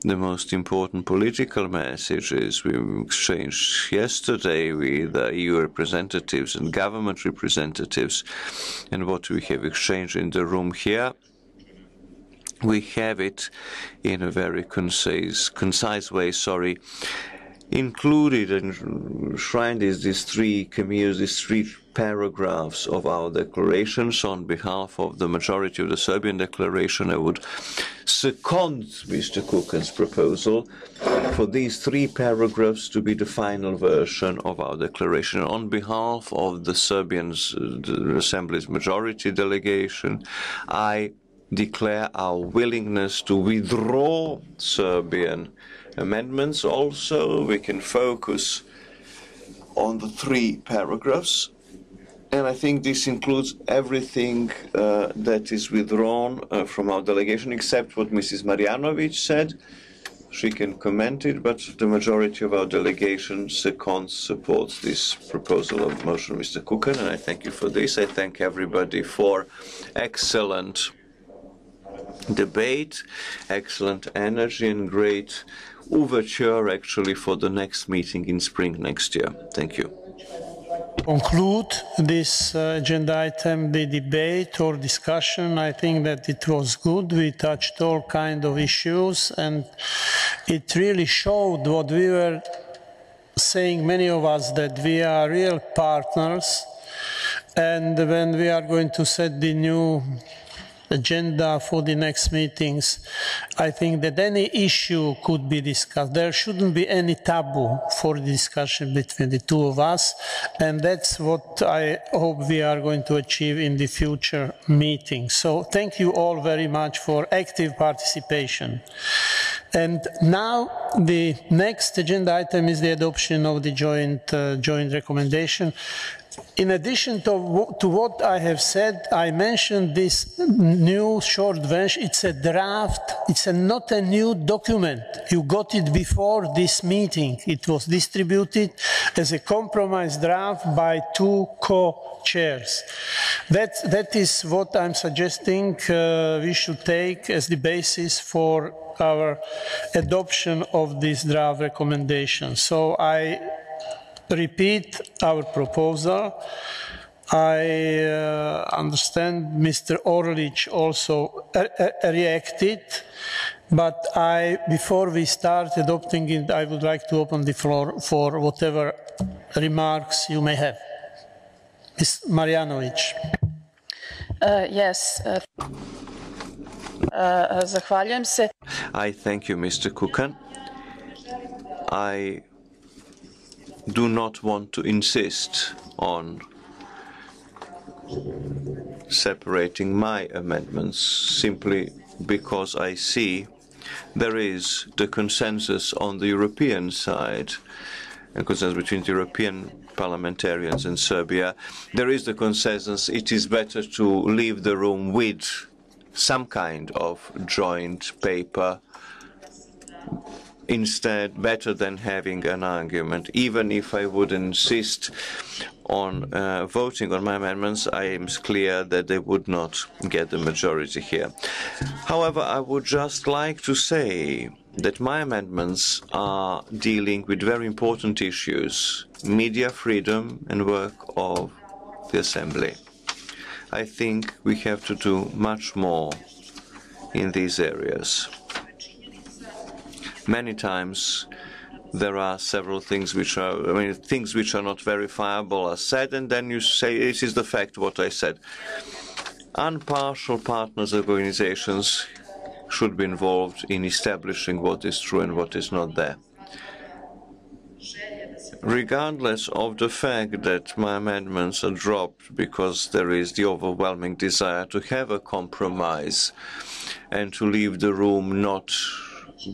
The most important political messages we exchanged yesterday with EU representatives and government representatives, and what we have exchanged in the room here, we have it in a very concise way, included and enshrined is these three paragraphs of our declarations. On behalf of the majority of the Serbian declaration, I would second Mr. Kukan's proposal for these 3 paragraphs to be the final version of our declaration. On behalf of the the Assembly's majority delegation, I declare our willingness to withdraw Serbian amendments. Also, we can focus on the 3 paragraphs And I think this includes everything that is withdrawn from our delegation, except what Mrs. Marjanovic said. She can comment it, but the majority of our delegation supports this proposal of motion, Mr. Kukan, and I thank you for this. I thank everybody for excellent debate, excellent energy, and great overture, actually, for the next meeting in spring next year. Thank you. Conclude this agenda item, the debate or discussion. I think that it was good. We touched all kinds of issues, and it really showed what we were saying, many of us, that we are real partners. And when we are going to set the new agenda for the next meetings, I think that any issue could be discussed. There shouldn't be any taboo for the discussion between the two of us, and that's what I hope we are going to achieve in the future meetings. So thank you all very much for active participation. And now the next agenda item is the adoption of the joint recommendation. In addition to what I have said, I mentioned this new short version. It's a draft. It's not a new document. You got it before this meeting. It was distributed as a compromise draft by two co-chairs. That is what I'm suggesting we should take as the basis for our adoption of this draft recommendation. So I repeat our proposal. I understand Mr. Orlic also reacted, but before we start adopting it, I would like to open the floor for whatever remarks you may have. Ms. Marjanovic. Yes. Zahvaljujem se. I thank you, Mr. Kukan. I do not want to insist on separating my amendments simply because I see there is the consensus on the European side, a consensus between the European parliamentarians in Serbia. There is the consensus it is better to leave the room with some kind of joint paper instead, better than having an argument. Even if I would insist on voting on my amendments, I am clear that they would not get the majority here. However, I would just like to say that my amendments are dealing with very important issues: media freedom and work of the Assembly. I think we have to do much more in these areas. Many times there are several things which are, things which are not verifiable are said, and then you say, this is the fact what I said. Impartial partners organizations should be involved in establishing what is true and what is not there. Regardless of the fact that my amendments are dropped because there is the overwhelming desire to have a compromise and to leave the room not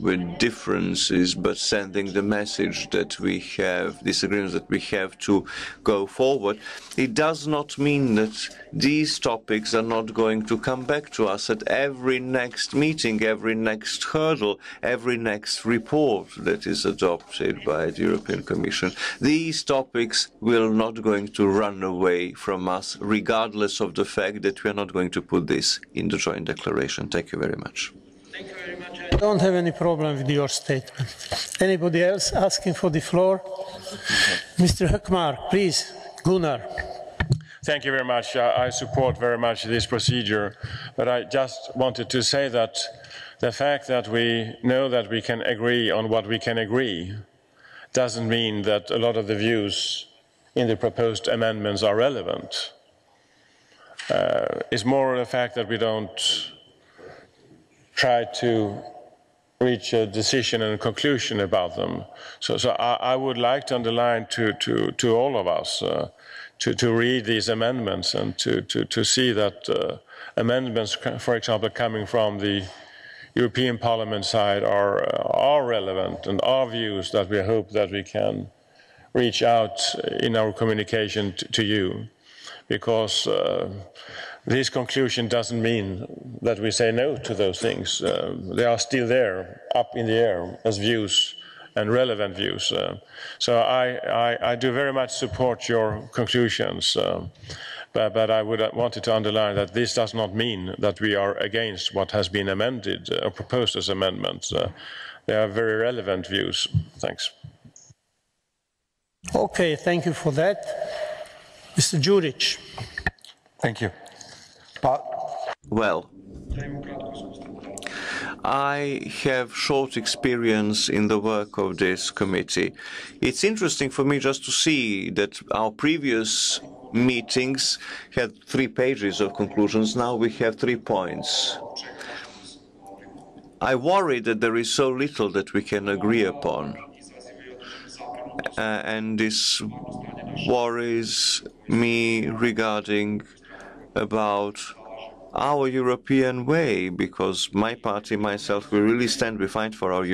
with differences, but sending the message that we have disagreements, that we have to go forward, it does not mean that these topics are not going to come back to us at every next meeting, every next hurdle, every next report that is adopted by the European Commission. These topics will not going to run away from us, regardless of the fact that we are not going to put this in the joint declaration. Thank you very much. Thank you very much. I don't have any problem with your statement. Anybody else asking for the floor? Mr. Hökmark, please. Gunnar. Thank you very much. I support very much this procedure, but I just wanted to say that the fact that we know that we can agree on what we can agree doesn't mean that a lot of the views in the proposed amendments are relevant. It's more the fact that we don't try to reach a decision and a conclusion about them. So I would like to underline to all of us to read these amendments and to see that amendments, for example, coming from the European Parliament side are relevant and are views that we hope that we can reach out in our communication to you. because this conclusion doesn't mean that we say no to those things. They are still there, up in the air, as views and relevant views. So I do very much support your conclusions, but I would wanted to underline that this does not mean that we are against what has been amended or proposed as amendments. They are very relevant views. Thanks. Okay, thank you for that. Mr. Đurić. Thank you. Well, I have short experience in the work of this committee. It's interesting for me just to see that our previous meetings had 3 pages of conclusions. Now we have 3 points. I worry that there is so little that we can agree upon. And this worries me regarding about our European way, because my party, myself, we really stand behind for our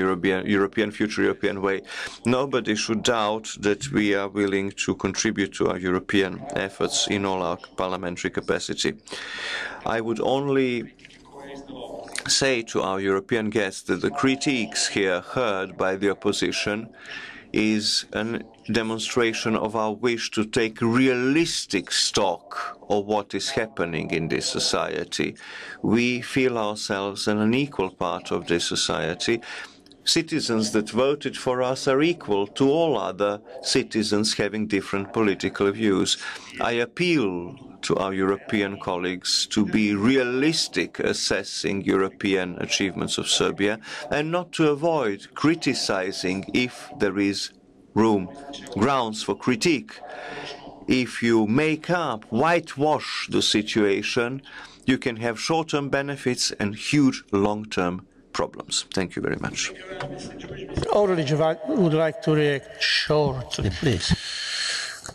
future European way. Nobody should doubt that we are willing to contribute to our European efforts in all our parliamentary capacity. I would only say to our European guests that the critiques here heard by the opposition is a demonstration of our wish to take realistic stock of what is happening in this society. We feel ourselves an unequal part of this society. Citizens that voted for us are equal to all other citizens having different political views. I appeal to our European colleagues to be realistic assessing European achievements of Serbia and not to avoid criticizing if there is grounds for critique. If you make up, whitewash the situation, you can have short-term benefits and huge long-term problems. Thank you very much. Orlić would like to react shortly, please.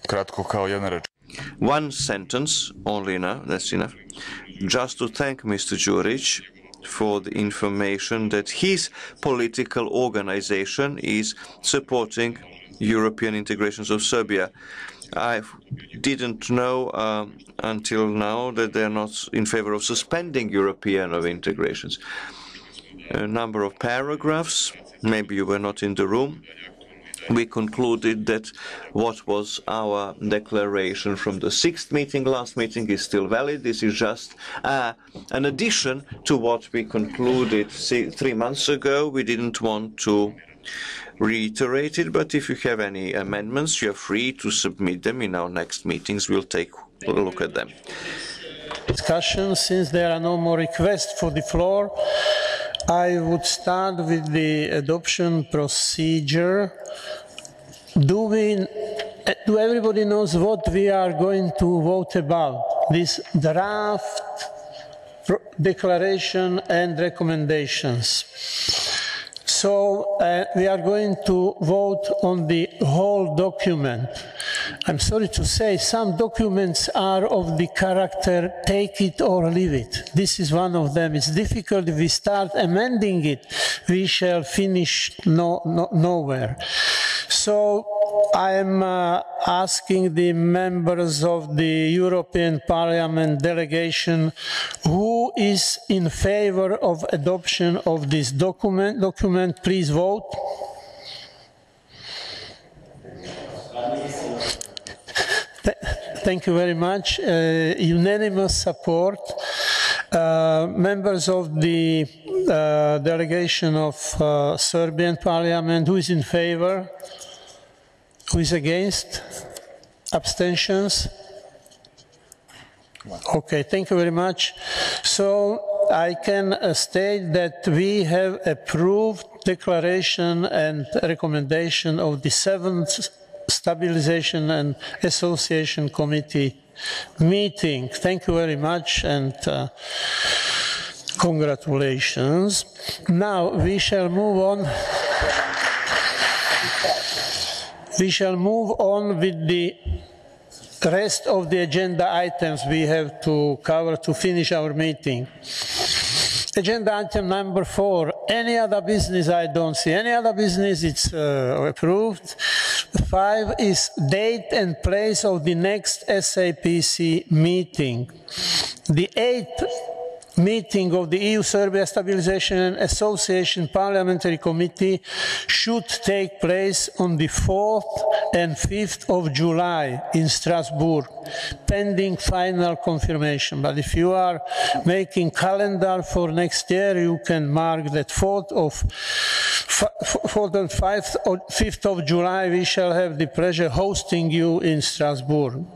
Kratko kao jedna reč. One sentence, only enough, that's enough. Just to thank Mr. Đurić for the information that his political organization is supporting European integrations of Serbia. I didn't know until now that they're not in favor of suspending European integrations. A number of paragraphs, maybe you were not in the room, we concluded that what was our declaration from the 6th meeting, last meeting, is still valid. This is just an addition to what we concluded 3 months ago. We didn't want to reiterate it, but if you have any amendments, you're free to submit them in our next meetings. We'll take a look at them. Discussion. Since there are no more requests for the floor, I would start with the adoption procedure. Do everybody knows what we are going to vote about? This draft declaration and recommendations. So we are going to vote on the whole document. I'm sorry to say some documents are of the character take it or leave it. This is one of them. It's difficult. If we start amending it, we shall finish nowhere. So I'm asking the members of the European Parliament delegation who is in favor of adoption of this document, please vote. Thank you very much. Unanimous support. Members of the delegation of Serbian Parliament, who is in favor? Who is against? Abstentions? Okay, thank you very much. So I can state that we have approved declaration and recommendation of the 7th Stabilisation and Association Committee meeting. Thank you very much and congratulations. Now we shall move on. We shall move on with the rest of the agenda items we have to cover to finish our meeting. Agenda item number 4, any other business? I don't see any other business. It's approved. 5 is date and place of the next SAPC meeting. The 8th meeting of the EU-Serbia Stabilisation and Association Parliamentary Committee should take place on the 4th and 5th of July in Strasbourg, pending final confirmation. But if you are making calendar for next year, you can mark that 4th and 5th of July, we shall have the pleasure hosting you in Strasbourg.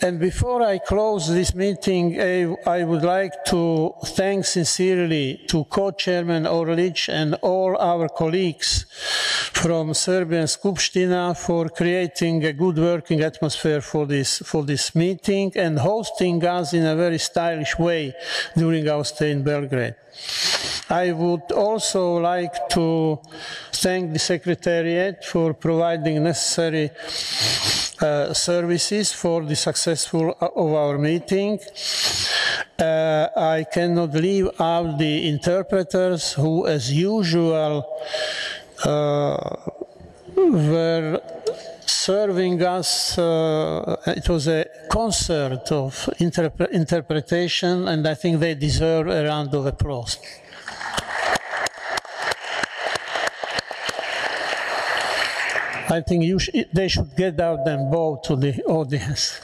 And before I close this meeting, I would like to thank sincerely to co-chairman Orlic and all our colleagues from Serbian Skupština for creating a good working atmosphere for this meeting and hosting us in a very stylish way during our stay in Belgrade. I would also like to thank the Secretariat for providing necessary services for the successful of our meeting. I cannot leave out the interpreters who, as usual, were serving us. It was a concert of interpretation, and I think they deserve a round of applause. I think they should get out and bow to the audience.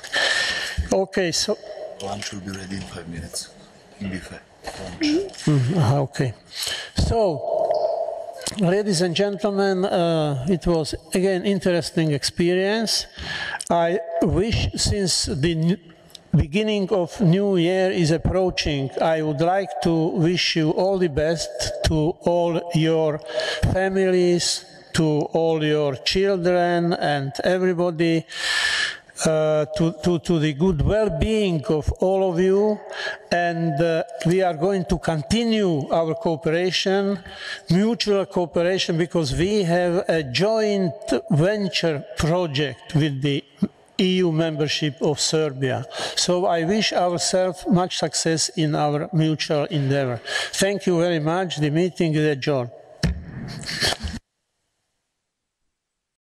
Okay, so... Lunch will be ready in 5 minutes. In buffet. Okay. So, ladies and gentlemen, it was, again, interesting experience. I wish, since the beginning of New Year is approaching, I would like to wish you all the best to all your families, to all your children and everybody, to the good well-being of all of you. And we are going to continue our cooperation, mutual cooperation, because we have a joint venture project with the EU membership of Serbia. So I wish ourselves much success in our mutual endeavor. Thank you very much. The meeting is adjourned.